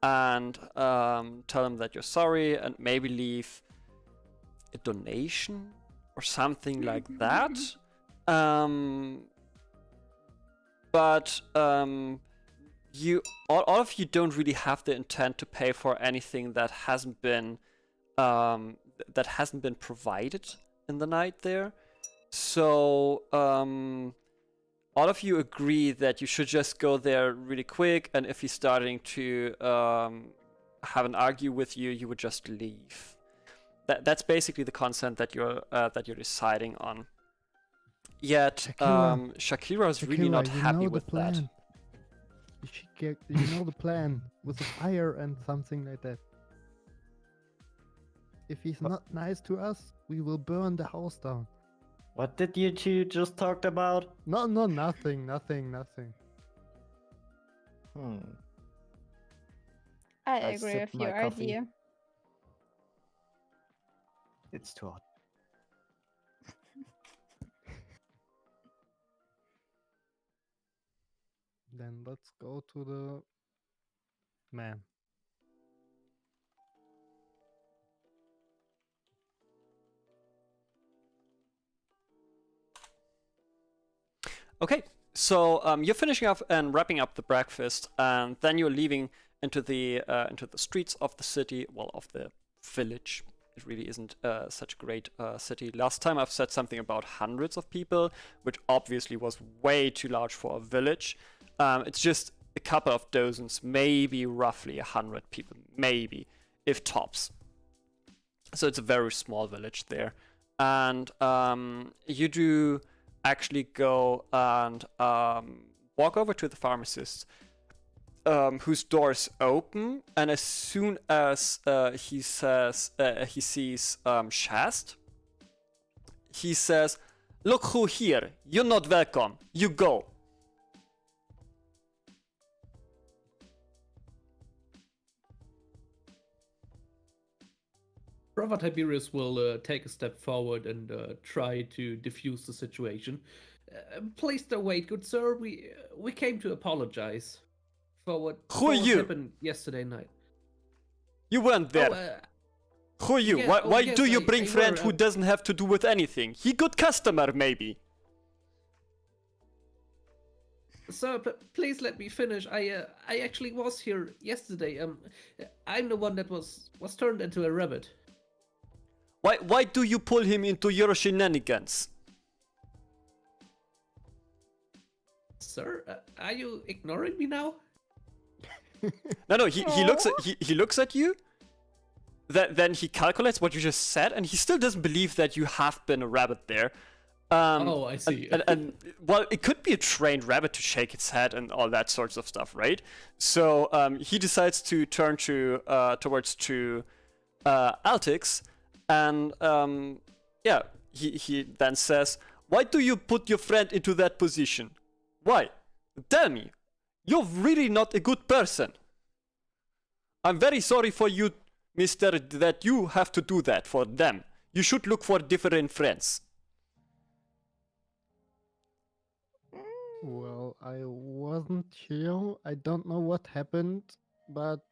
and tell him that you're sorry and maybe leave a donation or something like that. But you all of you don't really have the intent to pay for anything that hasn't been provided in the night there. So all of you agree that you should just go there really quick, and if he's starting to have an argue with you, you would just leave. That's basically the consent that you're deciding on. Yet Shakira is really not happy with that. You know the plan with the fire and something like that. If he's not nice to us, we will burn the house down. What did you two just talked about? No, nothing. I I agree sip with my your coffee. idea. It's too hot. Then let's go to the man. Okay, so you're finishing up and wrapping up the breakfast, and then you're leaving into the streets of the city, well, of the village. It really isn't such a great city. Last time I've said something about hundreds of people, which obviously was way too large for a village. It's just a couple of dozens, maybe roughly 100 people, maybe, if tops. So it's a very small village there. And you do actually go and walk over to the pharmacist, whose door is open, and as soon as he sees Shast, he says, "Look who here! You're not welcome. You go." Brother Tiberius will take a step forward and try to diffuse the situation. Please don't wait, good sir. We came to apologize for what happened yesterday night. You weren't there. Who are you? Yeah, Why yes, do you I bring friend were, who doesn't have to do with anything? He good customer, maybe. Sir, please let me finish. I actually was here yesterday. I'm the one that was turned into a rabbit. Why do you pull him into your shenanigans? Sir, are you ignoring me now? No, he looks at you. Then he calculates what you just said, and he still doesn't believe that you have been a rabbit there. I see. And well, it could be a trained rabbit to shake its head and all that sorts of stuff, right? So he decides to turn towards Altix, and he then says, "Why do you put your friend into that position? Why? Tell me. You're really not a good person. I'm very sorry for you, mister, that you have to do that for them. You should look for different friends." Well, I wasn't here. I don't know what happened, but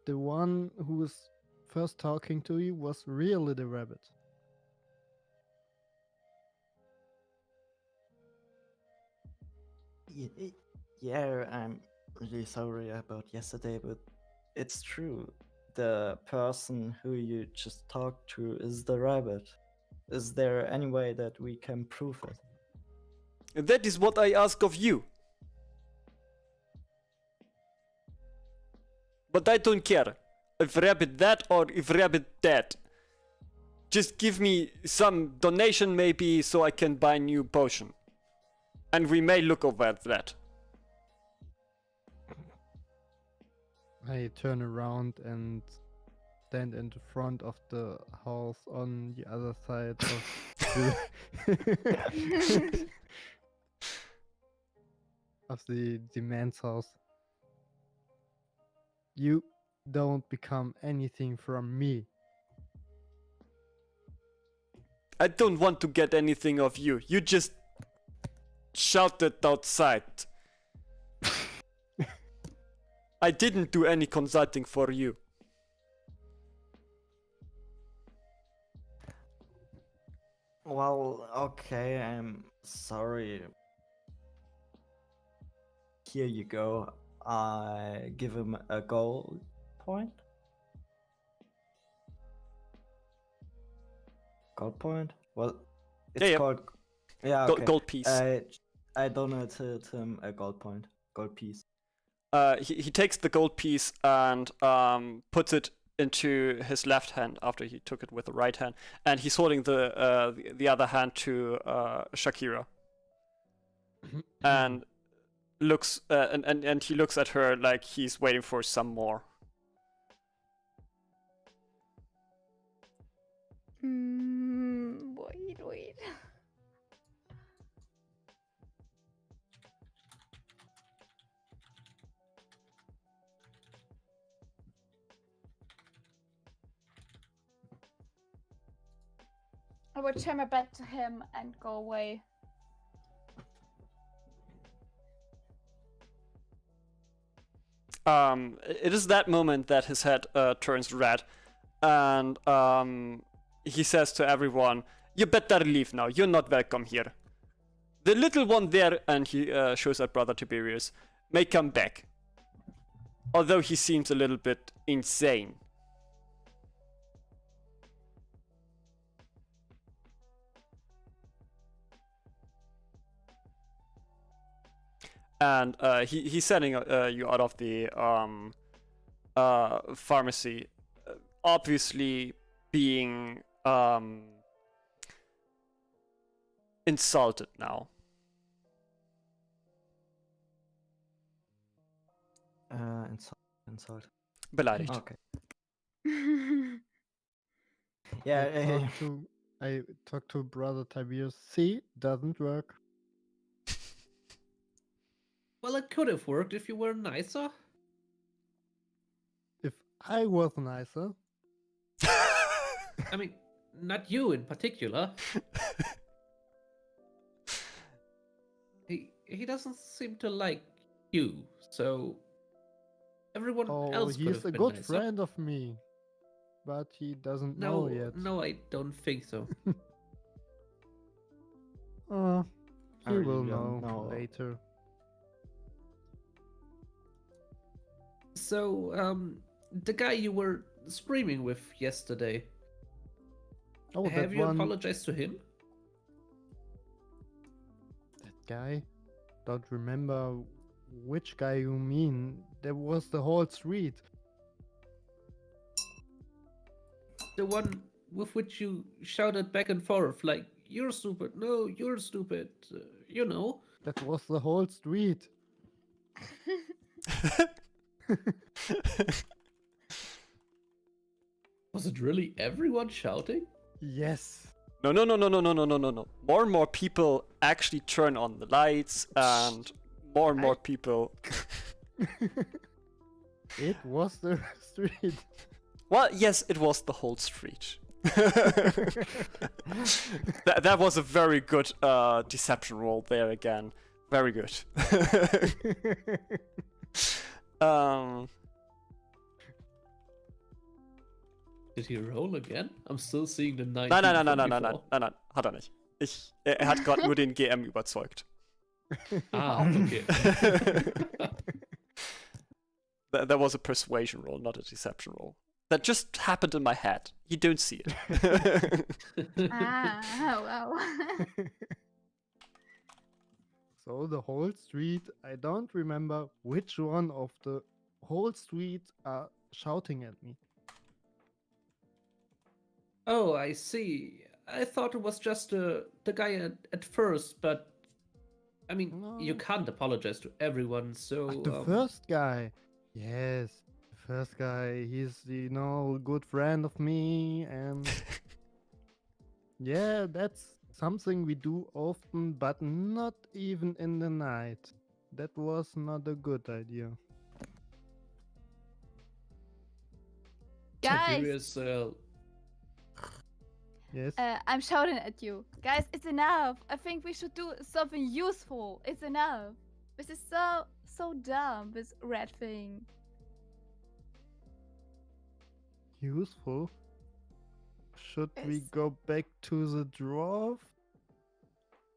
the one who was first talking to you was really the rabbit. Yeah, I'm really sorry about yesterday, but it's true. The person who you just talked to is the rabbit. Is there any way that we can prove it? That is what I ask of you. But I don't care if rabbit that or if rabbit that. Just give me some donation maybe so I can buy new potion. And we may look over at that. I turn around and stand in the front of the house on the other side of the of the man's house. You don't become anything from me. I don't want to get anything of you. You just shouted outside. I didn't do any consulting for you. Well, okay, I'm sorry. Here you go. I give him a gold point. Gold point? Well, it's Yeah. called. Yeah, Gold, okay. gold piece. I donated him a gold point. Gold piece. He takes the gold piece and puts it into his left hand after he took it with the right hand, and he's holding the other hand to Shakira, and looks and he looks at her like he's waiting for some more. Wait. I would turn my back to him and go away. It is that moment that his head turns red, and he says to everyone, "You better leave now. You're not welcome here. The little one there," and he shows at Brother Tiberius, "may come back. Although he seems a little bit insane." And he's sending you out of the pharmacy, obviously being insulted now. Insult. Beleidigt. Okay. Yeah. I talk to Brother Tiberius. See, doesn't work. Well, it could have worked if you were nicer. If I was nicer, I mean, not you in particular. He doesn't seem to like you, so everyone else could he's have a been good nicer. friend of me, but he doesn't know yet. No, I don't think so. He I really will don't know know. later. So, the guy you were screaming with yesterday, Oh, have that you one, apologized to him? that guy. Don't remember which guy you mean. There was the whole street. The one with which you shouted back and forth, like, "You're stupid, no, you're stupid," you know. That was the whole street. Was it really everyone shouting? Yes. No. More and more people actually turn on the lights, and more people. It was the street. Well, yes, it was the whole street. that was a very good deception roll there again. Very good. Did he roll again? I'm still seeing the 19. Nein, hat er nicht. Er hat gerade nur den GM überzeugt. Ah, okay. That was a persuasion roll, not a deception roll. That just happened in my head. You don't see it. Wow. So the whole street, I don't remember which one of the whole street are shouting at me. Oh, I see. I thought it was just the guy at first, but I mean, you No. can't apologize to everyone, so The first guy. Yes, the first guy. He's, a good friend of me. And yeah, that's something we do often, but not even in the night. That was not a good idea. Guys, Tiberius, Yes. I'm shouting at you. Guys, it's enough. I think we should do something useful. It's enough. This is so dumb, this red thing. Useful. Should we Yes. go back to the dwarf?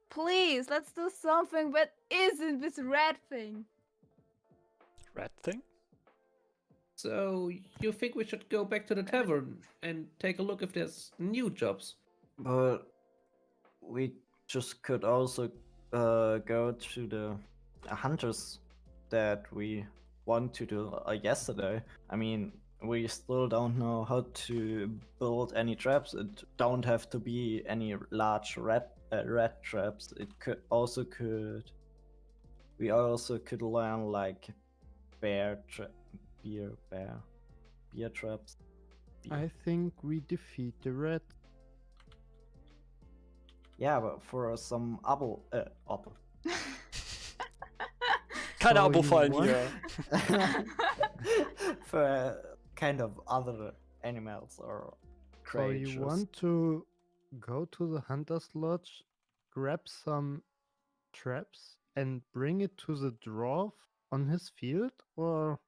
Please, let's do something that isn't this red thing. Red thing? so you think we should go back to the tavern and take a look if there's new jobs? But we just could also go to the hunters that we want to do yesterday. I mean, we still don't know how to build any traps. It don't have to be any large rat traps. It we also could learn like bear traps. I think we defeat the red. Yeah, but for some apple. Keine So Abo-Fallen you hier. For kind of other animals or So creatures. you want to go to the hunter's lodge, grab some traps, and bring it to the dwarf on his field, or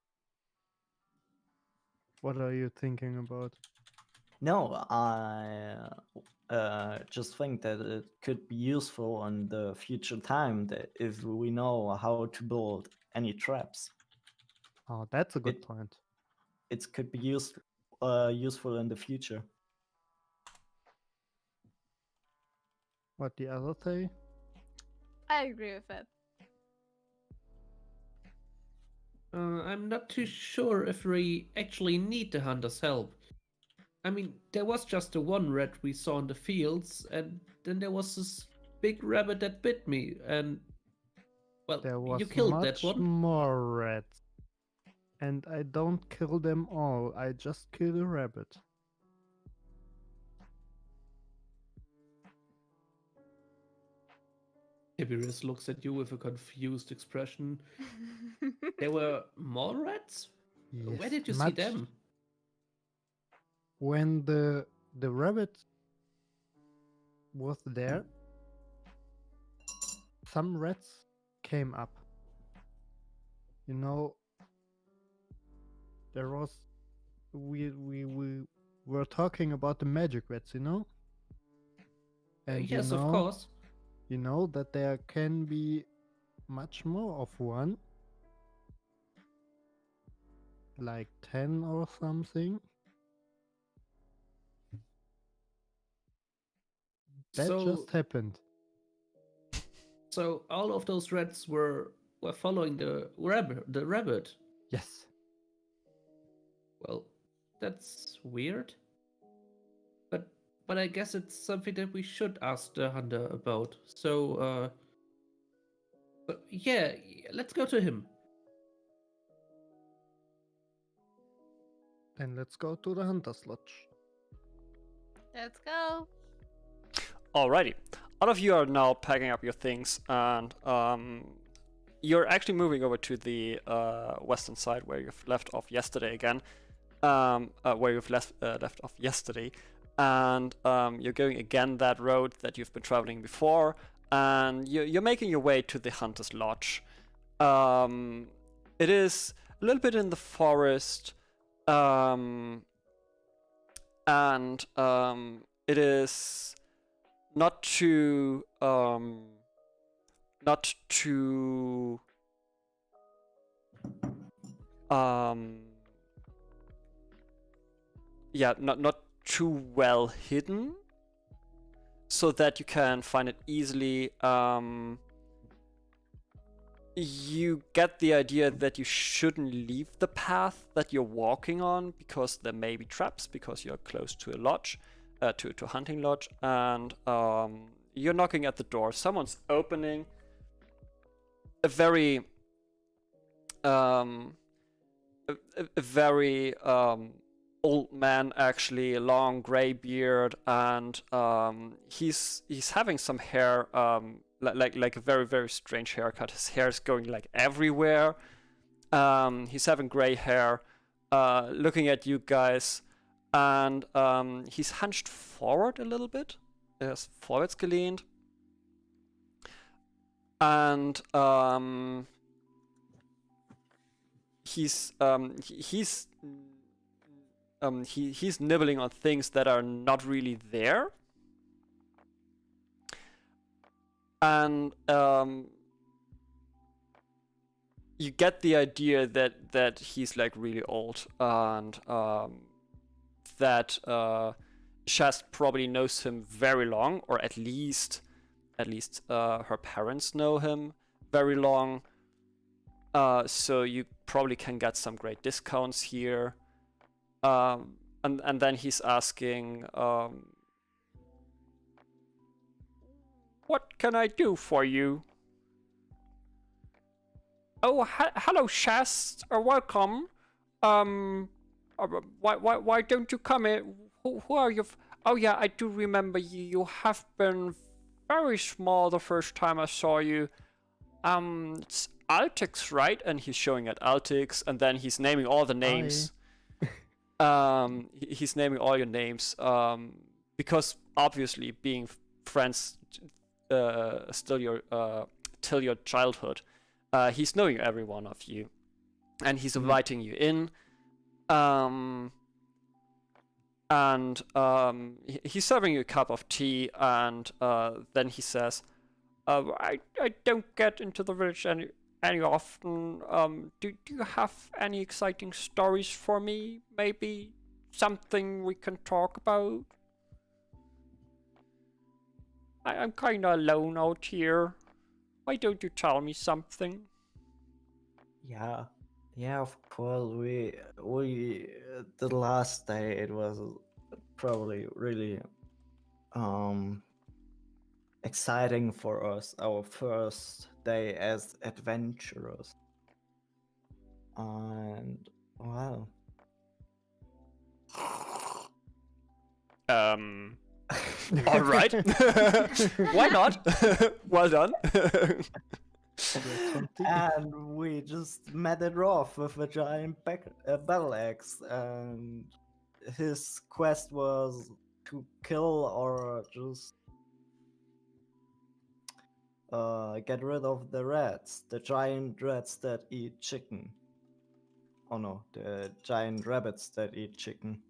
what are you thinking about? No, I just think that it could be useful in the future time that if we know how to build any traps. Oh, that's a good It- point. It could be useful in the future. What the other say? I agree with that. I'm not too sure if we actually need the hunter's help. I mean, there was just the one rat we saw in the fields, and then there was this big rabbit that bit me, and well, There was you killed much that one. more rats. And I don't kill them all, I just kill a rabbit. Tiberius looks at you with a confused expression. There were more rats? Where Yes, did you see much- them? When the rabbit was there, some rats came up. There was we were talking about the magic rats, And Yes, of course. You know that there can be much more of one, like 10 or something. That So, just happened. so all of those rats were following the rabbit. Yes. Well, that's weird. But I guess it's something that we should ask the hunter about. So, but yeah, let's go to him. Then let's go to the hunter's lodge. Let's go. Alrighty. All of you are now packing up your things, and you're actually moving over to the western side where you've left off yesterday again. Where you've left off yesterday. And you're going again that road that you've been traveling before, and you're making your way to the hunter's lodge. It is a little bit in the forest, and it is not too not too well hidden, so that you can find it easily you get the idea that you shouldn't leave the path that you're walking on because there may be traps because you're close to a lodge, to a hunting lodge, and you're knocking at the door. Someone's opening. A very a very old man, actually, a long gray beard, and he's having some hair, like a very, very strange haircut. His hair is going like everywhere. He's having gray hair, looking at you guys, and he's hunched forward a little bit. Er ist vorwärts gelehnt. And he's nibbling on things that are not really there, and you get the idea that he's like really old, and that Shast probably knows him very long, or at least her parents know him very long. So you probably can get some great discounts here. And then he's asking, what can I do for you? Oh, hello, Shast. Welcome. Why don't you come in? Who are you? Oh yeah, I do remember you. You have been very small the first time I saw you. It's Altix, right? And he's showing at Altix, and then he's naming all the names. He's naming all your names, because obviously being friends still your till your childhood, he's knowing every one of you, and he's inviting you in. And he's serving you a cup of tea, and then he says, I don't get into the village any often. Do you have any exciting stories for me? Maybe something we can talk about? I'm kinda alone out here. Why don't you tell me something? Yeah, of course. We the last day it was probably really exciting for us. Our first day as adventurers, and wow. All right. Why not? Well done. And we just met it off with a giant battle axe, and his quest was to kill or just get rid of the rats, the giant rats that eat chicken. Oh no, the giant rabbits that eat chicken.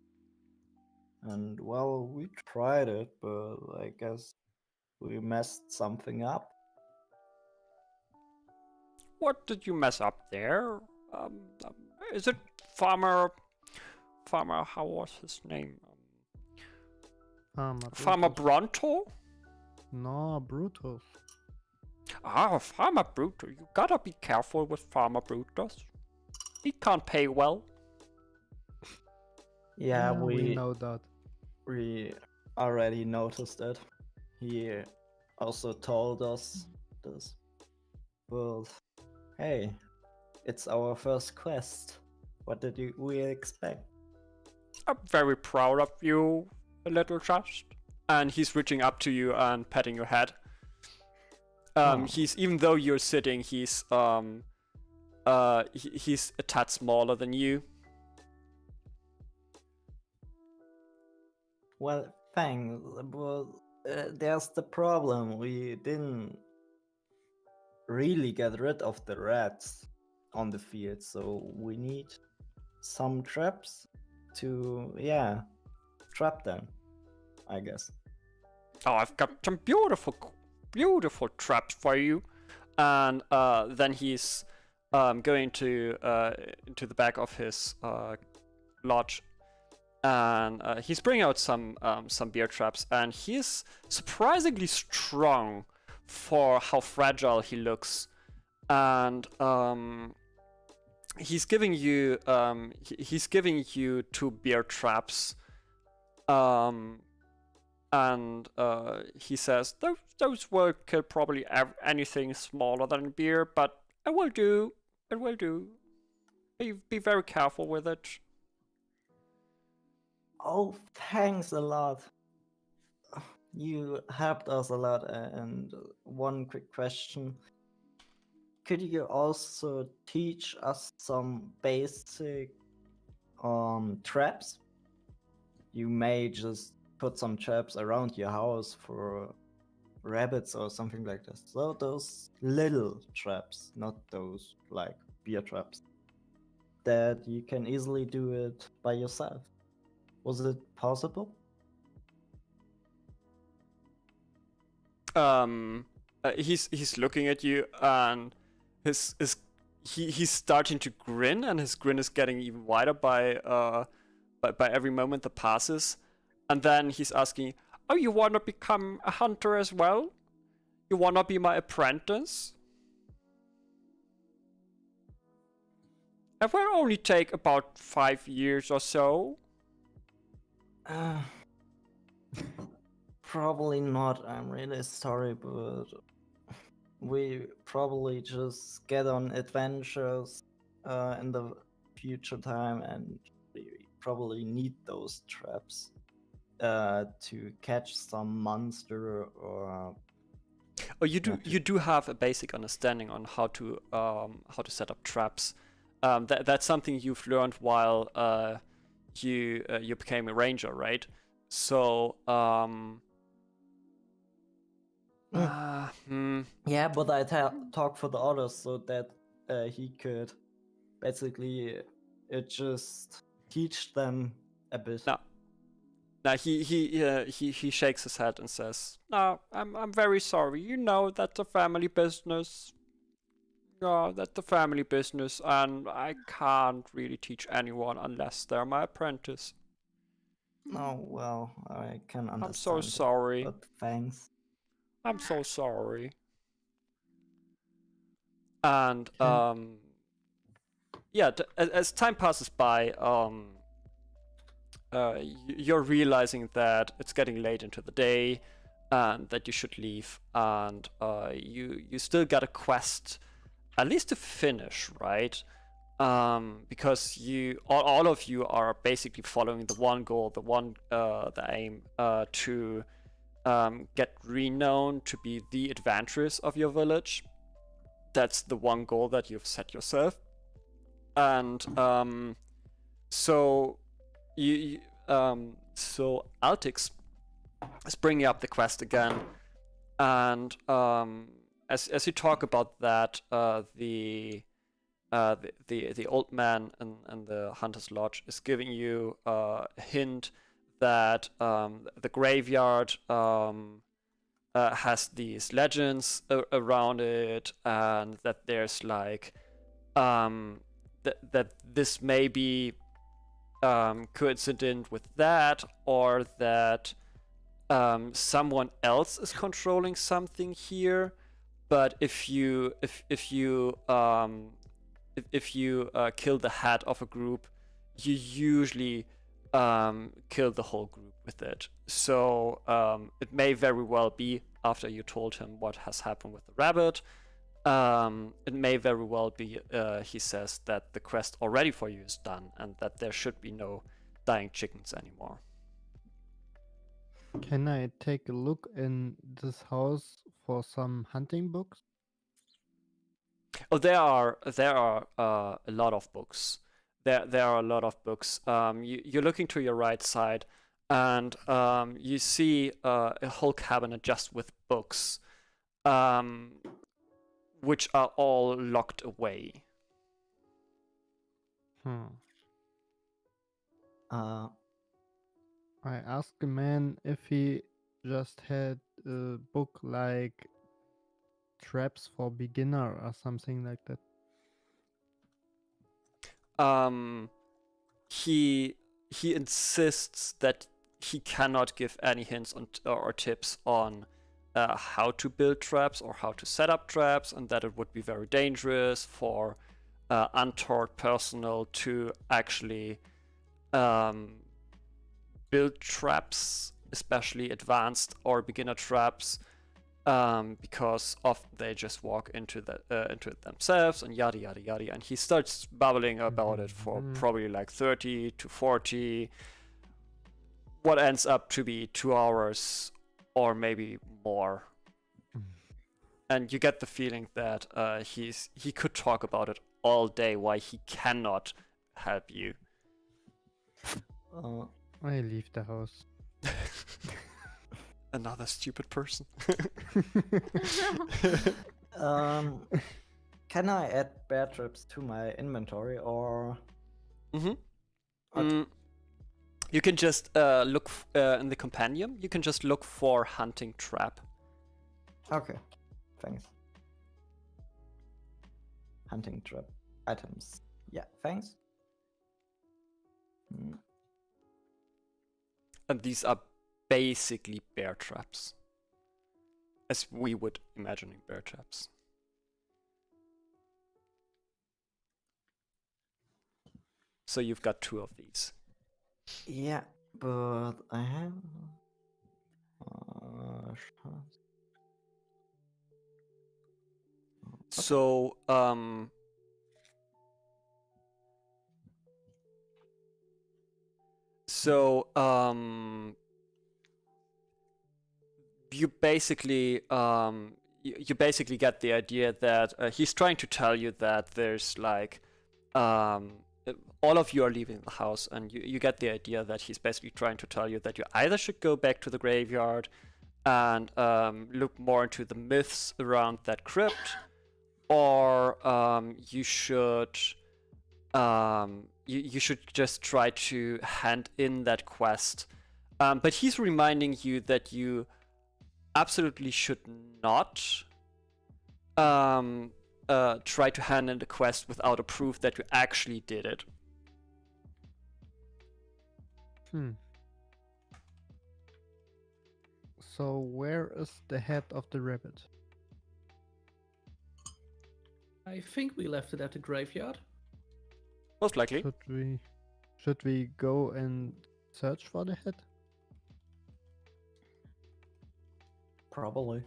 And well, we tried it, but I guess we messed something up. What did you mess up there? Is it Farmer? How was his name? Farmer Bronto? No, Brutus. Ah, Farmer Brutus. You gotta be careful with Farmer Brutus. He can't pay well. Yeah, we know that. We already noticed it. He also told us this. But hey, it's our first quest. What did we expect? I'm very proud of you, little Just. And he's reaching up to you and patting your head. He's, even though you're sitting, he's a tad smaller than you. Well, thanks, but there's the problem. We didn't really get rid of the rats on the field, so we need some traps to, trap them, I guess. Oh, I've got some beautiful traps for you. And then he's going to into the back of his lodge, and he's bringing out some bear traps, and he's surprisingly strong for how fragile he looks. and he's giving you he's giving you 2 beer traps, and he says those will kill probably anything smaller than beer, but it will do. It will do. Be very careful with it. Oh, thanks a lot. You helped us a lot. And one quick question. Could you also teach us some basic traps? You may just put some traps around your house for rabbits or something like this. So those little traps, not those like beer traps, that you can easily do it by yourself. Was it possible? He's looking at you, and he's starting to grin, and his grin is getting even wider by every moment that passes. And then he's asking, "Oh, you wanna become a hunter as well? You wanna be my apprentice? It will only take about 5 years or so." Probably not. I'm really sorry, but we probably just get on adventures in the future time, and we probably need those traps to catch some monster or. Oh, you do have a basic understanding on how to set up traps. That's something you've learned while you became a ranger, right? So Yeah, but I talk for the others so that he could basically just teach them a bit. Now he shakes his head and says, "No, I'm very sorry. You know that's a family business. Yeah, that's a family business, and I can't really teach anyone unless they're my apprentice. Oh, well, I can understand. I'm so sorry. But thanks. I'm so sorry." And yeah, as time passes by, you're realizing that it's getting late into the day, and that you should leave. And you still got a quest, at least to finish, right? Because all of you are basically following the one goal, the aim to get renowned to be the adventurers of your village. That's the one goal that you've set yourself. And so Altix is bringing up the quest again, and as you talk about that, the old man in the Hunter's Lodge is giving you a hint that the graveyard has these legends around it, and that there's like that this may be coincident with that, or that someone else is controlling something here. But if you kill the head of a group, you usually kill the whole group with it. So it may very well be, after you told him what has happened with the rabbit, it may very well be, he says, that the quest already for you is done, and that there should be no dying chickens anymore. Can I take a look in this house for some hunting books? Oh, there are a lot of books. There are a lot of books. You're looking to your right side, and you see a whole cabinet just with books, which are all locked away. I asked the man if he just had a book like Traps for Beginner or something like that. He insists that he cannot give any hints on or tips on how to build traps or how to set up traps, and that it would be very dangerous for untaught personnel to actually build traps, especially advanced or beginner traps, because often they just walk into it themselves and yada yada yada. And he starts babbling about it for probably like 30 to 40, what ends up to be 2 hours or maybe more. And you get the feeling that he could talk about it all day, why he cannot help you. I leave the house. Another stupid person. Can I add bear traps to my inventory or? Mm-hmm. Okay. You can just look in the compendium. You can just look for hunting trap. Okay, thanks. Hunting trap items. Yeah, thanks. And these are basically bear traps, as we would imagining bear traps. So you've got 2 of these. Yeah, but I have. So you basically you basically get the idea that he's trying to tell you that there's like all of you are leaving the house, and you get the idea that he's basically trying to tell you that you either should go back to the graveyard and look more into the myths around that crypt, or you should you should just try to hand in that quest. But he's reminding you that you absolutely should not try to hand in the quest without a proof that you actually did it. So where is the head of the rabbit? I think we left it at the graveyard. Most likely. Should we go and search for the head? Probably.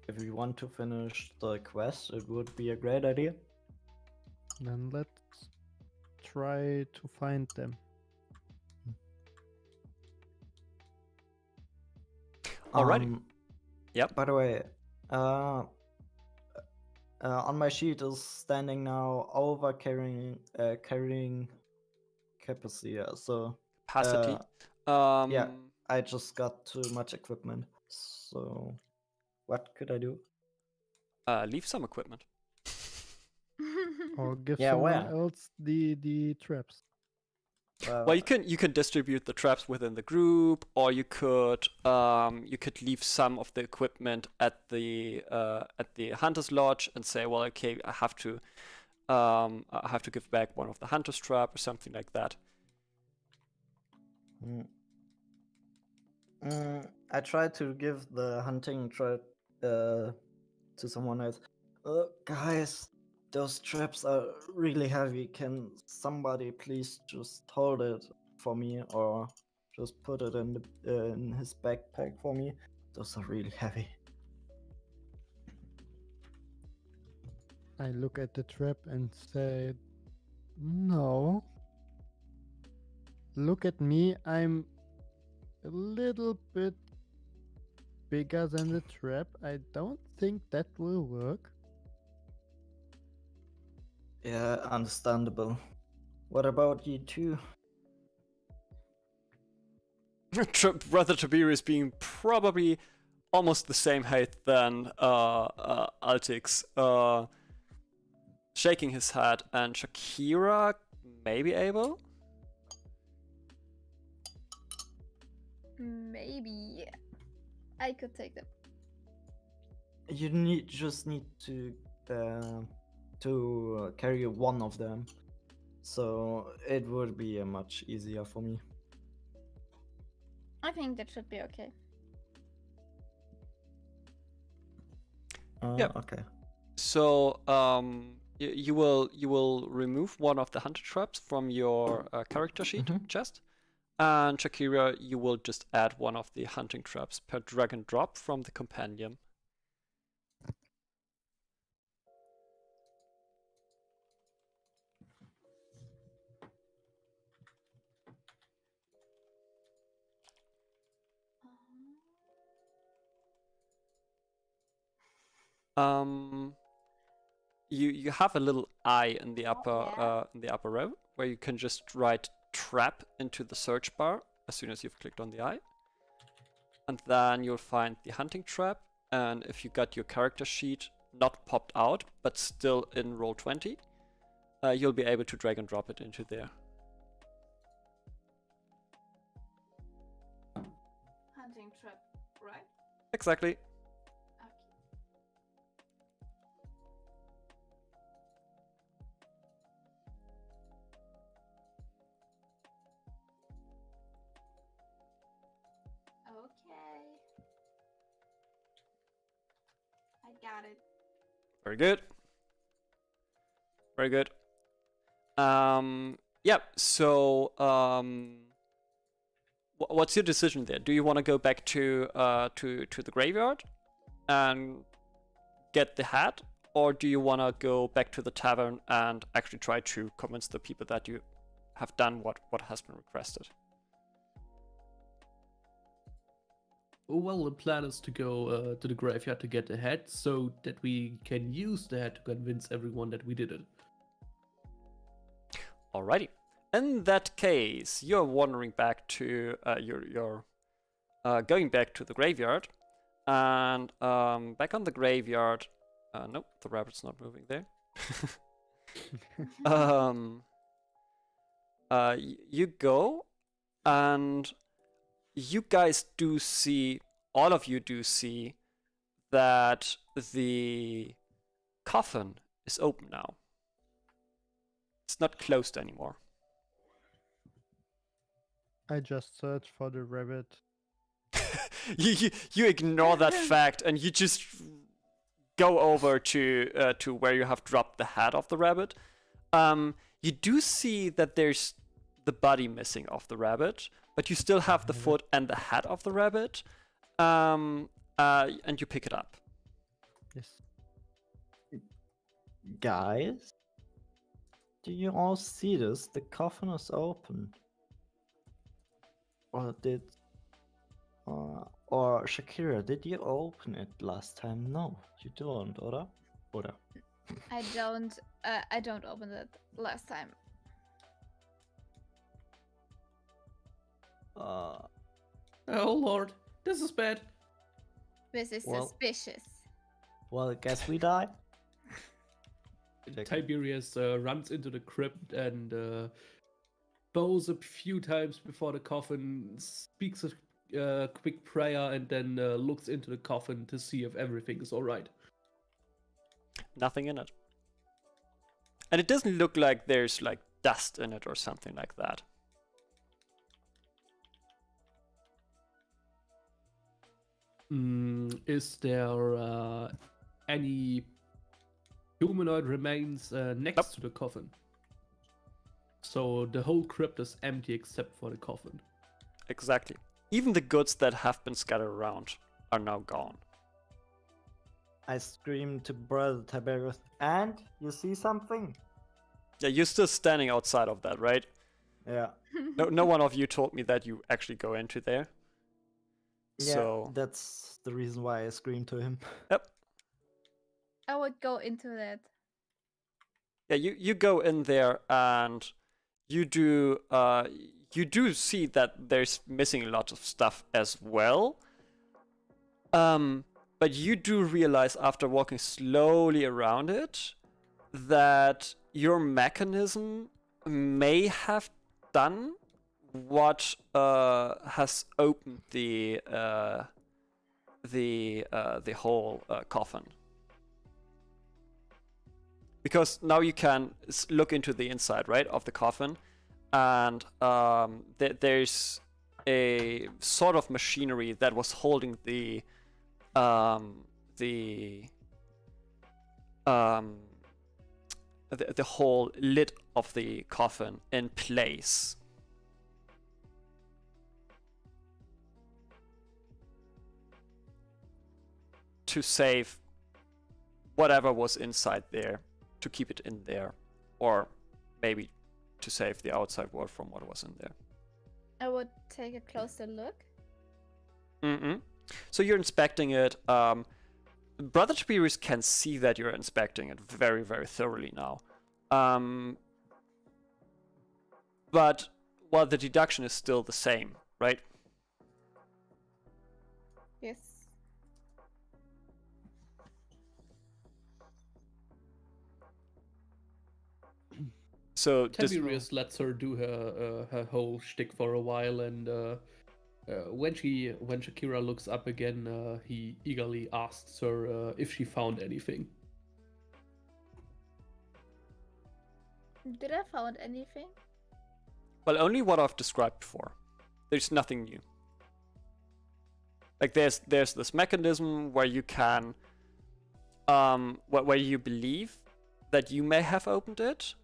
If we want to finish the quest, it would be a great idea. Then let's try to find them. Alrighty. Yep. By the way, on my sheet is standing now over carrying capacity. So Capacity. yeah, I just got too much equipment. So what could I do? Leave some equipment. Or give Yeah, someone where? else the traps. Well, you can distribute the traps within the group, or you could leave some of the equipment at the hunter's lodge and say, well, okay, I have to give back one of the hunter's trap or something like that. I tried to give the hunting trap to someone else. Guys, those traps are really heavy. Can somebody please just hold it for me, or just put it in his backpack for me? Those are really heavy. I look at the trap and say, no. Look at me, I'm a little bit bigger than the trap. I don't think that will work. Yeah, understandable. What about you two? Brother Tiberius being probably almost the same height than Altix, shaking his head, and Shakira maybe able? Maybe I could take them. You just need to carry one of them, so it would be much easier for me. I think that should be okay. Yep. Okay. So you will remove one of the hunter traps from your character sheet Mhm. chest, and Shakira, you will just add one of the hunting traps per drag and drop from the companion. You have a little eye in the upper row where you can just write trap into the search bar as soon as you've clicked on the eye, and then you'll find the hunting trap. And if you got your character sheet not popped out but still in roll20, you'll be able to drag and drop it into there. Hunting trap, right? Exactly. Okay. I got it. Very good. Very good. Yeah, so what's your decision there? Do you want to go back to the graveyard and get the hat, or do you want to go back to the tavern and actually try to convince the people that you have done what has been requested? Well, the plan is to go to the graveyard to get the hat so that we can use the hat to convince everyone that we did it. Alrighty. In that case, you're wandering back to you're going back to the graveyard, and back on the graveyard. Nope, the rabbit's not moving there. You go, and you guys do see, all of you do see, that the coffin is open now. It's not closed anymore. I just searched for the rabbit. You ignore that fact and you just go over to where you have dropped the head of the rabbit. You do see that there's the body missing of the rabbit, but you still have the foot and the head of the rabbit, and you pick it up. Yes. Guys, do you all see this? The coffin is open. Or or Shakira, did you open it last time? No, you don't, oder? Oder? I don't open it last time. Oh lord, this is bad. This is Well- suspicious. Well, guess we die. Tiberius runs into the crypt and bows a few times before the coffin, speaks a quick prayer, and then looks into the coffin to see if everything is alright. Nothing in it. And it doesn't look like there's like dust in it or something like that. Is there any humanoid remains next to the coffin? So the whole crypt is empty except for the coffin. Exactly. Even the goods that have been scattered around are now gone. I screamed to Brother Tiberius, and you see something? Yeah, you're still standing outside of that, right? Yeah. No one of you told me that you actually go into there. Yeah, So that's the reason why I screamed to him. yep. I would go into that. Yeah, you go in there and you do see that there's missing a lot of stuff as well. But you do realize after walking slowly around it that your mechanism may have done what has opened the whole coffin. Because now you can look into the inside, right, of the coffin, and there's a sort of machinery that was holding the the whole lid of the coffin in place. To save whatever was inside there, to keep it in there, or maybe to save the outside world from what was in there. I would take a closer look. So you're inspecting it. Brother Tiberius can see that you're inspecting it very, very thoroughly now. But well, the deduction is still the same, right? Yes. So Tiberius lets her do her whole shtick for a while, and when Shakira looks up again, he eagerly asks her if she found anything. Did I found anything? well, only what I've described before. There's nothing new. Like there's this mechanism where you can, where you believe that you may have opened it,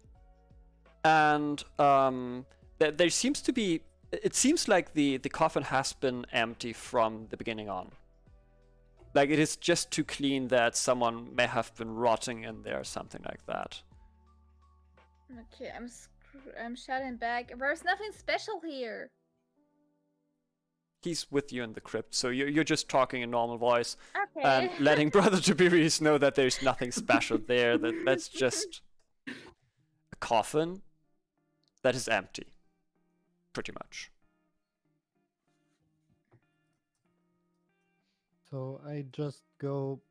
and there seems to be. It seems like the coffin has been empty from the beginning on. Like it is just too clean that someone may have been rotting in there, something like that. Okay, I'm shouting back. There's nothing special here. He's with you in the crypt, so you're just talking in normal voice Okay. and letting Brother Tiberius know that there's nothing special there. That's just a coffin that is empty, pretty much. So I just go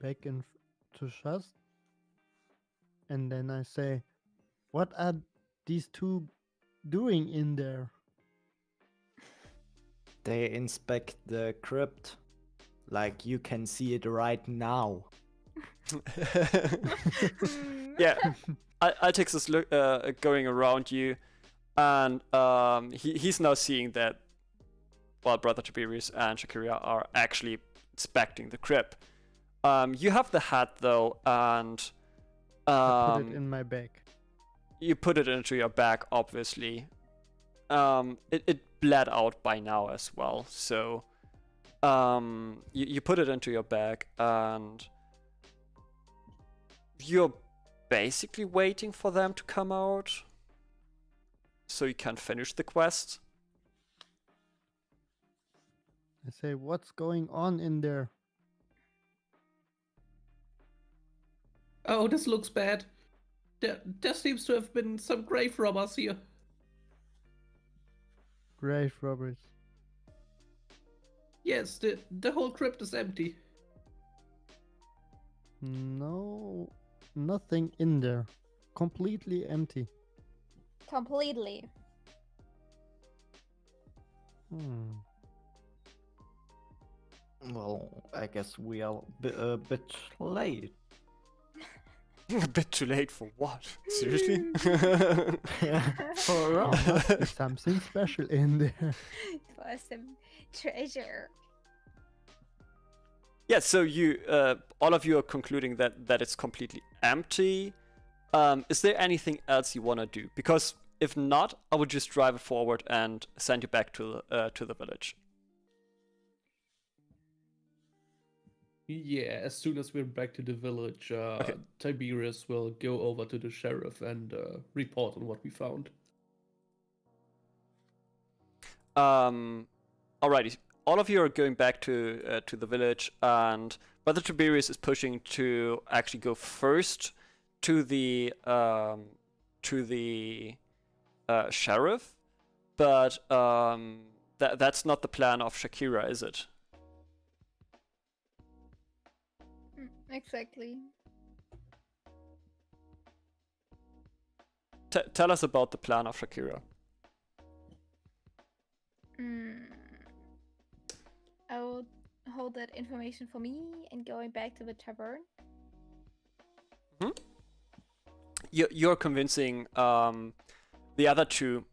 back to Shaz, and then I say, "What are these two doing in there?" They inspect the crypt, like you can see it right now. Yeah, Altix is going around you, and he's now seeing that while Brother Tiberius and Shakira are actually inspecting the crypt. You have the hat though, and I put it in my bag. you put it into your bag, obviously. It bled out by now as well, so you put it into your bag, and you're basically waiting for them to come out so you can finish the quest. I say, "What's going on in there?" Oh, this looks bad. There seems to have been some grave robbers here. Grave robbers. Yes, the whole crypt is empty. No, nothing in there. Completely empty. Completely. Well, I guess we are a bit late. A bit too late for what? Seriously? For Must be something special in there. For some treasure. Yeah, so you, all of you are concluding that it's completely empty. Is there anything else you want to do? Because if not, I would just drive it forward and send you back to the village. Yeah, as soon as we're back to the village, Okay. Tiberius will go over to the sheriff and report on what we found. Alrighty, all of you are going back to the village, and Brother Tiberius is pushing to actually go first to the sheriff, but that's not the plan of Shakira, is it? Exactly. Tell us about the plan of Shakira. I will hold that information for me and going back to the tavern. You're convincing the other two,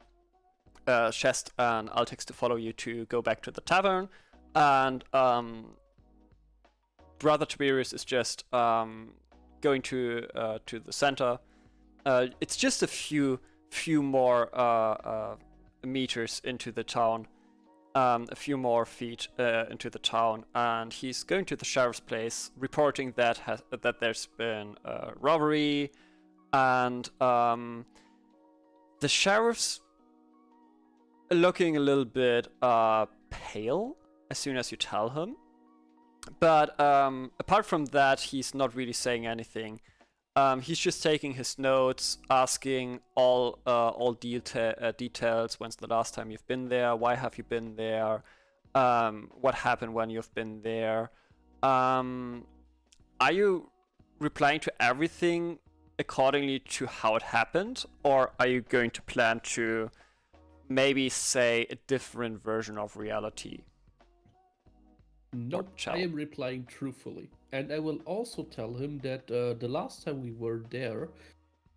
Shest and Altix, to follow you to go back to the tavern, and Brother Tiberius is just going to the center. It's just a few more meters into the town, a few more feet into the town, and he's going to the sheriff's place, reporting that there's been a robbery, and the sheriff's looking a little bit pale as soon as you tell him. But apart from that, he's not really saying anything. He's just taking his notes, asking all details. When's the last time you've been there? Why have you been there? What happened when you've been there? Are you replying to everything accordingly to how it happened, or are you going to plan to maybe say a different version of reality? Nope, I am replying truthfully. And I will also tell him that the last time we were there,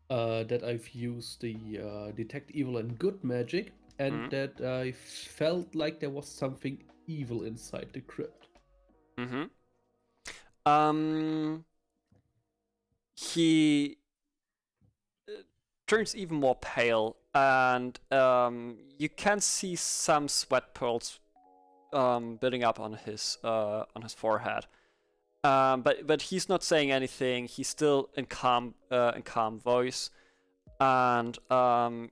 that I've used the detect evil and good magic, and that I felt like there was something evil inside the crypt. He turns even more pale, and you can see some sweat pearls building up on his forehead. But he's not saying anything. He's still in calm voice, and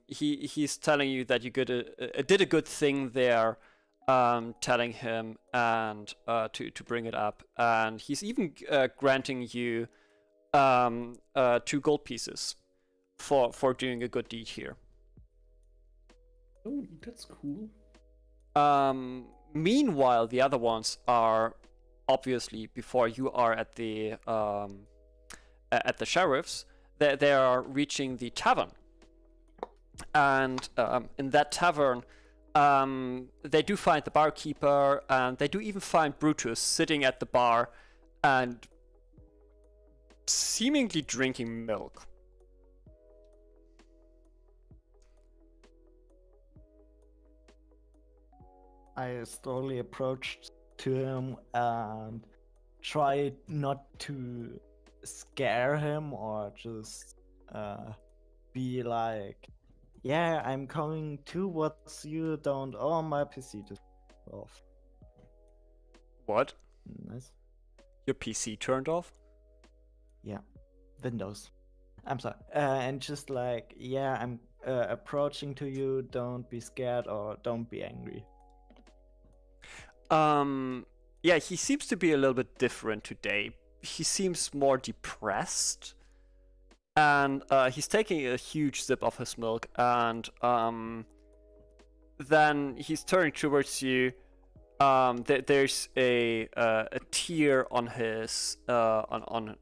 he's telling you that you did a good thing there, telling him and to bring it up, and he's even granting you 2 gold pieces for doing a good deed here. Oh, that's cool. Meanwhile, the other ones are obviously, before you are at the sheriff's, they are reaching the tavern, and in that tavern, they do find the barkeeper, and they do even find Brutus sitting at the bar and seemingly drinking milk. I slowly approached to him and tried not to scare him or just be like, yeah, I'm coming too, what's you don't owe my PC to off. What? Nice. Your PC turned off? Yeah, Windows. I'm sorry. And just like, yeah, I'm approaching to you, don't be scared or don't be angry. Yeah, he seems to be a little bit different today. He seems more depressed, and he's taking a huge sip of his milk, and then he's turning towards you. There's a tear on his on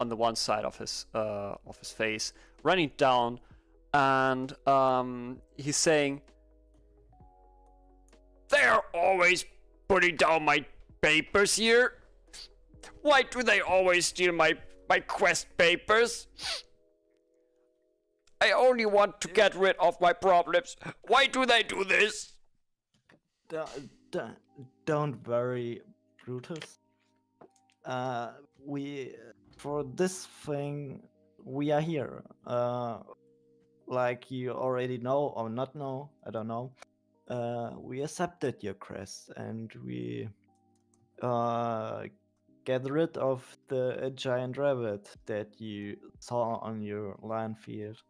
the one side of his face, running down, and he's saying, "They're always putting down my papers here. Why do they always steal my quest papers? I only want to get rid of my problems. Why do they do this?" Don't worry, Brutus. We, for this thing, we are here. Like you already know or not know, I don't know. We accepted your quest and we get rid of the giant rabbit that you saw on your land field.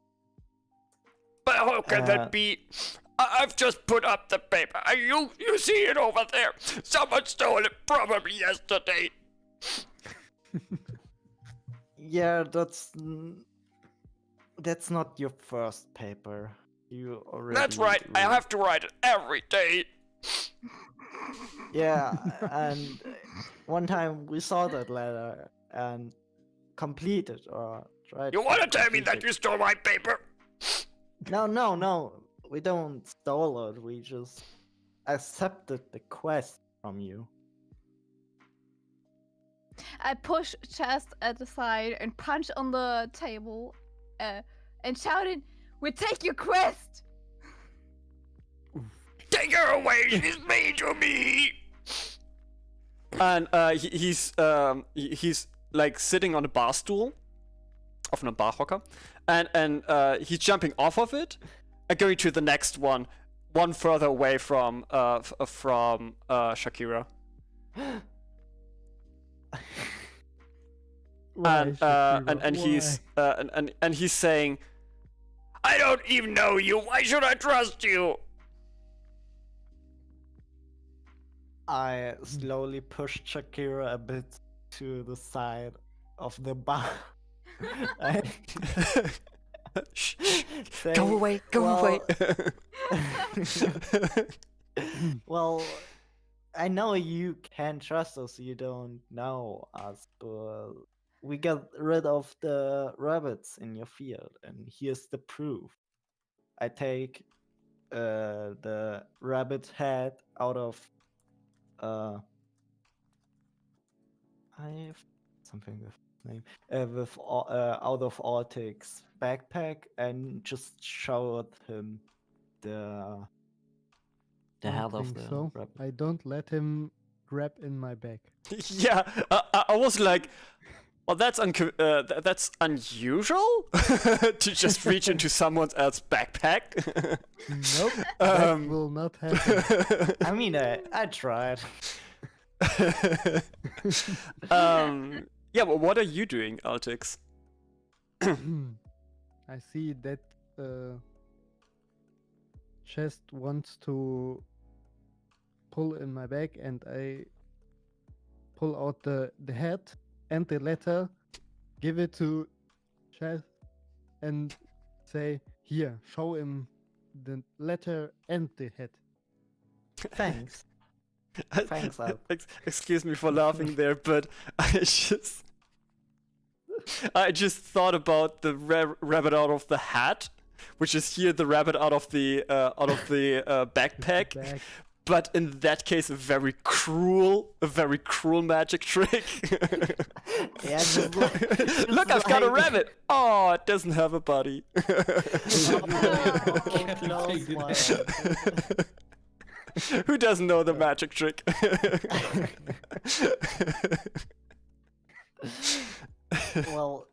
But how can that be? I've just put up the paper. You see it over there. Someone stole it probably yesterday. Yeah, that's not your first paper. You already. That's right. I have to write it every day. Yeah, and one time we saw that letter and completed or tried. You want to tell me that you stole my paper? No. We don't stole it. We just accepted the quest from you. I push Chest at the side and punch on the table and shouted, "We take your quest!" Take her away! She's mean to me! And he's like sitting on a bar stool, auf einem Barhocker, and he's jumping off of it and going to the next one further away from Shakira. Why, Shakira? And he's and he's saying, "I don't even know you. Why should I trust you?" I slowly pushed Shakira a bit to the side of the bar. I Shh, shh. say, Go away, go away. Well, I know you can trust us, you don't know us, but we got rid of the rabbits in your field, and here's the proof. I take the rabbit head out of I have something with name out of Arctic's backpack and just showed him the Don't head of think the so. rabbit. I don't let him grab in my bag. Yeah, I was like, well, that's unusual to just reach into someone else's backpack. Nope, that will not happen. I mean, I tried. Yeah, well, what are you doing, Altix? I see that chest wants to pull in my bag, and I pull out the head and the letter, give it to chest, and say, "Here, show him the letter and the head." Thanks. Thanks, Al. Excuse me for laughing there, but I just thought about the rabbit out of the hat, which is here the rabbit out of the backpack. Bag. But in that case, a very cruel magic trick. Yeah, just Look, I've got a like- rabbit. Oh, it doesn't have a body. Close one. Who doesn't know the magic trick? Well,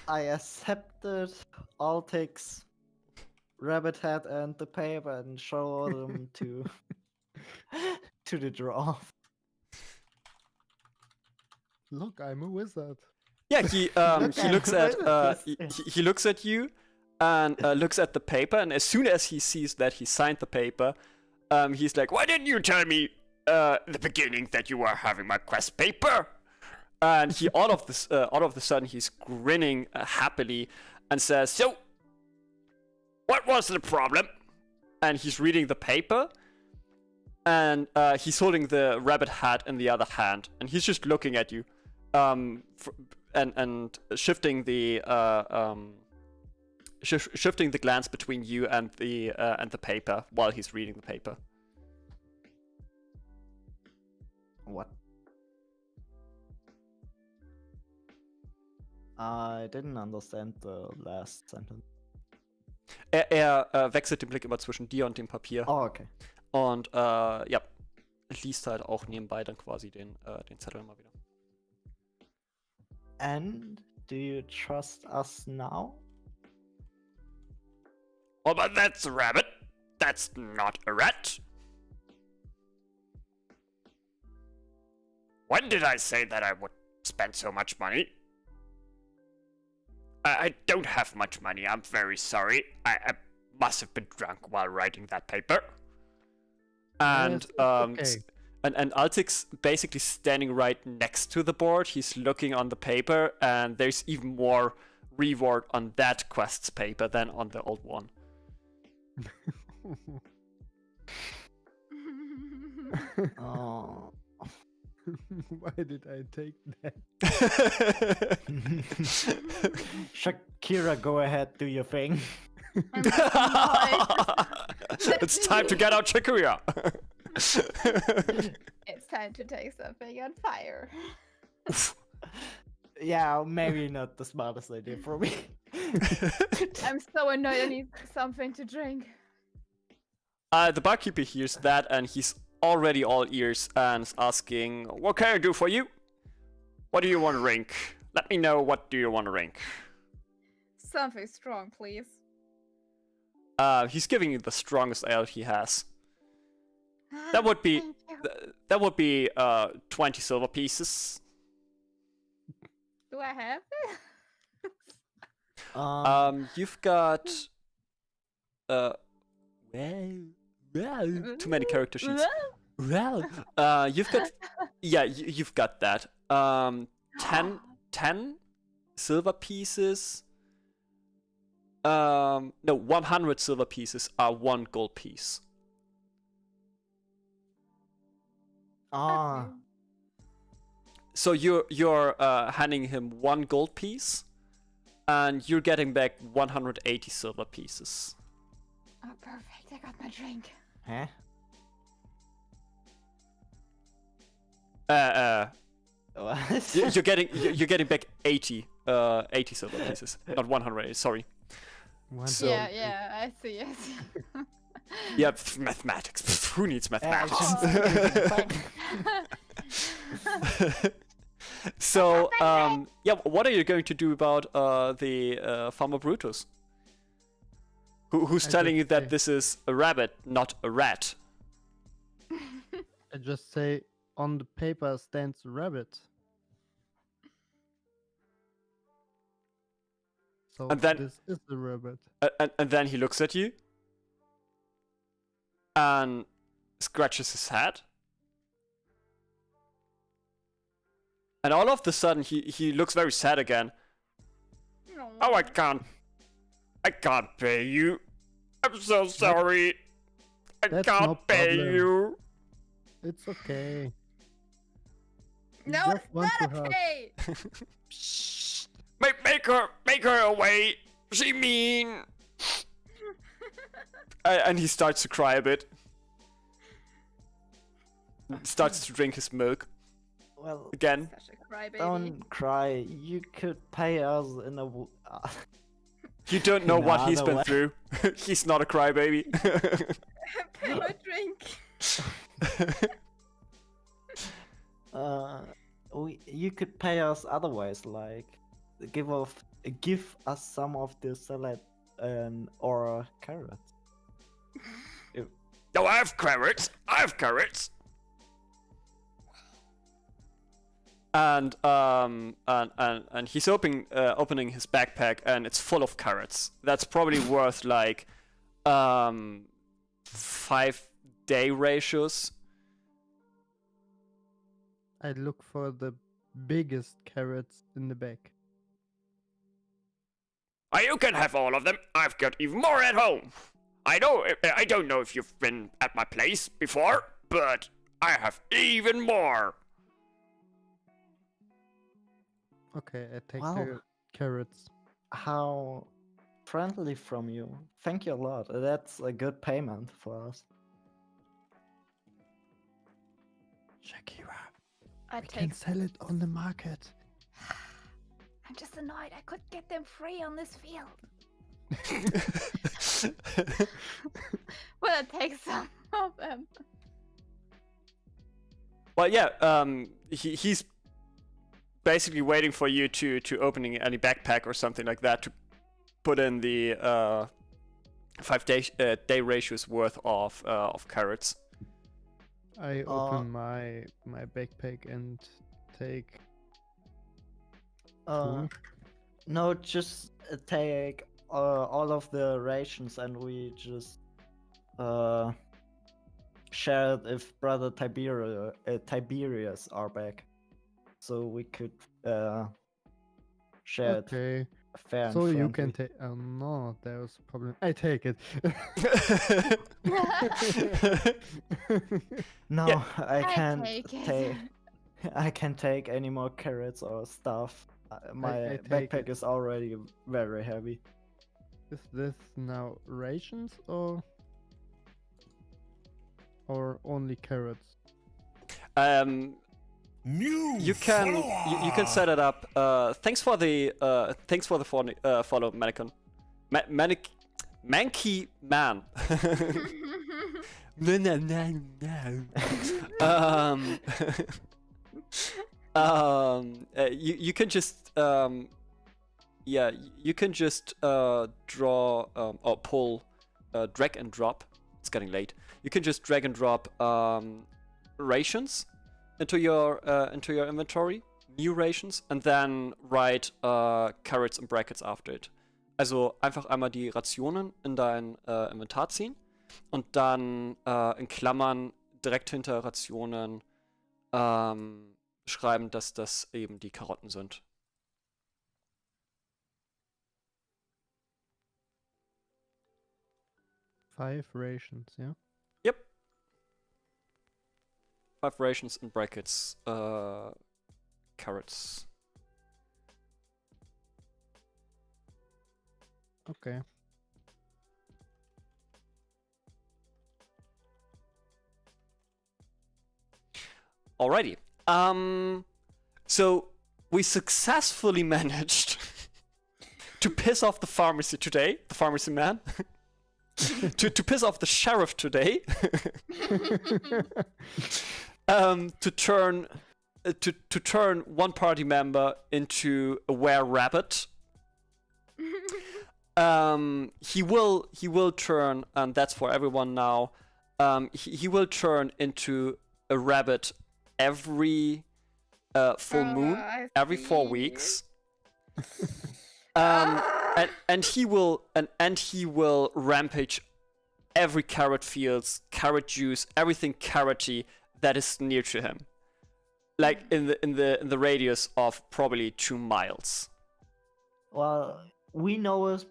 I accepted Altix rabbit head and the paper and show them to the dwarf. Look, I'm a wizard. Yeah, he looks at he looks at you and looks at the paper, and as soon as he sees that he signed the paper, he's like, "Why didn't you tell me in the beginning that you were having my quest paper?" And he all of the sudden he's grinning happily and says, "So, what was the problem?" And he's reading the paper, and he's holding the rabbit hat in the other hand, and he's just looking at you, and shifting the shifting the glance between you and the paper while he's reading the paper. What? I didn't understand the last sentence. Wechselt den Blick immer zwischen dir und dem Papier. Oh, okay. Und ja, liest halt auch nebenbei dann quasi den Zettel mal wieder. And do you trust us now? Oh, but that's a rabbit. That's not a rat. When did I say that I would spend so much money? I don't have much money. I'm very sorry. I must have been drunk while writing that paper. And Yes, okay. and Altix basically standing right next to the board. He's looking on the paper, and there's even more reward on that quest's paper than on the old one. Oh. Why did I take that? Shakira, go ahead, do your thing. It's time to get out Shakira. It's time to take something on fire. Yeah, maybe not the smartest idea for me. I'm so annoyed. I need something to drink. The barkeeper hears that, and he's already all ears and is asking, "What can I do for you? What do you want to drink? let me know, what do you want to drink? Something strong, please. He's giving you the strongest ale he has. That would be Thank you. that would be 20 silver pieces. Do I have it? You've got too many character sheets. You've got you've got that. 10 silver pieces. No, 100 silver pieces are 1 gold piece. Ah, Okay. So you're handing him 1 gold piece, and you're getting back 180 silver pieces. Oh, perfect. I got my drink. huh? What? You're getting back 80 silver pieces, not 180. Sorry. So- Yeah, I see. Yeah, mathematics. Who needs Yeah, I mathematics? So, yeah, what are you going to do about the farmer Brutus? Who's I telling just you that say- this is a rabbit, not a rat? I just say on the paper stands rabbit. So And then- this is the rabbit. And then he looks at you and scratches his head. And all of a sudden, he looks very sad again. Oh, I can't pay you. I'm so sorry. I That's can't no pay problem. you. It's okay. We No, just it's want not to help. okay. Shh. Make her away. She mean. And he starts to cry a bit. Starts to drink his milk Well, again. Such a crybaby. don't cry. You could pay us in a. You don't know what he's Another been way. through. He's not a crybaby. Pay my drink. You could pay us otherwise, like give us some of the salad or carrots. No, I have carrots. And he's opening his backpack, and it's full of carrots. That's probably worth like 5-day ratios. I look for the biggest carrots in the back. You can have all of them. I've got even more at home. I don't know if you've been at my place before, but I have even more. Okay, I take Wow. the carrots. How friendly from you. Thank you a lot. That's a good payment for us. Shakira, I we can take. sell it on the market. I'm just annoyed. I could get them free on this field. Well, I take some of them. Well, yeah. He's basically waiting for you to opening any backpack or something like that to put in the 5-day ratios worth of carrots. I open my backpack and take two. No, just take all of the rations and we just share it if Brother Tiberius are back. So we could share it Okay, fair and so you friendly. can take. Oh no, there's a problem. I take it. No, Yeah. I can't take it. take. I can't take any more carrots or stuff. My I take backpack it. is already very heavy. Is this now rations or only carrots? New You can you can set it up. Thanks for the follow, Mannequin. Manky Man. No. You can just you can just draw or pull, drag and drop. It's getting late. You can just drag and drop rations into your inventory, new rations, and then write carrots in brackets after it. Also einfach einmal die Rationen in dein Inventar ziehen und dann in Klammern direkt hinter Rationen schreiben, dass das eben die Karotten sind. Five rations, yeah? Yep. 5 rations in brackets, carrots. Okay. Alrighty. So we successfully managed to piss off the pharmacy today, the pharmacy man. to piss off the sheriff today. To turn one party member into a were-rabbit. He will turn, and that's for everyone now. He will turn into a rabbit every full moon, every 4 weeks. And he will rampage every carrot fields, carrot juice, everything carroty that is near to him, like in the radius of probably 2 miles. Well, we know this,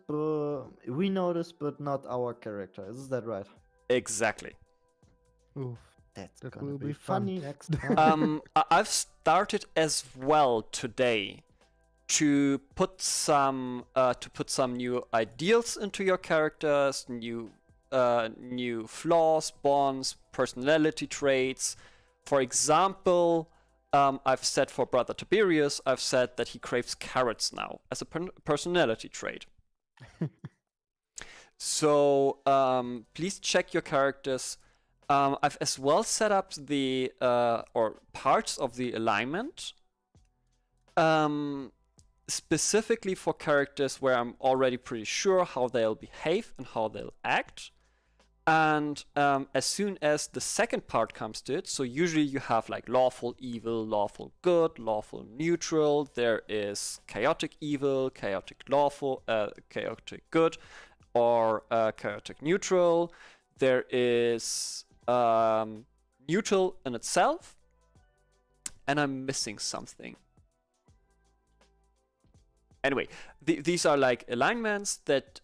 but not our character. Is that right? Exactly. Oof. That's That gonna will be be fun. funny next time. I've started as well today to put some new ideals into your characters, new flaws, bonds, personality traits. For example, I've said for Brother Tiberius, I've said that he craves carrots now as a personality trait. So please check your characters. I've as well set up the or parts of the alignment specifically for characters where I'm already pretty sure how they'll behave and how they'll act. And as soon as the second part comes to it, so usually you have like lawful evil, lawful good, lawful neutral. There is chaotic evil, chaotic lawful, chaotic good, or chaotic neutral. There is neutral in itself, and I'm missing something. Anyway, these are like alignments that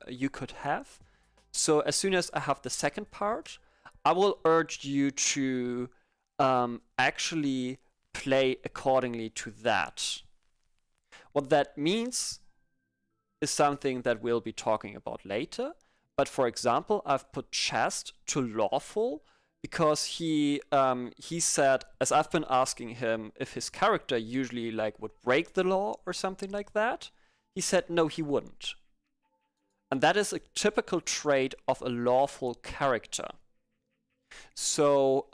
you could have. So as soon as I have the second part, I will urge you to actually play accordingly to that. What that means is something that we'll be talking about later. But for example, I've put chast to lawful because he said, as I've been asking him if his character usually like would break the law or something like that, he said no, he wouldn't. And that is a typical trait of a lawful character. So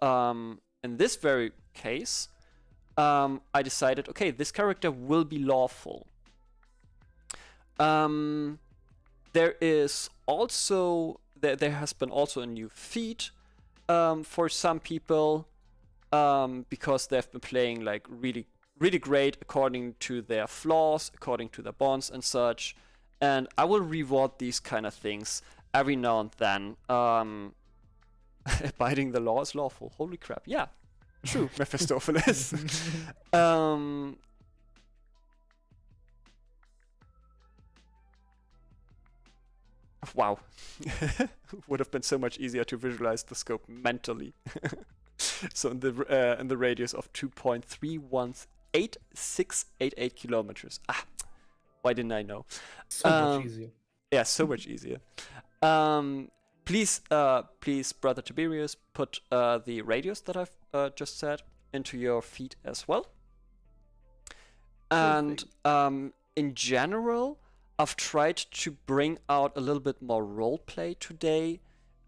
in this very case, I decided, okay, this character will be lawful. There is also there has been also a new feat for some people because they've been playing like really great according to their flaws, according to their bonds and such. And I will reward these kind of things every now and then. Abiding the law is lawful. Holy crap! Yeah, true, Mephistopheles. Wow, would have been so much easier to visualize the scope mentally. So in the radius of 2.3186888 kilometers. Why didn't I know? So much easier. Yeah, so much easier. Please, Brother Tiberius, put the radius that I've just said into your feed as well. And in general, I've tried to bring out a little bit more roleplay today,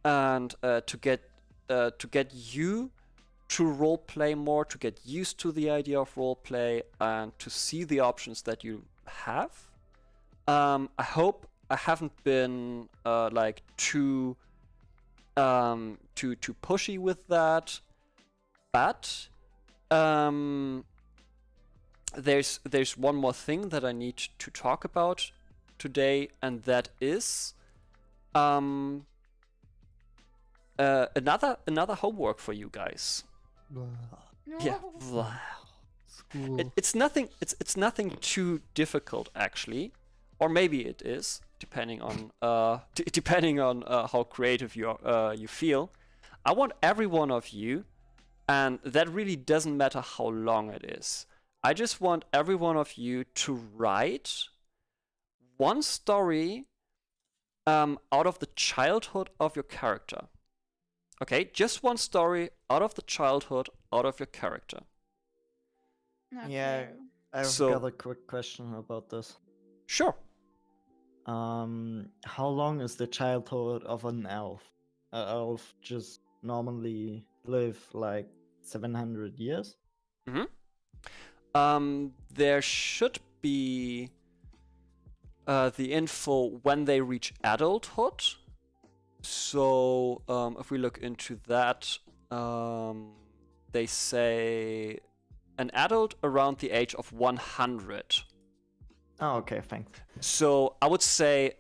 and to get you to roleplay more, to get used to the idea of roleplay, and to see the options that you have. I hope I haven't been like too pushy with that, but there's one more thing that I need to talk about today, and that is another homework for you guys. Yeah. School. It's nothing. It's nothing too difficult, actually, or maybe it is, depending on how creative you feel. I want every one of you, and that really doesn't matter how long it is. I just want every one of you to write one story out of the childhood of your character. Okay, just one story out of the childhood out of your character. Yeah, I've So- got a quick question about this. Sure. How long is the childhood of an elf? An elf just normally live like 700 years? There should be the info when they reach adulthood. So if we look into that, they say an adult around the age of 100. Oh, okay, thanks. So I would say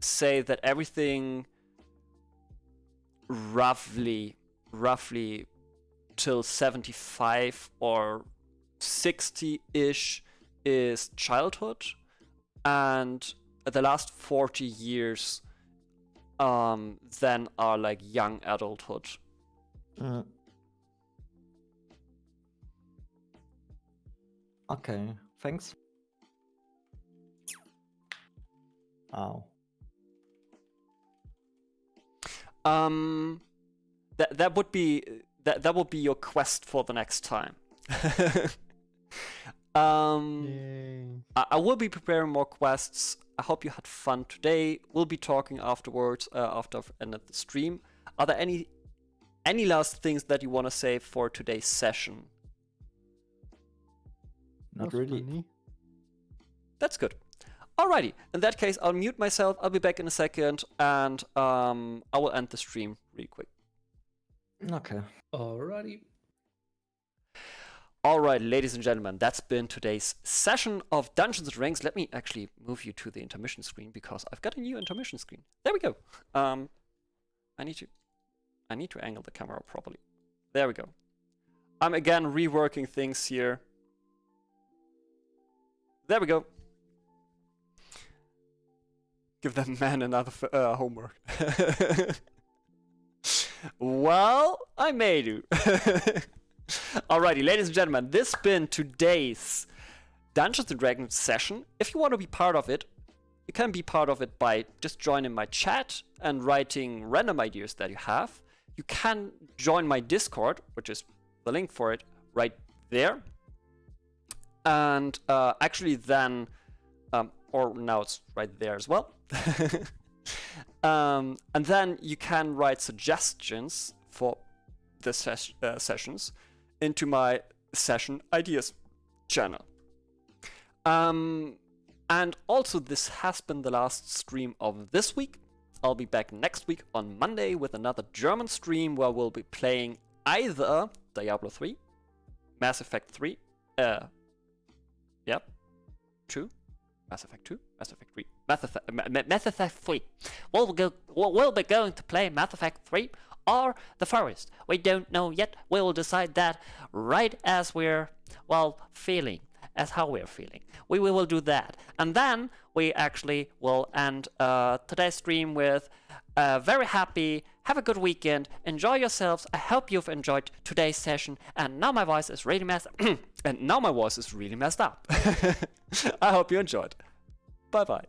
that everything roughly till 75 or 60-ish is childhood, and the last 40 years then are like young adulthood. Okay, thanks. Oh. That would be your quest for the next time. Yay. I will be preparing more quests. I hope you had fun today. We'll be talking afterwards after I've ended the stream. Are there any last things that you want to say for today's session? Not Was really. funny. That's good. Alrighty, in that case, I'll mute myself. I'll be back in a second, and I will end the stream really quick. Okay. Alrighty. Alright, ladies and gentlemen, that's been today's session of Dungeons and Dragons. Let me actually move you to the intermission screen, because I've got a new intermission screen. There we go. I need to angle the camera properly. There we go. I'm again reworking things here. There we go. Give that man another homework. Well, I may do. Alrighty, ladies and gentlemen, this has been today's Dungeons & Dragons session. If you want to be part of it, you can be part of it by just joining my chat and writing random ideas that you have. You can join my Discord, which is the link for it right there. And actually then, or now it's right there as well. And then you can write suggestions for the sessions into my session ideas channel. And also, this has been the last stream of this week. I'll be back next week on Monday with another German stream where we'll be playing either Diablo 3, Mass Effect 3, 2, Mass Effect 2, Mass Effect 3, Mass Effect 3. We'll be going to play Mass Effect 3 or The Forest. We don't know yet. We will decide that right as we're, feeling, as how we're feeling. We will do that. And then we actually will end today's stream with very happy, have a good weekend, enjoy yourselves. I hope you've enjoyed today's session. And now my voice is really messed up. I hope you enjoyed. Bye-bye.